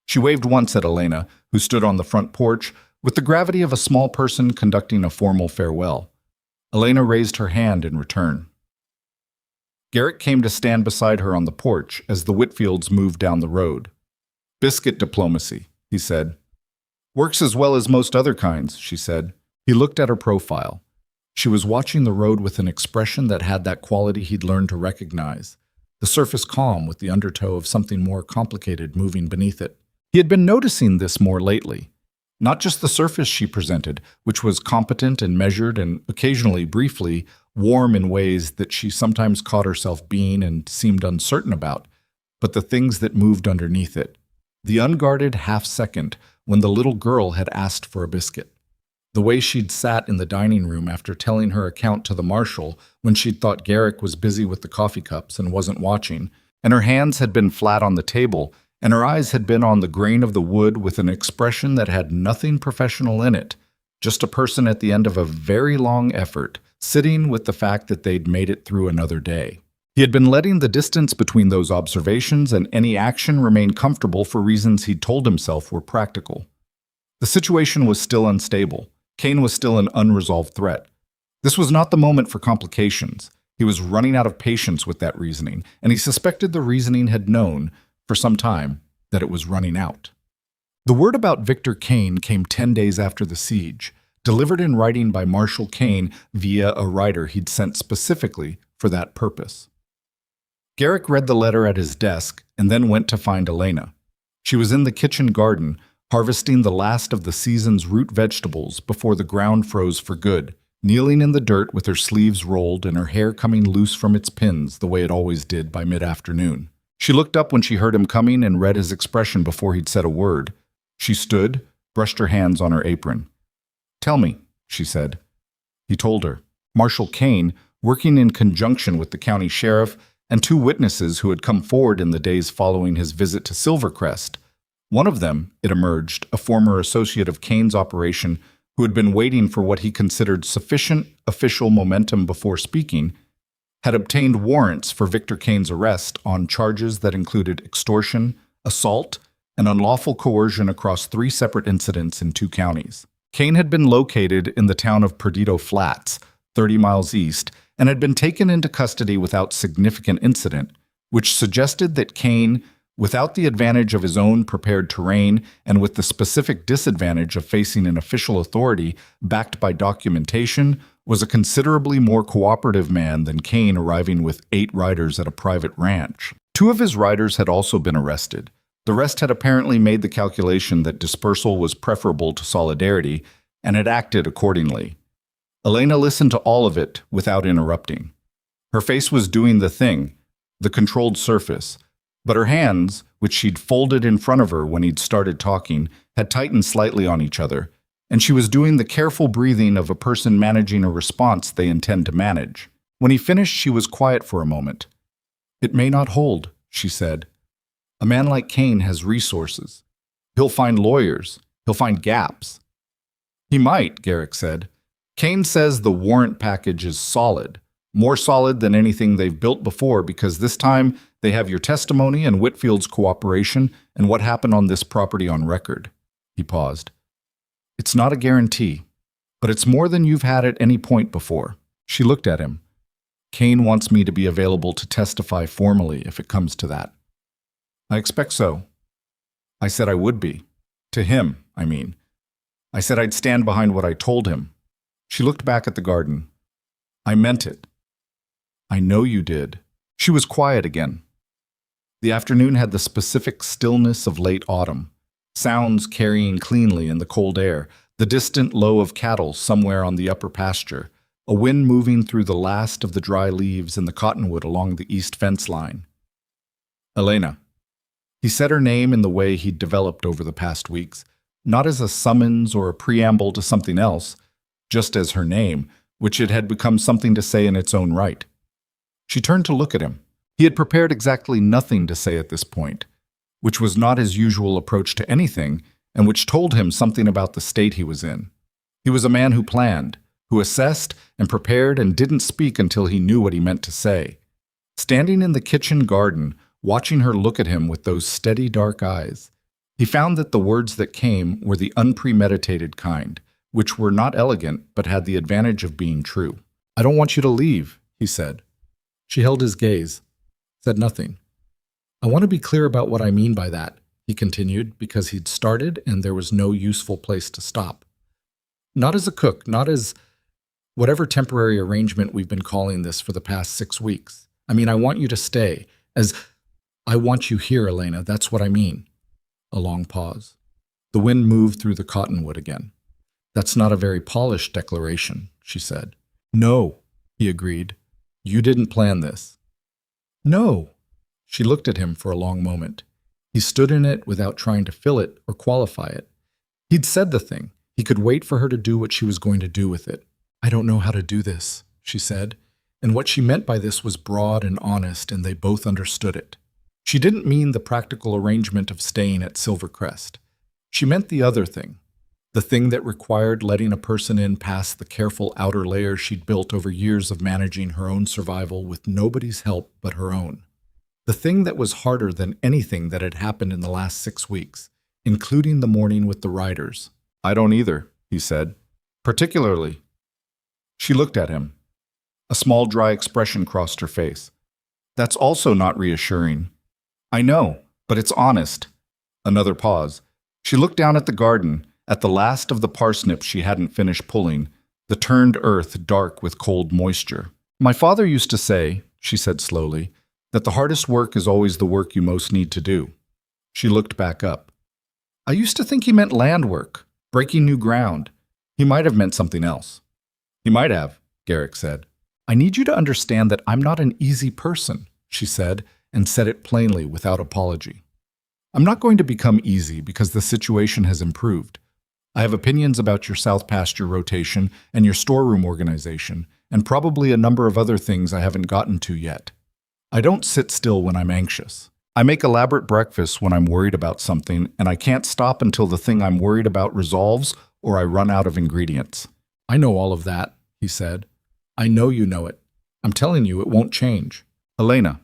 She waved once at Elena, who stood on the front porch, with the gravity of a small person conducting a formal farewell. Elena raised her hand in return. Garrick came to stand beside her on the porch as the Whitfields moved down the road. "Biscuit diplomacy," he said. "Works as well as most other kinds," she said. He looked at her profile. She was watching the road with an expression that had that quality he'd learned to recognize, the surface calm with the undertow of something more complicated moving beneath it. He had been noticing this more lately. Not just the surface she presented, which was competent and measured and occasionally, briefly, warm in ways that she sometimes caught herself being and seemed uncertain about, but the things that moved underneath it. The unguarded half-second when the little girl had asked for a biscuit. The way she'd sat in the dining room after telling her account to the marshal when she'd thought Garrick was busy with the coffee cups and wasn't watching, and her hands had been flat on the table, and her eyes had been on the grain of the wood with an expression that had nothing professional in it, just a person at the end of a very long effort, sitting with the fact that they'd made it through another day. He had been letting the distance between those observations and any action remain comfortable for reasons he'd told himself were practical. The situation was still unstable. Kane was still an unresolved threat. This was not the moment for complications. He was running out of patience with that reasoning, and he suspected the reasoning had known, for some time, that it was running out. The word about Victor Kane came 10 days after the siege, delivered in writing by Marshal Kane via a writer he'd sent specifically for that purpose. Garrick read the letter at his desk and then went to find Elena. She was in the kitchen garden, harvesting the last of the season's root vegetables before the ground froze for good, kneeling in the dirt with her sleeves rolled and her hair coming loose from its pins the way it always did by mid-afternoon. She looked up when she heard him coming and read his expression before he'd said a word. She stood, brushed her hands on her apron. "Tell me," she said. He told her. Marshal Kane, working in conjunction with the county sheriff and 2 witnesses who had come forward in the days following his visit to Silver Crest. One of them, it emerged, a former associate of Kane's operation who had been waiting for what he considered sufficient official momentum before speaking, had obtained warrants for Victor Kane's arrest on charges that included extortion, assault, and unlawful coercion across 3 separate incidents in 2 counties. Kane had been located in the town of Perdido Flats, 30 miles east, and had been taken into custody without significant incident, which suggested that Kane, without the advantage of his own prepared terrain and with the specific disadvantage of facing an official authority backed by documentation, was a considerably more cooperative man than Kane arriving with 8 riders at a private ranch. 2 of his riders had also been arrested. The rest had apparently made the calculation that dispersal was preferable to solidarity and had acted accordingly. Elena listened to all of it without interrupting. Her face was doing the thing, the controlled surface, but her hands, which she'd folded in front of her when he'd started talking, had tightened slightly on each other, and she was doing the careful breathing of a person managing a response they intend to manage. When he finished, she was quiet for a moment. "It may not hold," she said. "A man like Kane has resources. He'll find lawyers. He'll find gaps." "He might," Garrick said. "Kane says the warrant package is solid, more solid than anything they've built before, because this time they have your testimony and Whitfield's cooperation and what happened on this property on record." He paused. "It's not a guarantee, but it's more than you've had at any point before." She looked at him. "Kane wants me to be available to testify formally if it comes to that." "I expect so." "I said I would be. To him, I mean. I said I'd stand behind what I told him." She looked back at the garden. "I meant it." "I know you did." She was quiet again. The afternoon had the specific stillness of late autumn, sounds carrying cleanly in the cold air, the distant low of cattle somewhere on the upper pasture, a wind moving through the last of the dry leaves in the cottonwood along the east fence line. "Elena." He said her name in the way he'd developed over the past weeks, not as a summons or a preamble to something else, just as her name, which it had become something to say in its own right. She turned to look at him. He had prepared exactly nothing to say at this point, which was not his usual approach to anything, and which told him something about the state he was in. He was a man who planned, who assessed and prepared and didn't speak until he knew what he meant to say. Standing in the kitchen garden, watching her look at him with those steady dark eyes, he found that the words that came were the unpremeditated kind, which were not elegant but had the advantage of being true. "I don't want you to leave," he said. She held his gaze, said nothing. "I want to be clear about what I mean by that," he continued, because he'd started and there was no useful place to stop. "Not as a cook, not as whatever temporary arrangement we've been calling this for the past 6 weeks. I mean, I want you to stay, as I want you here, Elena, that's what I mean." A long pause. The wind moved through the cottonwood again. "That's not a very polished declaration," she said. "No," he agreed. "You didn't plan this." "No." She looked at him for a long moment. He stood in it without trying to fill it or qualify it. He'd said the thing. He could wait for her to do what she was going to do with it. "I don't know how to do this," she said, and what she meant by this was broad and honest, and they both understood it. She didn't mean the practical arrangement of staying at Silver Crest. She meant the other thing, the thing that required letting a person in past the careful outer layer she'd built over years of managing her own survival with nobody's help but her own. The thing that was harder than anything that had happened in the last 6 weeks, including the morning with the riders. "I don't either," he said. "Particularly." She looked at him. A small dry expression crossed her face. "That's also not reassuring." "I know, but it's honest." Another pause. She looked down at the garden, at the last of the parsnips she hadn't finished pulling, the turned earth dark with cold moisture. "My father used to say," she said slowly, "that the hardest work is always the work you most need to do." She looked back up. "I used to think he meant land work, breaking new ground. He might have meant something else." "He might have," Garrick said. "I need you to understand that I'm not an easy person," she said, and said it plainly without apology. "I'm not going to become easy because the situation has improved. I have opinions about your South Pasture rotation and your storeroom organization, and probably a number of other things I haven't gotten to yet. I don't sit still when I'm anxious. I make elaborate breakfasts when I'm worried about something, and I can't stop until the thing I'm worried about resolves or I run out of ingredients." "I know all of that," he said. "I know you know it. I'm telling you it won't change." "Elena."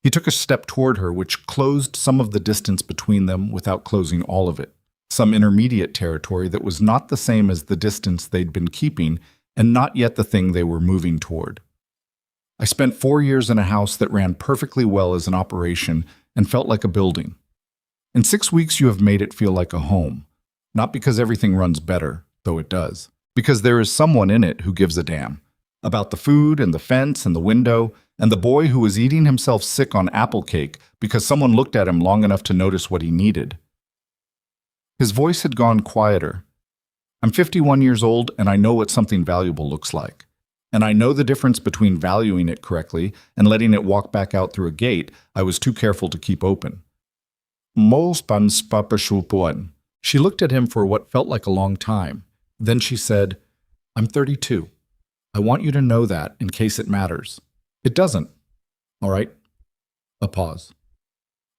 He took a step toward her, which closed some of the distance between them without closing all of it, some intermediate territory that was not the same as the distance they'd been keeping and not yet the thing they were moving toward. "I spent 4 years in a house that ran perfectly well as an operation and felt like a building. In 6 weeks you have made it feel like a home, not because everything runs better, though it does, because there is someone in it who gives a damn about the food and the fence and the window and the boy who was eating himself sick on apple cake because someone looked at him long enough to notice what he needed." His voice had gone quieter. "I'm 51 years old and I know what something valuable looks like. And I know the difference between valuing it correctly and letting it walk back out through a gate I was too careful to keep open." She looked at him for what felt like a long time, Then she said, "I'm 32. I want you to know that in case it matters. It doesn't. All right?" A pause.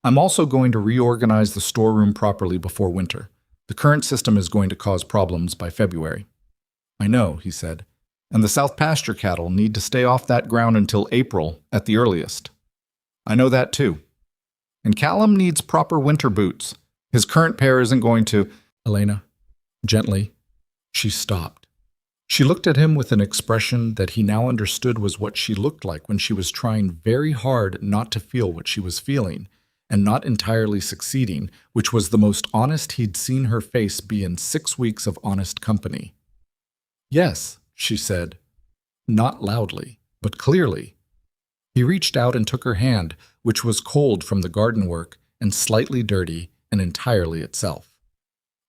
"I'm also going to reorganize the storeroom properly before winter. The current system is going to cause problems by February." "I know," he said. "And the South pasture cattle need to stay off that ground until April at the earliest." "I know that too. And Callum needs proper winter boots. His current pair isn't going to—" "Elena," gently. She stopped. She looked at him with an expression that he now understood was what she looked like when she was trying very hard not to feel what she was feeling, and not entirely succeeding, which was the most honest he'd seen her face be in 6 weeks of honest company. "Yes," she said, not loudly, but clearly. He reached out and took her hand, which was cold from the garden work and slightly dirty and entirely itself.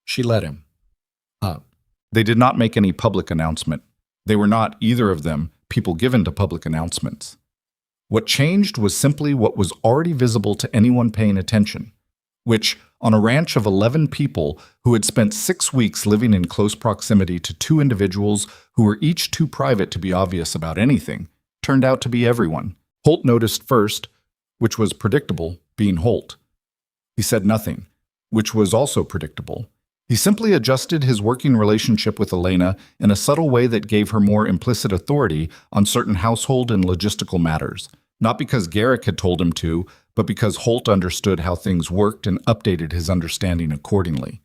She let him. They did not make any public announcement. They were not, either of them, people given to public announcements. What changed was simply what was already visible to anyone paying attention, which, on a ranch of 11 people who had spent 6 weeks living in close proximity to 2 individuals who were each too private to be obvious about anything, turned out to be everyone. Holt noticed first, which was predictable, being Holt. He said nothing, which was also predictable. He simply adjusted his working relationship with Elena in a subtle way that gave her more implicit authority on certain household and logistical matters, not because Garrick had told him to, but because Holt understood how things worked and updated his understanding accordingly.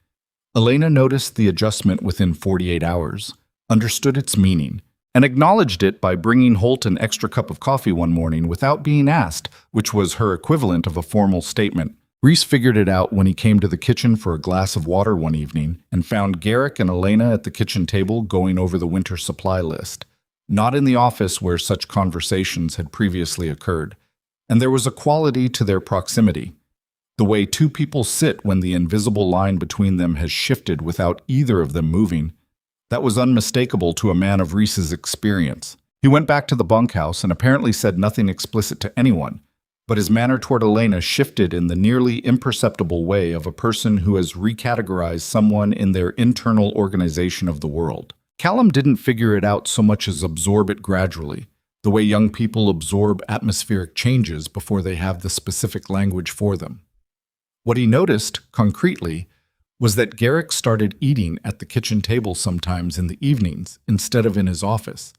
Elena noticed the adjustment within 48 hours, understood its meaning, and acknowledged it by bringing Holt an extra cup of coffee one morning without being asked, which was her equivalent of a formal statement. Reese figured it out when he came to the kitchen for a glass of water one evening and found Garrick and Elena at the kitchen table going over the winter supply list, not in the office where such conversations had previously occurred. And there was a quality to their proximity, the way 2 people sit when the invisible line between them has shifted without either of them moving. That was unmistakable to a man of Reese's experience. He went back to the bunkhouse and apparently said nothing explicit to anyone, but his manner toward Elena shifted in the nearly imperceptible way of a person who has recategorized someone in their internal organization of the world. Callum didn't figure it out so much as absorb it gradually, the way young people absorb atmospheric changes before they have the specific language for them. What he noticed, concretely, was that Garrick started eating at the kitchen table sometimes in the evenings instead of in his office,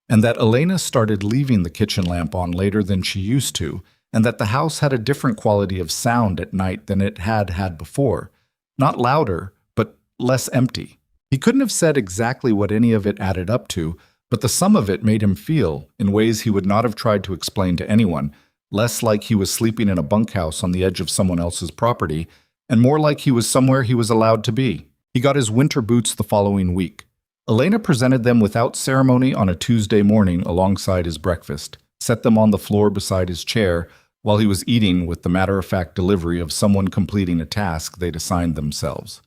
and that Elena started leaving the kitchen lamp on later than she used to, and that the house had a different quality of sound at night than it had had before, not louder, but less empty. He couldn't have said exactly what any of it added up to, but the sum of it made him feel, in ways he would not have tried to explain to anyone, less like he was sleeping in a bunkhouse on the edge of someone else's property, and more like he was somewhere he was allowed to be. He got his winter boots the following week. Elena presented them without ceremony on a Tuesday morning alongside his breakfast, set them on the floor beside his chair, while he was eating with the matter-of-fact delivery of someone completing a task they'd assigned themselves.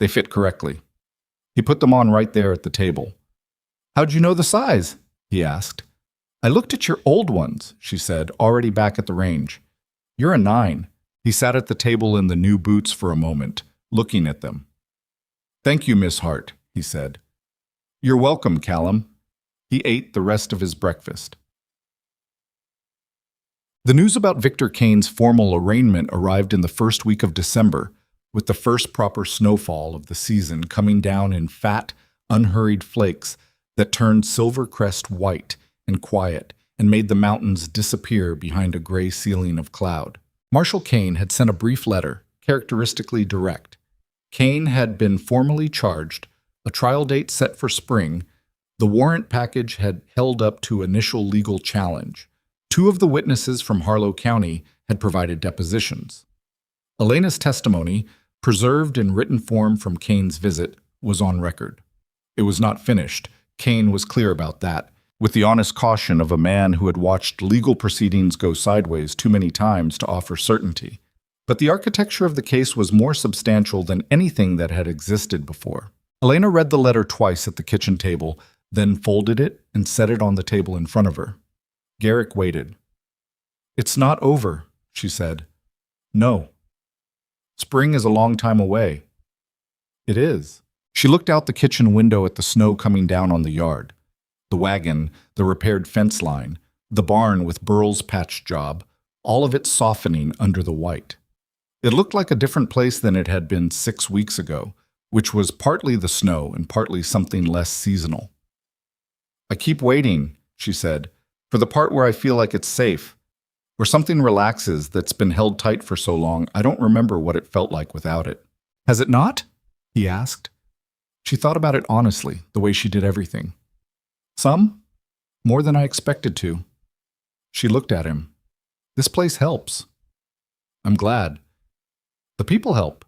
They fit correctly. He put them on right there at the table. "How'd you know the size?" he asked. "I looked at your old ones," she said, already back at the range. "You're a 9. He sat at the table in the new boots for a moment, looking at them. "Thank you, Miss Hart," he said. "You're welcome, Callum." He ate the rest of his breakfast. The news about Victor Kane's formal arraignment arrived in the first week of December, with the first proper snowfall of the season coming down in fat, unhurried flakes that turned Silver Crest white and quiet and made the mountains disappear behind a gray ceiling of cloud. Marshal Kane had sent a brief letter, characteristically direct. Kane had been formally charged, a trial date set for spring. The warrant package had held up to initial legal challenge. 2 of the witnesses from Harlow County had provided depositions. Elena's testimony, preserved in written form from Kane's visit, was on record. It was not finished. Kane was clear about that, with the honest caution of a man who had watched legal proceedings go sideways too many times to offer certainty. But the architecture of the case was more substantial than anything that had existed before. Elena read the letter twice at the kitchen table, then folded it and set it on the table in front of her. Garrick waited. "It's not over," she said. "No. Spring is a long time away." "It is." She looked out the kitchen window at the snow coming down on the yard. The wagon, the repaired fence line, the barn with Burl's patch job, all of it softening under the white. It looked like a different place than it had been 6 weeks ago, which was partly the snow and partly something less seasonal. "I keep waiting," she said, "for the part where I feel like it's safe, where something relaxes that's been held tight for so long I don't remember what it felt like without it." "Has it not?" he asked. She thought about it honestly, the way she did everything. "Some? More than I expected to." She looked at him. "This place helps." "I'm glad." "The people help."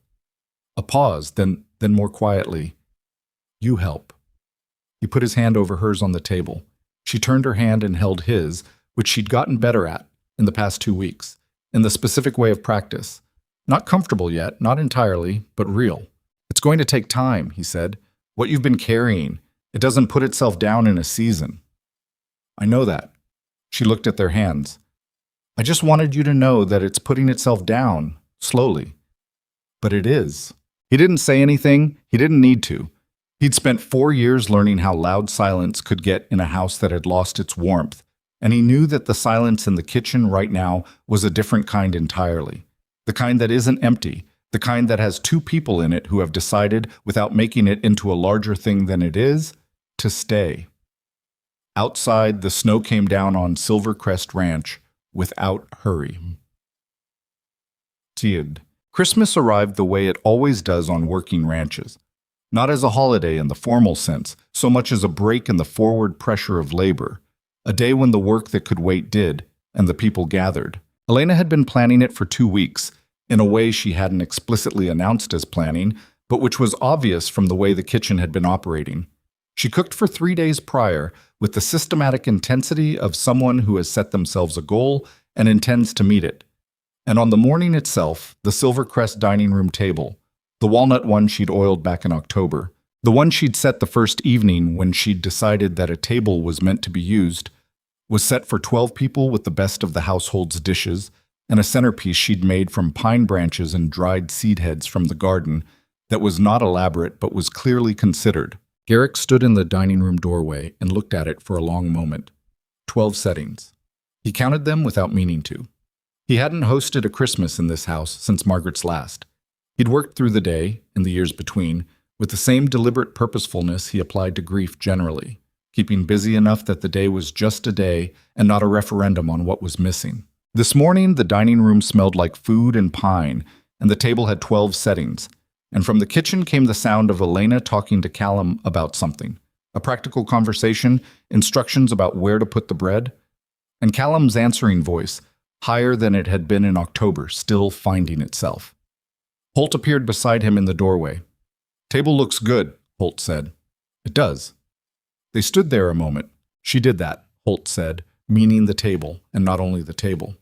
A pause, then more quietly, "You help." He put his hand over hers on the table. She turned her hand and held his, which she'd gotten better at in the past 2 weeks, in the specific way of practice. Not comfortable yet, not entirely, but real. "It's going to take time," he said. "What you've been carrying, it doesn't put itself down in a season." "I know that." She looked at their hands. "I just wanted you to know that it's putting itself down, slowly." "But it is." He didn't say anything. He didn't need to. He'd spent 4 years learning how loud silence could get in a house that had lost its warmth, and he knew that the silence in the kitchen right now was a different kind entirely. The kind that isn't empty, the kind that has 2 people in it who have decided, without making it into a larger thing than it is, to stay. Outside, the snow came down on Silver Crest Ranch without hurry. Tied. Christmas arrived the way it always does on working ranches. Not as a holiday in the formal sense, so much as a break in the forward pressure of labor. A day when the work that could wait did, and the people gathered. Elena had been planning it for 2 weeks, in a way she hadn't explicitly announced as planning, but which was obvious from the way the kitchen had been operating. She cooked for 3 days prior, with the systematic intensity of someone who has set themselves a goal and intends to meet it. And on the morning itself, the Silver Crest dining room table, the walnut one she'd oiled back in October, the one she'd set the first evening when she'd decided that a table was meant to be used, was set for 12 people with the best of the household's dishes, and a centerpiece she'd made from pine branches and dried seed heads from the garden that was not elaborate but was clearly considered. Garrick stood in the dining room doorway and looked at it for a long moment. 12 settings. He counted them without meaning to. He hadn't hosted a Christmas in this house since Margaret's last. He'd worked through the day, in the years between, with the same deliberate purposefulness he applied to grief generally, keeping busy enough that the day was just a day and not a referendum on what was missing. This morning, the dining room smelled like food and pine, and the table had 12 settings, and from the kitchen came the sound of Elena talking to Callum about something. A practical conversation, instructions about where to put the bread, and Callum's answering voice, higher than it had been in October, still finding itself. Holt appeared beside him in the doorway. "Table looks good," Holt said. "It does." They stood there a moment. "She did that," Holt said, meaning the table, and not only the table.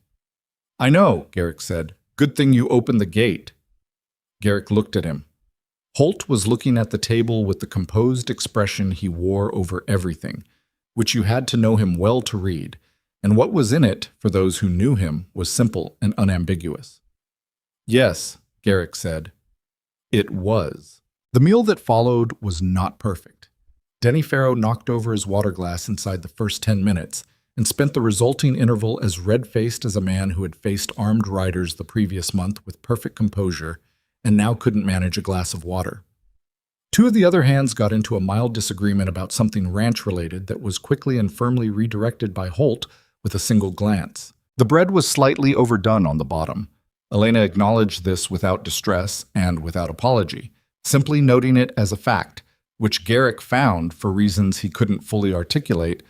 "I know," Garrick said. "Good thing you opened the gate." Garrick looked at him. Holt was looking at the table with the composed expression he wore over everything, which you had to know him well to read, and what was in it, for those who knew him, was simple and unambiguous. "Yes," Garrick said. It was. The meal that followed was not perfect. Denny Farrow knocked over his water glass inside the first 10 minutes and spent the resulting interval as red-faced as a man who had faced armed riders the previous month with perfect composure and now couldn't manage a glass of water. 2 of the other hands got into a mild disagreement about something ranch-related that was quickly and firmly redirected by Holt with a single glance. The bread was slightly overdone on the bottom. Elena acknowledged this without distress and without apology, simply noting it as a fact, which Garrick found, for reasons he couldn't fully articulate,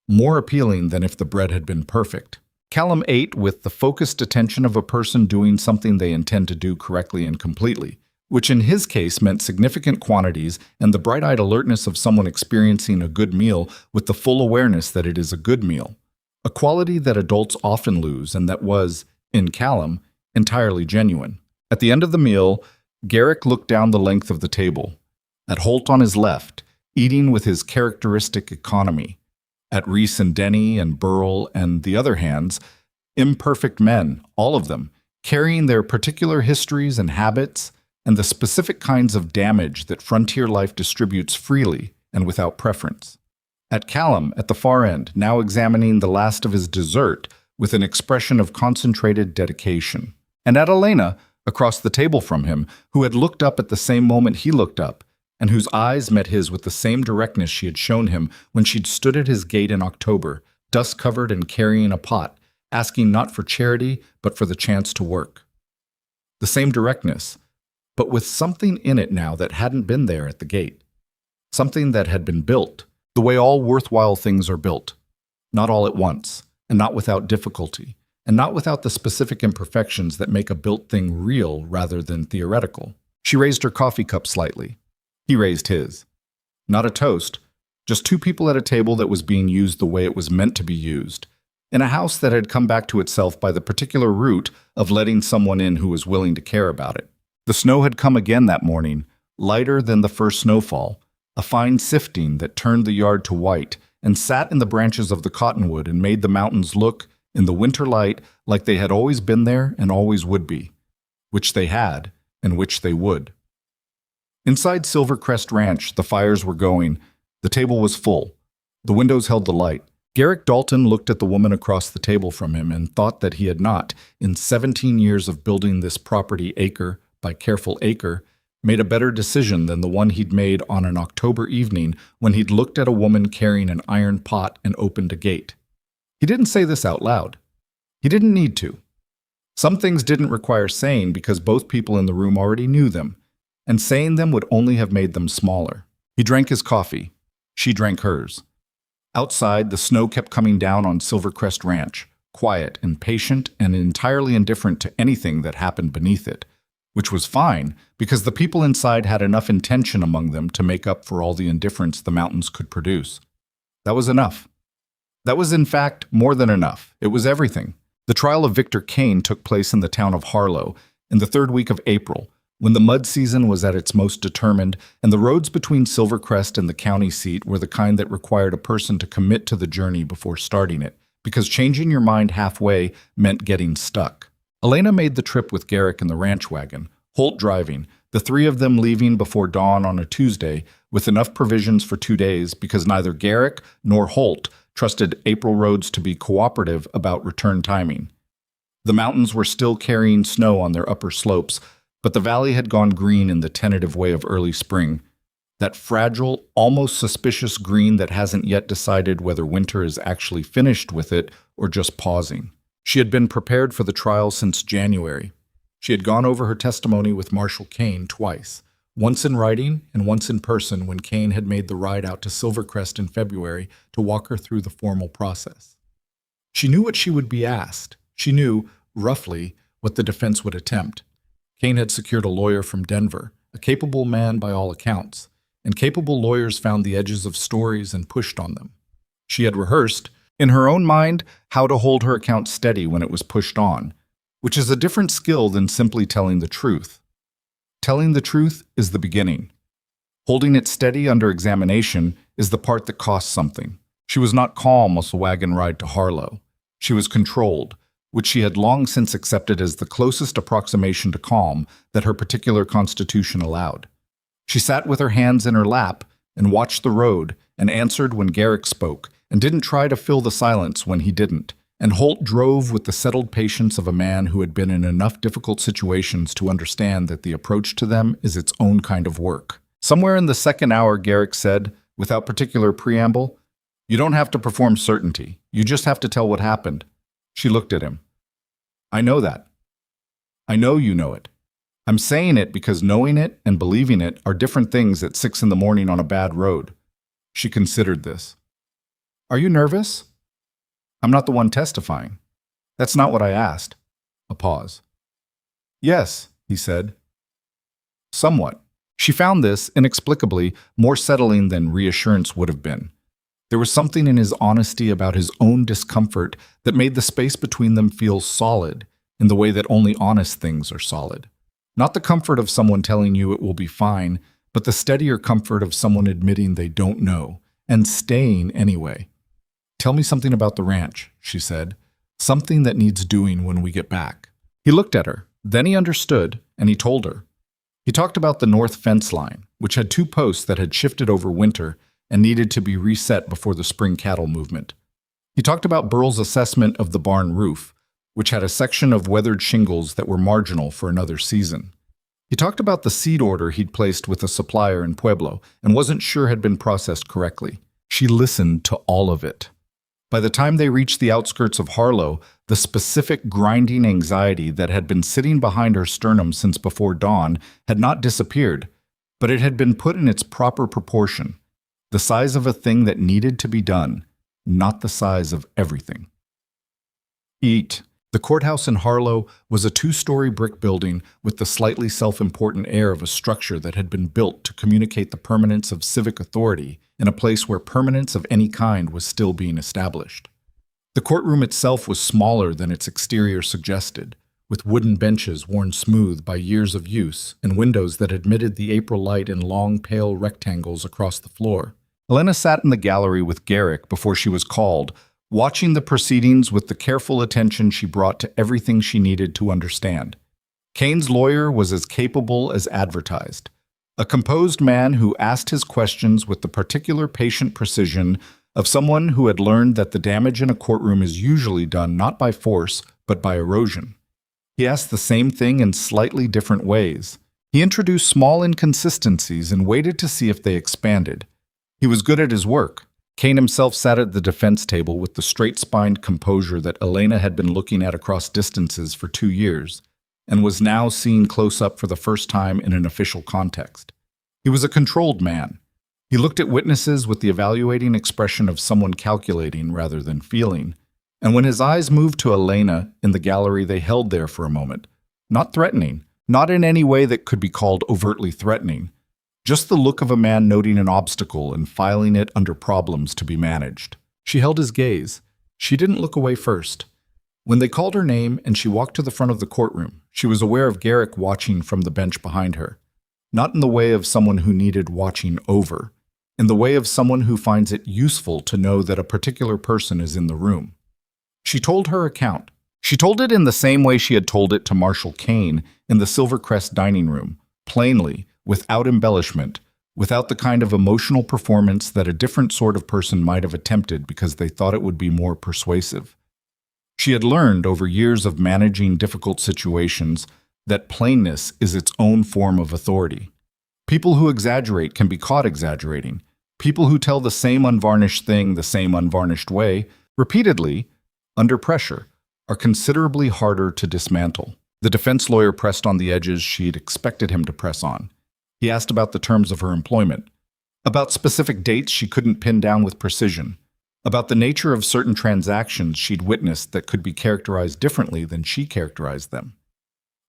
more appealing than if the bread had been perfect. Callum ate with the focused attention of a person doing something they intend to do correctly and completely, which in his case meant significant quantities and the bright-eyed alertness of someone experiencing a good meal with the full awareness that it is a good meal, a quality that adults often lose and that was, in Callum, entirely genuine. At the end of the meal, Garrick looked down the length of the table, at Holt on his left, eating with his characteristic economy, at Reese and Denny and Burl and the other hands, imperfect men, all of them, carrying their particular histories and habits, and the specific kinds of damage that frontier life distributes freely and without preference. At Callum, at the far end, now examining the last of his dessert with an expression of concentrated dedication. And at Elena, across the table from him, who had looked up at the same moment he looked up, and whose eyes met his with the same directness she had shown him when she'd stood at his gate in October, dust-covered and carrying a pot, asking not for charity, but for the chance to work. The same directness, but with something in it now that hadn't been there at the gate. Something that had been built, the way all worthwhile things are built. Not all at once, and not without difficulty, and not without the specific imperfections that make a built thing real rather than theoretical. She raised her coffee cup slightly. He raised his. Not a toast, just two people at a table that was being used the way it was meant to be used, in a house that had come back to itself by the particular route of letting someone in who was willing to care about it. The snow had come again that morning, lighter than the first snowfall, a fine sifting that turned the yard to white and sat in the branches of the cottonwood and made the mountains look, in the winter light, like they had always been there and always would be, which they had and which they would. Inside Silver Crest Ranch, the fires were going. The table was full. The windows held the light. Garrick Dalton looked at the woman across the table from him and thought that he had not, in 17 years of building this property acre by careful acre, made a better decision than the one he'd made on an October evening when he'd looked at a woman carrying an iron pot and opened a gate. He didn't say this out loud. He didn't need to. Some things didn't require saying because both people in the room already knew them, and saying them would only have made them smaller. He drank his coffee. She drank hers. Outside, the snow kept coming down on Silver Crest Ranch, quiet and patient and entirely indifferent to anything that happened beneath it, which was fine because the people inside had enough intention among them to make up for all the indifference the mountains could produce. That was enough. That was, in fact, more than enough. It was everything. The trial of Victor Kane took place in the town of Harlow in the third week of April, when the mud season was at its most determined, and the roads between Silver Crest and the county seat were the kind that required a person to commit to the journey before starting it, because changing your mind halfway meant getting stuck. Elena made the trip with Garrick in the ranch wagon, Holt driving, the three of them leaving before dawn on a Tuesday, with enough provisions for 2 days because neither Garrick nor Holt trusted April roads to be cooperative about return timing. The mountains were still carrying snow on their upper slopes, but the valley had gone green in the tentative way of early spring, that fragile, almost suspicious green that hasn't yet decided whether winter is actually finished with it or just pausing. She had been prepared for the trial since January. She had gone over her testimony with Marshal Kane twice, once in writing and once in person when Kane had made the ride out to Silver Crest in February to walk her through the formal process. She knew what she would be asked. She knew, roughly, what the defense would attempt. Kane had secured a lawyer from Denver, a capable man by all accounts, and capable lawyers found the edges of stories and pushed on them. She had rehearsed, in her own mind, how to hold her account steady when it was pushed on, which is a different skill than simply telling the truth. Telling the truth is the beginning. Holding it steady under examination is the part that costs something. She was not calm as the wagon ride to Harlow. She was controlled, which she had long since accepted as the closest approximation to calm that her particular constitution allowed. She sat with her hands in her lap and watched the road and answered when Garrick spoke and didn't try to fill the silence when he didn't. And Holt drove with the settled patience of a man who had been in enough difficult situations to understand that the approach to them is its own kind of work. Somewhere in the second hour, Garrick said, without particular preamble, "You don't have to perform certainty. You just have to tell what happened." She looked at him. "I know that. I know you know it. I'm saying it because knowing it and believing it are different things at 6 a.m. on a bad road." She considered this. "Are you nervous?" "I'm not the one testifying." "That's not what I asked." A pause. "Yes," he said. "Somewhat." She found this, inexplicably, more settling than reassurance would have been. There was something in his honesty about his own discomfort that made the space between them feel solid in the way that only honest things are solid. Not the comfort of someone telling you it will be fine, but the steadier comfort of someone admitting they don't know and staying anyway. "Tell me something about the ranch," she said. "Something that needs doing when we get back." He looked at her. Then he understood, and he told her. He talked about the north fence line, which had two posts that had shifted over winter and needed to be reset before the spring cattle movement. He talked about Burl's assessment of the barn roof, which had a section of weathered shingles that were marginal for another season. He talked about the seed order he'd placed with a supplier in Pueblo and wasn't sure had been processed correctly. She listened to all of it. By the time they reached the outskirts of Harlow, the specific grinding anxiety that had been sitting behind her sternum since before dawn had not disappeared, but it had been put in its proper proportion, the size of a thing that needed to be done, not the size of everything. Eat. The courthouse in Harlow was a two-story brick building with the slightly self-important air of a structure that had been built to communicate the permanence of civic authority in a place where permanence of any kind was still being established. The courtroom itself was smaller than its exterior suggested, with wooden benches worn smooth by years of use and windows that admitted the April light in long, pale rectangles across the floor. Elena sat in the gallery with Garrick before she was called, watching the proceedings with the careful attention she brought to everything she needed to understand. Kane's lawyer was as capable as advertised, a composed man who asked his questions with the particular patient precision of someone who had learned that the damage in a courtroom is usually done not by force, but by erosion. He asked the same thing in slightly different ways. He introduced small inconsistencies and waited to see if they expanded. He was good at his work. Kane himself sat at the defense table with the straight-spined composure that Elena had been looking at across distances for 2 years, and was now seen close up for the first time in an official context. He was a controlled man. He looked at witnesses with the evaluating expression of someone calculating rather than feeling, and when his eyes moved to Elena in the gallery, they held there for a moment, not threatening, not in any way that could be called overtly threatening, just the look of a man noting an obstacle and filing it under problems to be managed. She held his gaze. She didn't look away first. When they called her name and she walked to the front of the courtroom, she was aware of Garrick watching from the bench behind her. Not in the way of someone who needed watching over, in the way of someone who finds it useful to know that a particular person is in the room. She told her account. She told it in the same way she had told it to Marshal Kane in the Silver Crest dining room, plainly, without embellishment, without the kind of emotional performance that a different sort of person might have attempted because they thought it would be more persuasive. She had learned over years of managing difficult situations that plainness is its own form of authority. People who exaggerate can be caught exaggerating. People who tell the same unvarnished thing the same unvarnished way, repeatedly, under pressure, are considerably harder to dismantle. The defense lawyer pressed on the edges she'd expected him to press on. He asked about the terms of her employment, about specific dates she couldn't pin down with precision, about the nature of certain transactions she'd witnessed that could be characterized differently than she characterized them.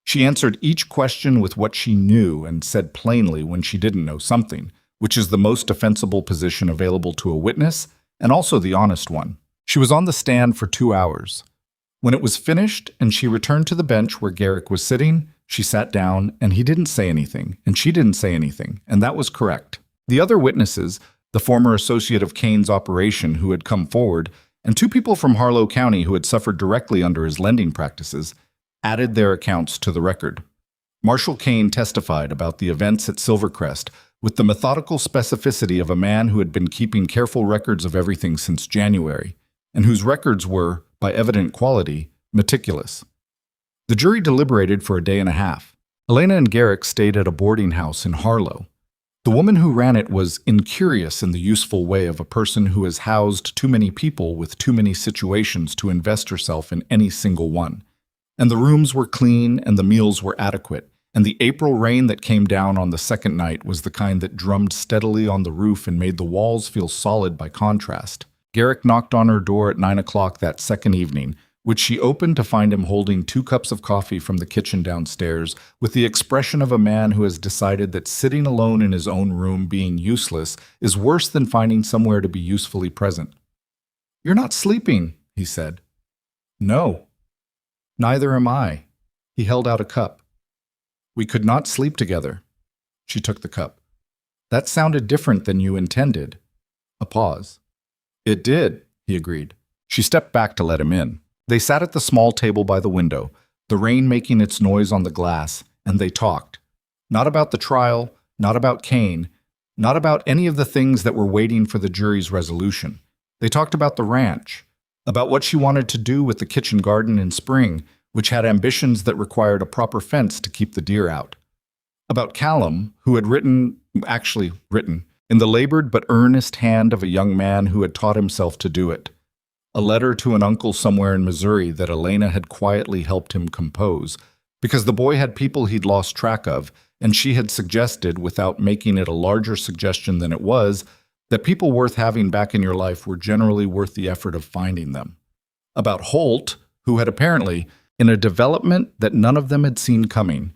She answered each question with what she knew and said plainly when she didn't know something, which is the most defensible position available to a witness and also the honest one. She was on the stand for 2 hours. When it was finished and she returned to the bench where Garrick was sitting, she sat down and he didn't say anything, and she didn't say anything, and that was correct. The other witnesses, the former associate of Kane's operation who had come forward, and 2 people from Harlow County who had suffered directly under his lending practices, added their accounts to the record. Marshal Kane testified about the events at Silver Crest with the methodical specificity of a man who had been keeping careful records of everything since January, and whose records were, by evident quality, meticulous. The jury deliberated for a day and a half. Elena and Garrick stayed at a boarding house in Harlow. The woman who ran it was incurious in the useful way of a person who has housed too many people with too many situations to invest herself in any single one. And the rooms were clean and the meals were adequate, and the April rain that came down on the second night was the kind that drummed steadily on the roof and made the walls feel solid by contrast. Garrick knocked on her door at 9 o'clock that second evening, which she opened to find him holding 2 cups of coffee from the kitchen downstairs, with the expression of a man who has decided that sitting alone in his own room being useless is worse than finding somewhere to be usefully present. "You're not sleeping," he said. "No." "Neither am I." He held out a cup. "We could not sleep together." She took the cup. "That sounded different than you intended." A pause. "It did," he agreed. She stepped back to let him in. They sat at the small table by the window, the rain making its noise on the glass, and they talked. Not about the trial, not about Kane, not about any of the things that were waiting for the jury's resolution. They talked about the ranch, about what she wanted to do with the kitchen garden in spring, which had ambitions that required a proper fence to keep the deer out. About Callum, who had written, in the labored but earnest hand of a young man who had taught himself to do it. A letter to an uncle somewhere in Missouri that Elena had quietly helped him compose, because the boy had people he'd lost track of, and she had suggested, without making it a larger suggestion than it was, that people worth having back in your life were generally worth the effort of finding them. About Holt, who had apparently, in a development that none of them had seen coming,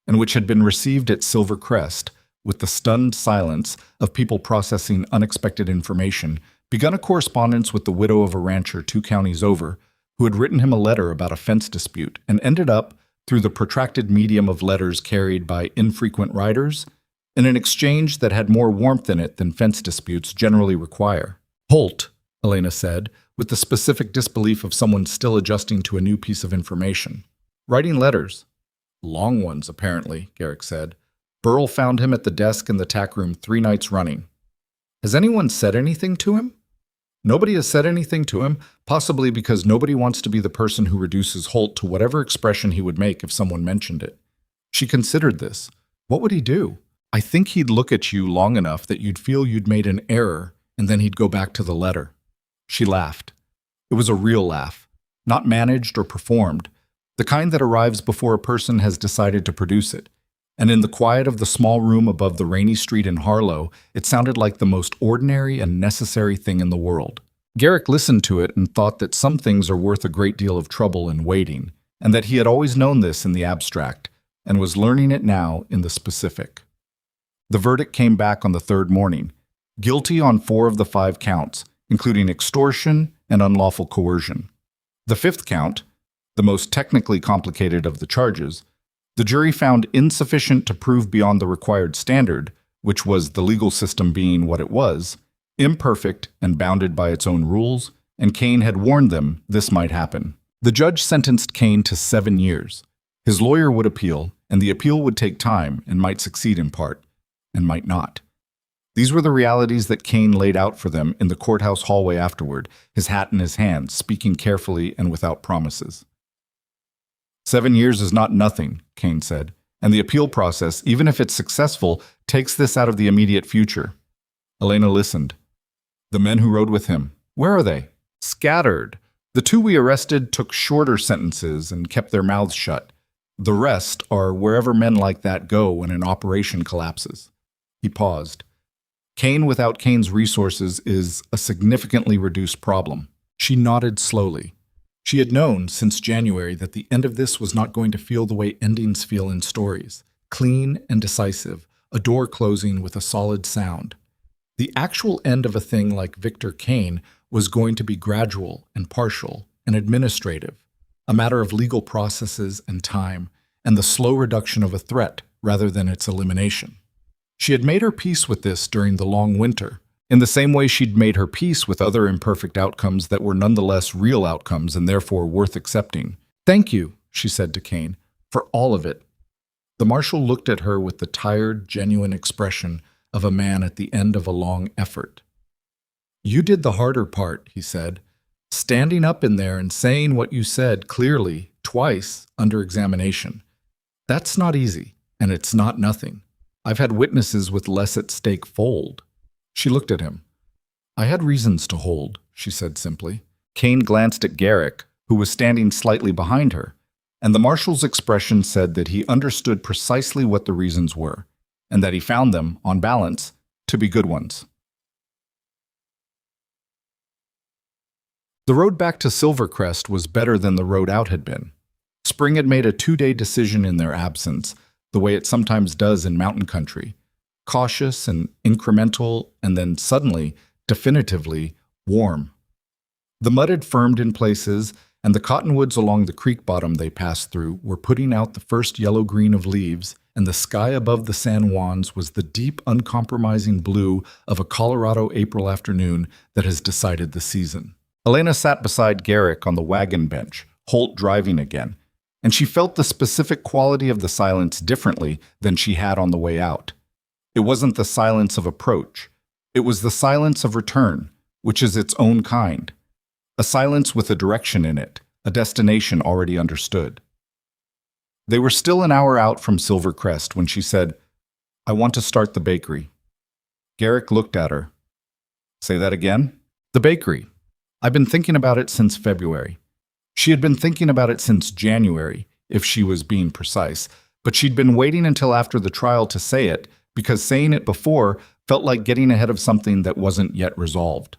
and which had been received at Silver Crest, with the stunned silence of people processing unexpected information, begun a correspondence with the widow of a rancher 2 counties over, who had written him a letter about a fence dispute, and ended up, through the protracted medium of letters carried by infrequent writers, in an exchange that had more warmth in it than fence disputes generally require. Holt, Elena said, with the specific disbelief of someone still adjusting to a new piece of information. Writing letters. Long ones, apparently, Garrick said. Burl found him at the desk in the tack room 3 nights running. Has anyone said anything to him? Nobody has said anything to him, possibly because nobody wants to be the person who reduces Holt to whatever expression he would make if someone mentioned it. She considered this. What would he do? I think he'd look at you long enough that you'd feel you'd made an error, and then he'd go back to the letter. She laughed. It was a real laugh, not managed or performed, the kind that arrives before a person has decided to produce it. And in the quiet of the small room above the rainy street in Harlow, it sounded like the most ordinary and necessary thing in the world. Garrick listened to it and thought that some things are worth a great deal of trouble and waiting, and that he had always known this in the abstract, and was learning it now in the specific. The verdict came back on the 3rd morning, guilty on 4 of the 5 counts, including extortion and unlawful coercion. The 5th count, the most technically complicated of the charges, the jury found insufficient to prove beyond the required standard, which was the legal system being what it was, imperfect and bounded by its own rules, and Kane had warned them this might happen. The judge sentenced Kane to 7 years. His lawyer would appeal, and the appeal would take time and might succeed in part, and might not. These were the realities that Kane laid out for them in the courthouse hallway afterward, his hat in his hand, speaking carefully and without promises. 7 years is not nothing, Kane said, and the appeal process, even if it's successful, takes this out of the immediate future. Elena listened. The men who rode with him, where are they? Scattered. The 2 we arrested took shorter sentences and kept their mouths shut. The rest are wherever men like that go when an operation collapses. He paused. Kane without Kane's resources is a significantly reduced problem. She nodded slowly. She had known since January that the end of this was not going to feel the way endings feel in stories, clean and decisive, a door closing with a solid sound. The actual end of a thing like Victor Kane was going to be gradual and partial and administrative, a matter of legal processes and time, and the slow reduction of a threat rather than its elimination. She had made her peace with this during the long winter, in the same way she'd made her peace with other imperfect outcomes that were nonetheless real outcomes and therefore worth accepting. Thank you, she said to Kane, for all of it. The marshal looked at her with the tired, genuine expression of a man at the end of a long effort. You did the harder part, he said, standing up in there and saying what you said clearly, twice, under examination. That's not easy, and it's not nothing. I've had witnesses with less at stake fold. She looked at him. I had reasons to hold, she said simply. Kane glanced at Garrick, who was standing slightly behind her, and the marshal's expression said that he understood precisely what the reasons were, and that he found them, on balance, to be good ones. The road back to Silver Crest was better than the road out had been. Spring had made a 2-day decision in their absence, the way it sometimes does in mountain country. Cautious and incremental, and then suddenly, definitively, warm. The mud had firmed in places, and the cottonwoods along the creek bottom they passed through were putting out the first yellow-green of leaves, and the sky above the San Juans was the deep, uncompromising blue of a Colorado April afternoon that has decided the season. Elena sat beside Garrick on the wagon bench, Holt driving again, and she felt the specific quality of the silence differently than she had on the way out. It wasn't the silence of approach. It was the silence of return, which is its own kind. A silence with a direction in it, a destination already understood. They were still an hour out from Silver Crest when she said, "I want to start the bakery." Garrick looked at her. "Say that again?" "The bakery. I've been thinking about it since February." She had been thinking about it since January, if she was being precise, but she'd been waiting until after the trial to say it, because saying it before felt like getting ahead of something that wasn't yet resolved.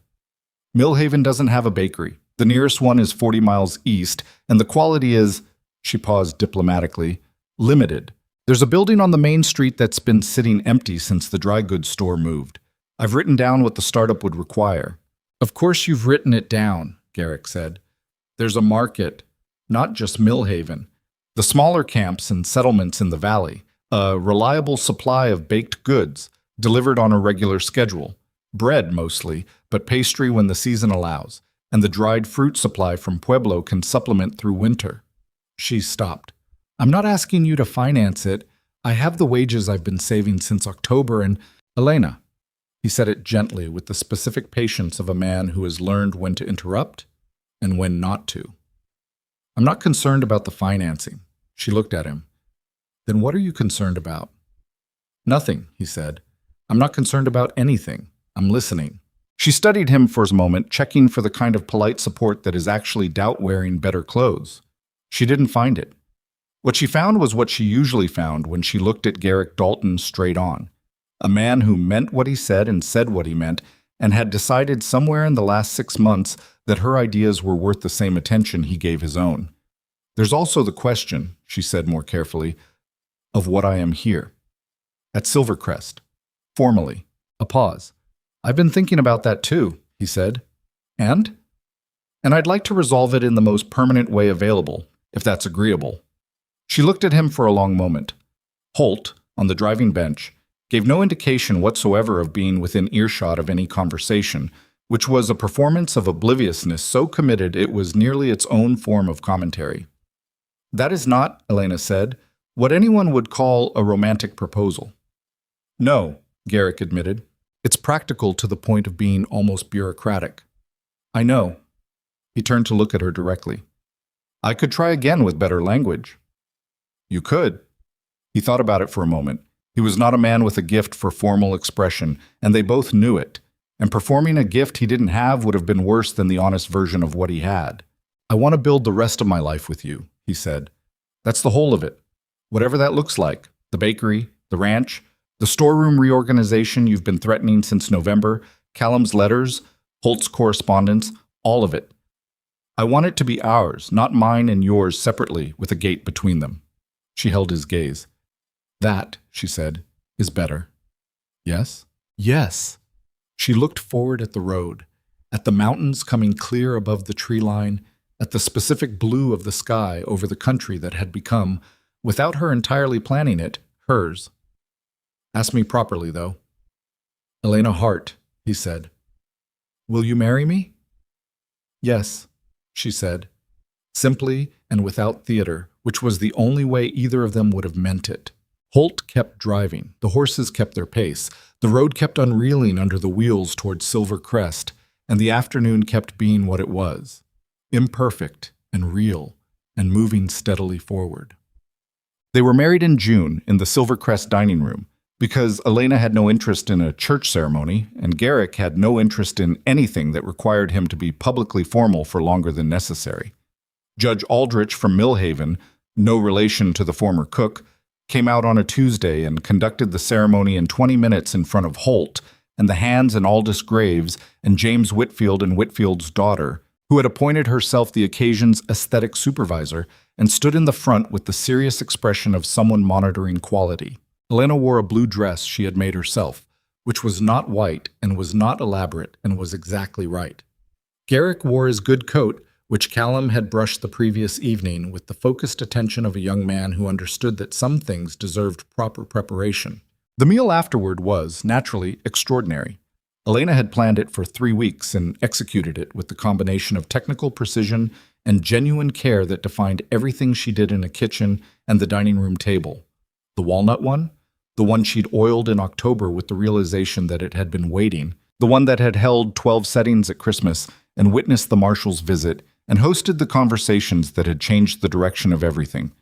Millhaven doesn't have a bakery. The nearest one is 40 miles east, and the quality is, she paused diplomatically, limited. There's a building on the main street that's been sitting empty since the dry goods store moved. I've written down what the startup would require. Of course you've written it down, Garrick said. There's a market, not just Millhaven. The smaller camps and settlements in the valley, a reliable supply of baked goods, delivered on a regular schedule. Bread mostly, but pastry when the season allows, and the dried fruit supply from Pueblo can supplement through winter. She stopped. I'm not asking you to finance it. I have the wages I've been saving since October and... Elena, he said it gently with the specific patience of a man who has learned when to interrupt and when not to. I'm not concerned about the financing. She looked at him. Then what are you concerned about? Nothing, he said. I'm not concerned about anything. I'm listening. She studied him for a moment, checking for the kind of polite support that is actually doubt wearing better clothes. She didn't find it. What she found was what she usually found when she looked at Garrick Dalton straight on. A man who meant what he said and said what he meant, and had decided somewhere in the last 6 months that her ideas were worth the same attention he gave his own. There's also the question, she said more carefully, of what I am here. At Silver Crest. Formally. A pause. I've been thinking about that too, he said. And? And I'd like to resolve it in the most permanent way available, if that's agreeable. She looked at him for a long moment. Holt, on the driving bench, gave no indication whatsoever of being within earshot of any conversation, which was a performance of obliviousness so committed it was nearly its own form of commentary. That is not, Elena said, what anyone would call a romantic proposal. No, Garrick admitted. It's practical to the point of being almost bureaucratic. I know. He turned to look at her directly. I could try again with better language. You could. He thought about it for a moment. He was not a man with a gift for formal expression, and they both knew it. And performing a gift he didn't have would have been worse than the honest version of what he had. I want to build the rest of my life with you, he said. That's the whole of it. Whatever that looks like. The bakery, the ranch, the storeroom reorganization you've been threatening since November, Callum's letters, Holt's correspondence, all of it. I want it to be ours, not mine and yours separately with a gate between them. She held his gaze. That, she said, is better. Yes? Yes. She looked forward at the road, at the mountains coming clear above the tree line, at the specific blue of the sky over the country that had become, without her entirely planning it, hers. Ask me properly, though. Elena Hart, he said. Will you marry me? Yes, she said, simply and without theater, which was the only way either of them would have meant it. Holt kept driving. The horses kept their pace. The road kept unreeling under the wheels towards Silver Crest, and the afternoon kept being what it was, imperfect and real, and moving steadily forward. They were married in June in the Silver Crest dining room, because Elena had no interest in a church ceremony, and Garrick had no interest in anything that required him to be publicly formal for longer than necessary. Judge Aldrich from Millhaven, no relation to the former cook, came out on a Tuesday and conducted the ceremony in 20 minutes in front of Holt and the Hands and Aldous Graves and James Whitfield and Whitfield's daughter, who had appointed herself the occasion's aesthetic supervisor and stood in the front with the serious expression of someone monitoring quality. Elena wore a blue dress she had made herself, which was not white and was not elaborate and was exactly right. Garrick wore his good coat, which Callum had brushed the previous evening with the focused attention of a young man who understood that some things deserved proper preparation. The meal afterward was, naturally, extraordinary. Elena had planned it for 3 weeks and executed it with the combination of technical precision and genuine care that defined everything she did in a kitchen and the dining room table. The walnut one? The one she'd oiled in October with the realization that it had been waiting. The one that had held 12 settings at Christmas and witnessed the marshal's visit and hosted the conversations that had changed the direction of everything.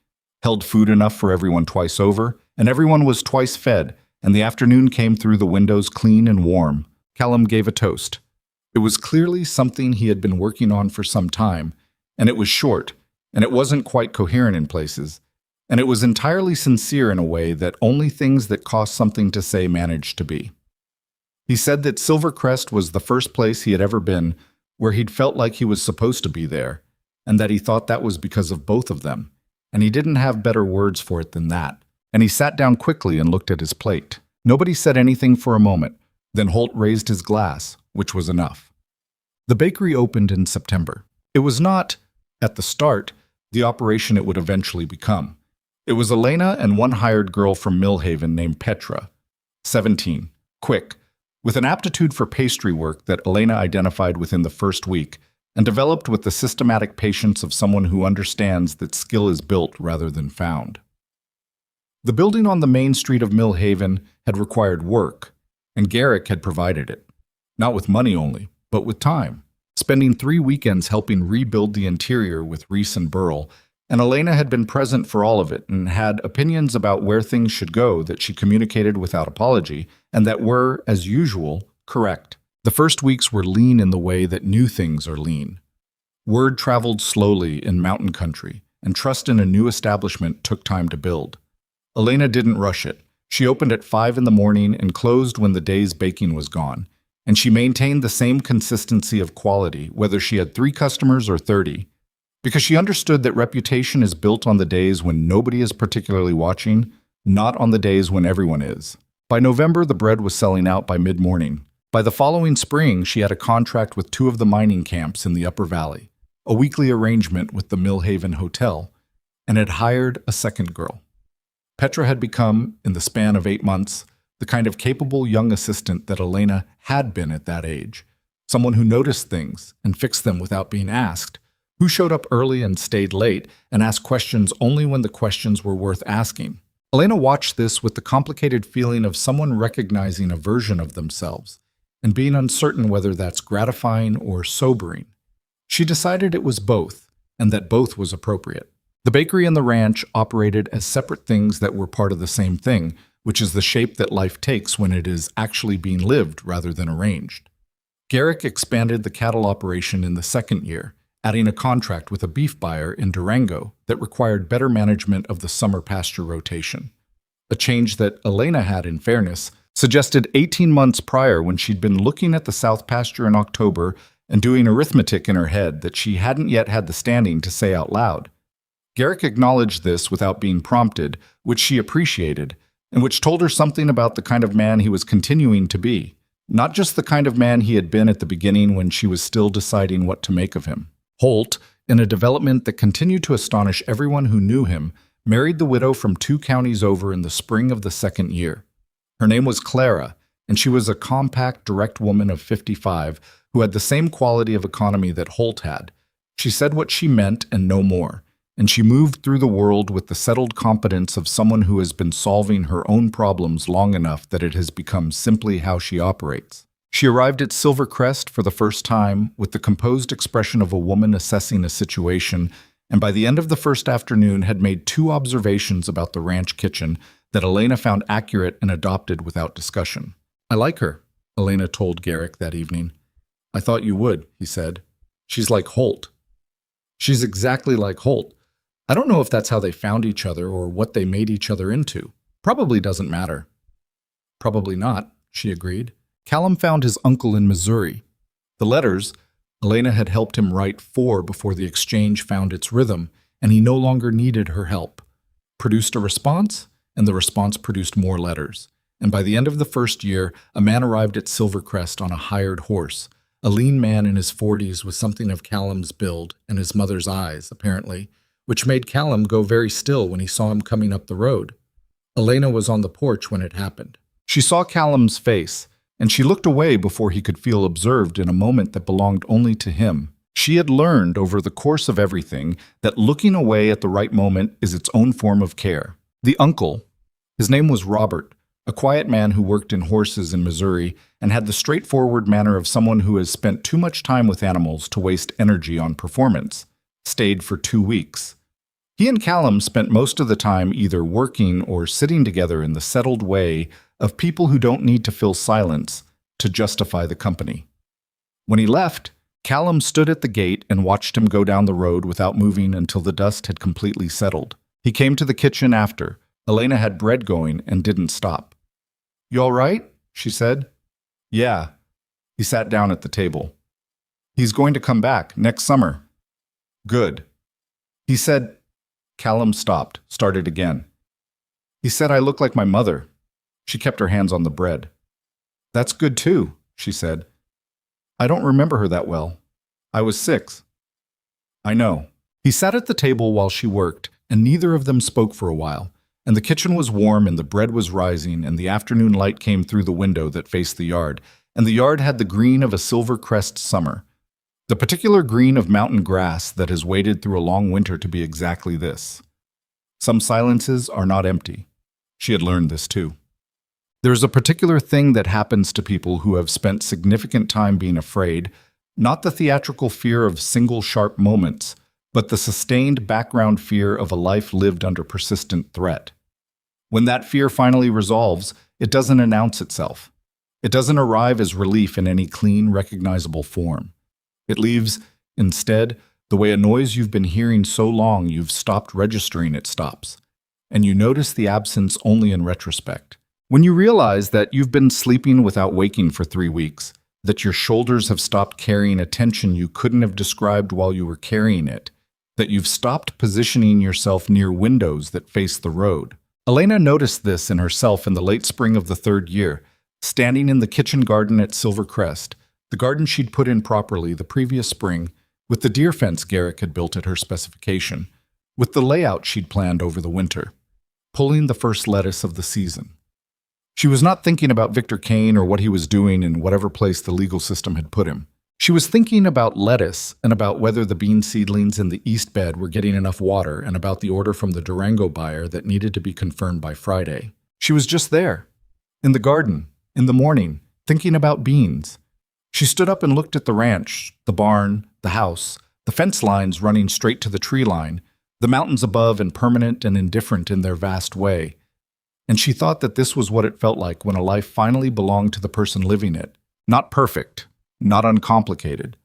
Held food enough for everyone twice over, and everyone was twice fed, and the afternoon came through the windows clean and warm. Callum gave a toast. It was clearly something he had been working on for some time, and it was short, and it wasn't quite coherent in places, and it was entirely sincere in a way that only things that cost something to say managed to be. He said that Silver Crest was the first place he had ever been where he'd felt like he was supposed to be there, and that he thought that was because of both of them, and he didn't have better words for it than that. And he sat down quickly and looked at his plate. Nobody said anything for a moment. Then Holt raised his glass, which was enough. The bakery opened in September. It was not, at the start, the operation it would eventually become. It was Elena and one hired girl from Millhaven named Petra, 17, quick, with an aptitude for pastry work that Elena identified within the first week and developed with the systematic patience of someone who understands that skill is built rather than found. The building on the main street of Millhaven had required work, and Garrick had provided it. Not with money only, but with time, spending 3 weekends helping rebuild the interior with Reese and Burl, and Elena had been present for all of it and had opinions about where things should go that she communicated without apology and that were, as usual, correct. The first weeks were lean in the way that new things are lean. Word traveled slowly in mountain country, and trust in a new establishment took time to build. Elena didn't rush it. She opened at 5 in the morning and closed when the day's baking was gone, and she maintained the same consistency of quality whether she had 3 customers or 30, because she understood that reputation is built on the days when nobody is particularly watching, not on the days when everyone is. By November, the bread was selling out by mid-morning. By the following spring, she had a contract with 2 of the mining camps in the Upper Valley, a weekly arrangement with the Millhaven Hotel, and had hired a second girl. Petra had become, in the span of 8 months, the kind of capable young assistant that Elena had been at that age, someone who noticed things and fixed them without being asked, who showed up early and stayed late and asked questions only when the questions were worth asking. Elena watched this with the complicated feeling of someone recognizing a version of themselves and being uncertain whether that's gratifying or sobering. She decided it was both, and that both was appropriate. The bakery and the ranch operated as separate things that were part of the same thing, which is the shape that life takes when it is actually being lived rather than arranged. Garrick expanded the cattle operation in the second year, adding a contract with a beef buyer in Durango that required better management of the summer pasture rotation. A change that Elena had, in fairness, suggested 18 months prior when she'd been looking at the south pasture in October and doing arithmetic in her head that she hadn't yet had the standing to say out loud. Garrick acknowledged this without being prompted, which she appreciated, and which told her something about the kind of man he was continuing to be, not just the kind of man he had been at the beginning when she was still deciding what to make of him. Holt, in a development that continued to astonish everyone who knew him, married the widow from 2 counties over in the spring of the second year. Her name was Clara, and she was a compact, direct woman of 55 who had the same quality of economy that Holt had. She said what she meant and no more, and she moved through the world with the settled competence of someone who has been solving her own problems long enough that it has become simply how she operates. She arrived at Silver Crest for the first time with the composed expression of a woman assessing a situation, and by the end of the first afternoon had made 2 observations about the ranch kitchen that Elena found accurate and adopted without discussion. "I like her," Elena told Garrick that evening. "I thought you would," he said. "She's like Holt." "She's exactly like Holt. I don't know if that's how they found each other or what they made each other into. Probably doesn't matter." "Probably not," she agreed. Callum found his uncle in Missouri. The letters, Elena had helped him write 4 before the exchange found its rhythm, and he no longer needed her help, produced a response, and the response produced more letters. And by the end of the first year, a man arrived at Silver Crest on a hired horse, a lean man in his 40s with something of Callum's build and his mother's eyes, apparently, which made Callum go very still when he saw him coming up the road. Elena was on the porch when it happened. She saw Callum's face, and she looked away before he could feel observed in a moment that belonged only to him, She had learned over the course of everything that looking away at the right moment is its own form of care. The uncle, his name was Robert, a quiet man who worked in horses in Missouri and had the straightforward manner of someone who has spent too much time with animals to waste energy on performance, stayed for 2 weeks. He and Callum spent most of the time either working or sitting together in the settled way of people who don't need to fill silence to justify the company. When he left, Callum stood at the gate and watched him go down the road without moving until the dust had completely settled. He came to the kitchen after. Elena had bread going and didn't stop. "You all right?" she said. "Yeah." He sat down at the table. "He's going to come back next summer." "Good." He said. Callum stopped, started again. "He said I look like my mother." She kept her hands on the bread. "That's good too," she said. "I don't remember her that well. I was 6. "I know." He sat at the table while she worked, and neither of them spoke for a while, and the kitchen was warm and the bread was rising and the afternoon light came through the window that faced the yard, and the yard had the green of a Silver Crest summer, the particular green of mountain grass that has waited through a long winter to be exactly this. Some silences are not empty. She had learned this too. There is a particular thing that happens to people who have spent significant time being afraid, not the theatrical fear of single sharp moments, but the sustained background fear of a life lived under persistent threat. When that fear finally resolves, it doesn't announce itself. It doesn't arrive as relief in any clean, recognizable form. It leaves, instead, the way a noise you've been hearing so long you've stopped registering it stops, and you notice the absence only in retrospect. When you realize that you've been sleeping without waking for 3 weeks, that your shoulders have stopped carrying a tension you couldn't have described while you were carrying it, that you've stopped positioning yourself near windows that face the road. Elena noticed this in herself in the late spring of the 3rd year, standing in the kitchen garden at Silver Crest, the garden she'd put in properly the previous spring, with the deer fence Garrick had built at her specification, with the layout she'd planned over the winter, pulling the first lettuce of the season. She was not thinking about Victor Kane or what he was doing in whatever place the legal system had put him. She was thinking about lettuce and about whether the bean seedlings in the east bed were getting enough water and about the order from the Durango buyer that needed to be confirmed by Friday. She was just there, in the garden, in the morning, thinking about beans. She stood up and looked at the ranch, the barn, the house, the fence lines running straight to the tree line, the mountains above and permanent and indifferent in their vast way. And she thought that this was what it felt like when a life finally belonged to the person living it. Not perfect, not uncomplicated.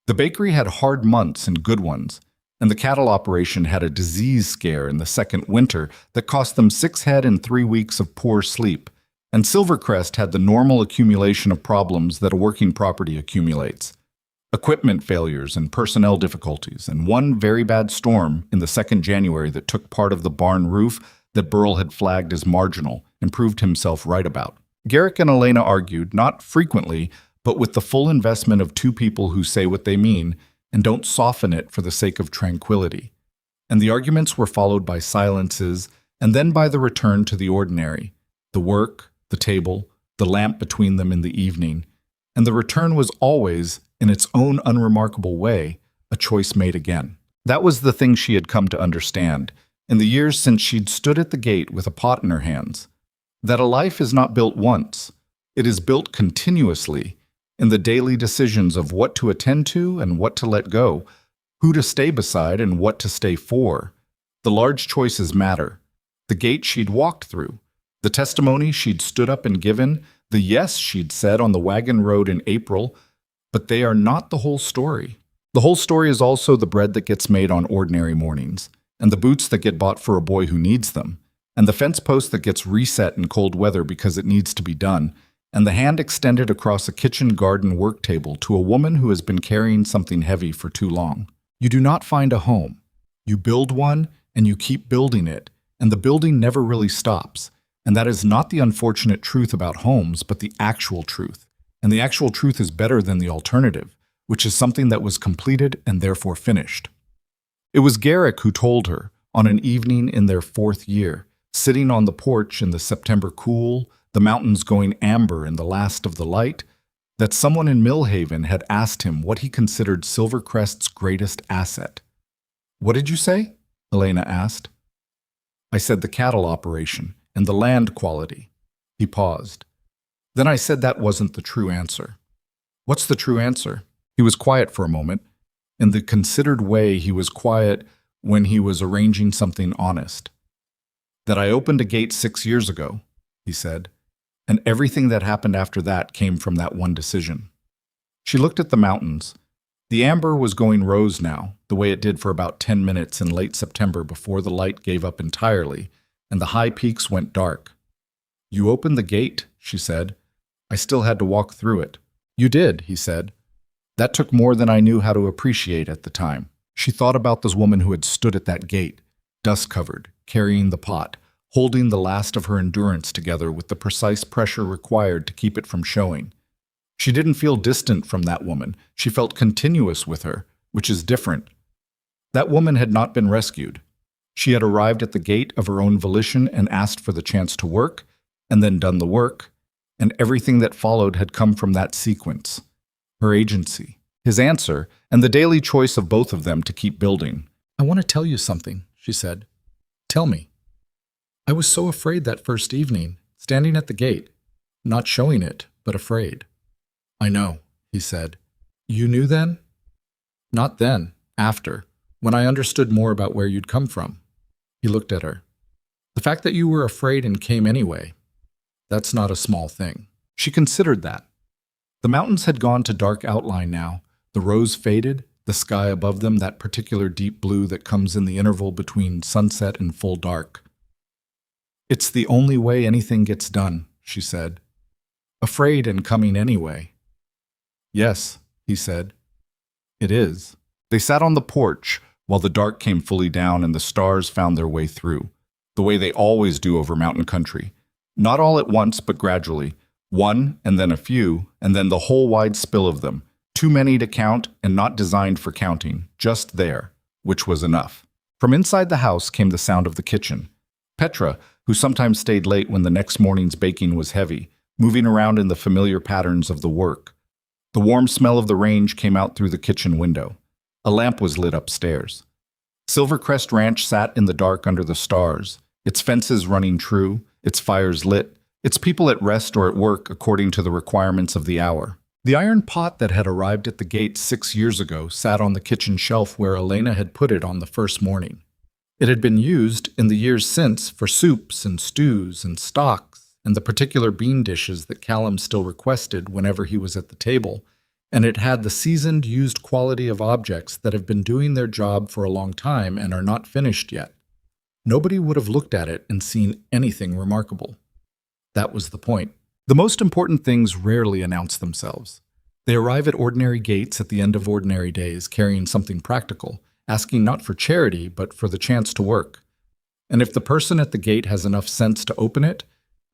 The bakery had hard months and good ones, and the cattle operation had a disease scare in the second winter that cost them 6 head and 3 weeks of poor sleep, and Silver Crest had the normal accumulation of problems that a working property accumulates. Equipment failures and personnel difficulties, and one very bad storm in the 2nd January that took part of the barn roof that Burl had flagged as marginal and proved himself right about. Garrick and Elena argued, not frequently, but with the full investment of 2 people who say what they mean and don't soften it for the sake of tranquility. And the arguments were followed by silences and then by the return to the ordinary, the work, the table, the lamp between them in the evening, and the return was always, in its own unremarkable way, a choice made again. That was the thing she had come to understand, in the years since she'd stood at the gate with a pot in her hands, that a life is not built once, it is built continuously, in the daily decisions of what to attend to and what to let go, who to stay beside and what to stay for. The large choices matter. The gate she'd walked through, the testimony she'd stood up and given, the yes she'd said on the wagon road in April, but they are not the whole story. The whole story is also the bread that gets made on ordinary mornings, and the boots that get bought for a boy who needs them, and the fence post that gets reset in cold weather because it needs to be done, and the hand extended across a kitchen garden work table to a woman who has been carrying something heavy for too long. You do not find a home. You build one, and you keep building it, and the building never really stops. And that is not the unfortunate truth about homes, but the actual truth. And the actual truth is better than the alternative, which is something that was completed and therefore finished. It was Garrick who told her, on an evening in their 4th year, sitting on the porch in the September cool, the mountains going amber in the last of the light, that someone in Millhaven had asked him what he considered Silver Crest's greatest asset. "What did you say?" Elena asked. "I said the cattle operation and the land quality." He paused. "Then I said that wasn't the true answer." "What's the true answer?" He was quiet for a moment. In the considered way he was quiet when he was arranging something honest. "That I opened a gate 6 years ago," he said, "and everything that happened after that came from that one decision." She looked at the mountains. The amber was going rose now, the way it did for about 10 minutes in late September before the light gave up entirely, and the high peaks went dark. "You opened the gate," she said. "I still had to walk through it." "You did," he said. "That took more than I knew how to appreciate at the time." She thought about this woman who had stood at that gate, dust-covered, carrying the pot, holding the last of her endurance together with the precise pressure required to keep it from showing. She didn't feel distant from that woman. She felt continuous with her, which is different. That woman had not been rescued. She had arrived at the gate of her own volition and asked for the chance to work, and then done the work, and everything that followed had come from that sequence. Her agency, his answer, and the daily choice of both of them to keep building. "I want to tell you something," she said. "Tell me." "I was so afraid that first evening, standing at the gate, not showing it, but afraid." "I know," he said. "You knew then?" "Not then, after, when I understood more about where you'd come from." He looked at her. "The fact that you were afraid and came anyway, that's not a small thing." She considered that. The mountains had gone to dark outline now. The rose faded, the sky above them that particular deep blue that comes in the interval between sunset and full dark. "It's the only way anything gets done," she said. "Afraid and coming anyway." "Yes," he said. "It is." They sat on the porch while the dark came fully down and the stars found their way through, the way they always do over mountain country. Not all at once, but gradually. One, and then a few, and then the whole wide spill of them. Too many to count and not designed for counting, just there, which was enough. From inside the house came the sound of the kitchen. Petra, who sometimes stayed late when the next morning's baking was heavy, moving around in the familiar patterns of the work. The warm smell of the range came out through the kitchen window. A lamp was lit upstairs. Silver Crest Ranch sat in the dark under the stars, its fences running true, its fires lit, its people at rest or at work according to the requirements of the hour. The iron pot that had arrived at the gate 6 years ago sat on the kitchen shelf where Elena had put it on the first morning. It had been used, in the years since, for soups and stews and stocks and the particular bean dishes that Callum still requested whenever he was at the table, and it had the seasoned, used quality of objects that have been doing their job for a long time and are not finished yet. Nobody would have looked at it and seen anything remarkable. That was the point. The most important things rarely announce themselves. They arrive at ordinary gates at the end of ordinary days, carrying something practical, asking not for charity, but for the chance to work. And if the person at the gate has enough sense to open it,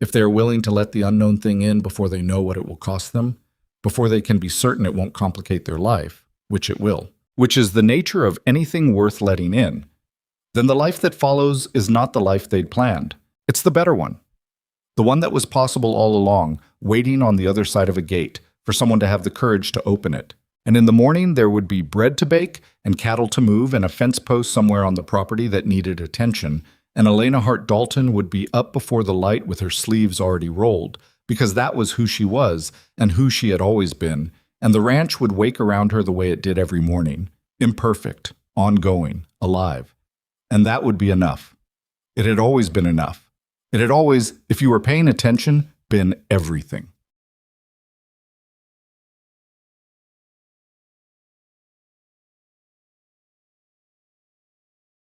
if they are willing to let the unknown thing in before they know what it will cost them, before they can be certain it won't complicate their life, which it will, which is the nature of anything worth letting in, then the life that follows is not the life they'd planned. It's the better one. The one that was possible all along, waiting on the other side of a gate for someone to have the courage to open it. And in the morning there would be bread to bake and cattle to move and a fence post somewhere on the property that needed attention, and Elena Hart Dalton would be up before the light with her sleeves already rolled, because that was who she was and who she had always been, and the ranch would wake around her the way it did every morning, imperfect, ongoing, alive. And that would be enough. It had always been enough. It had always, if you were paying attention, been everything.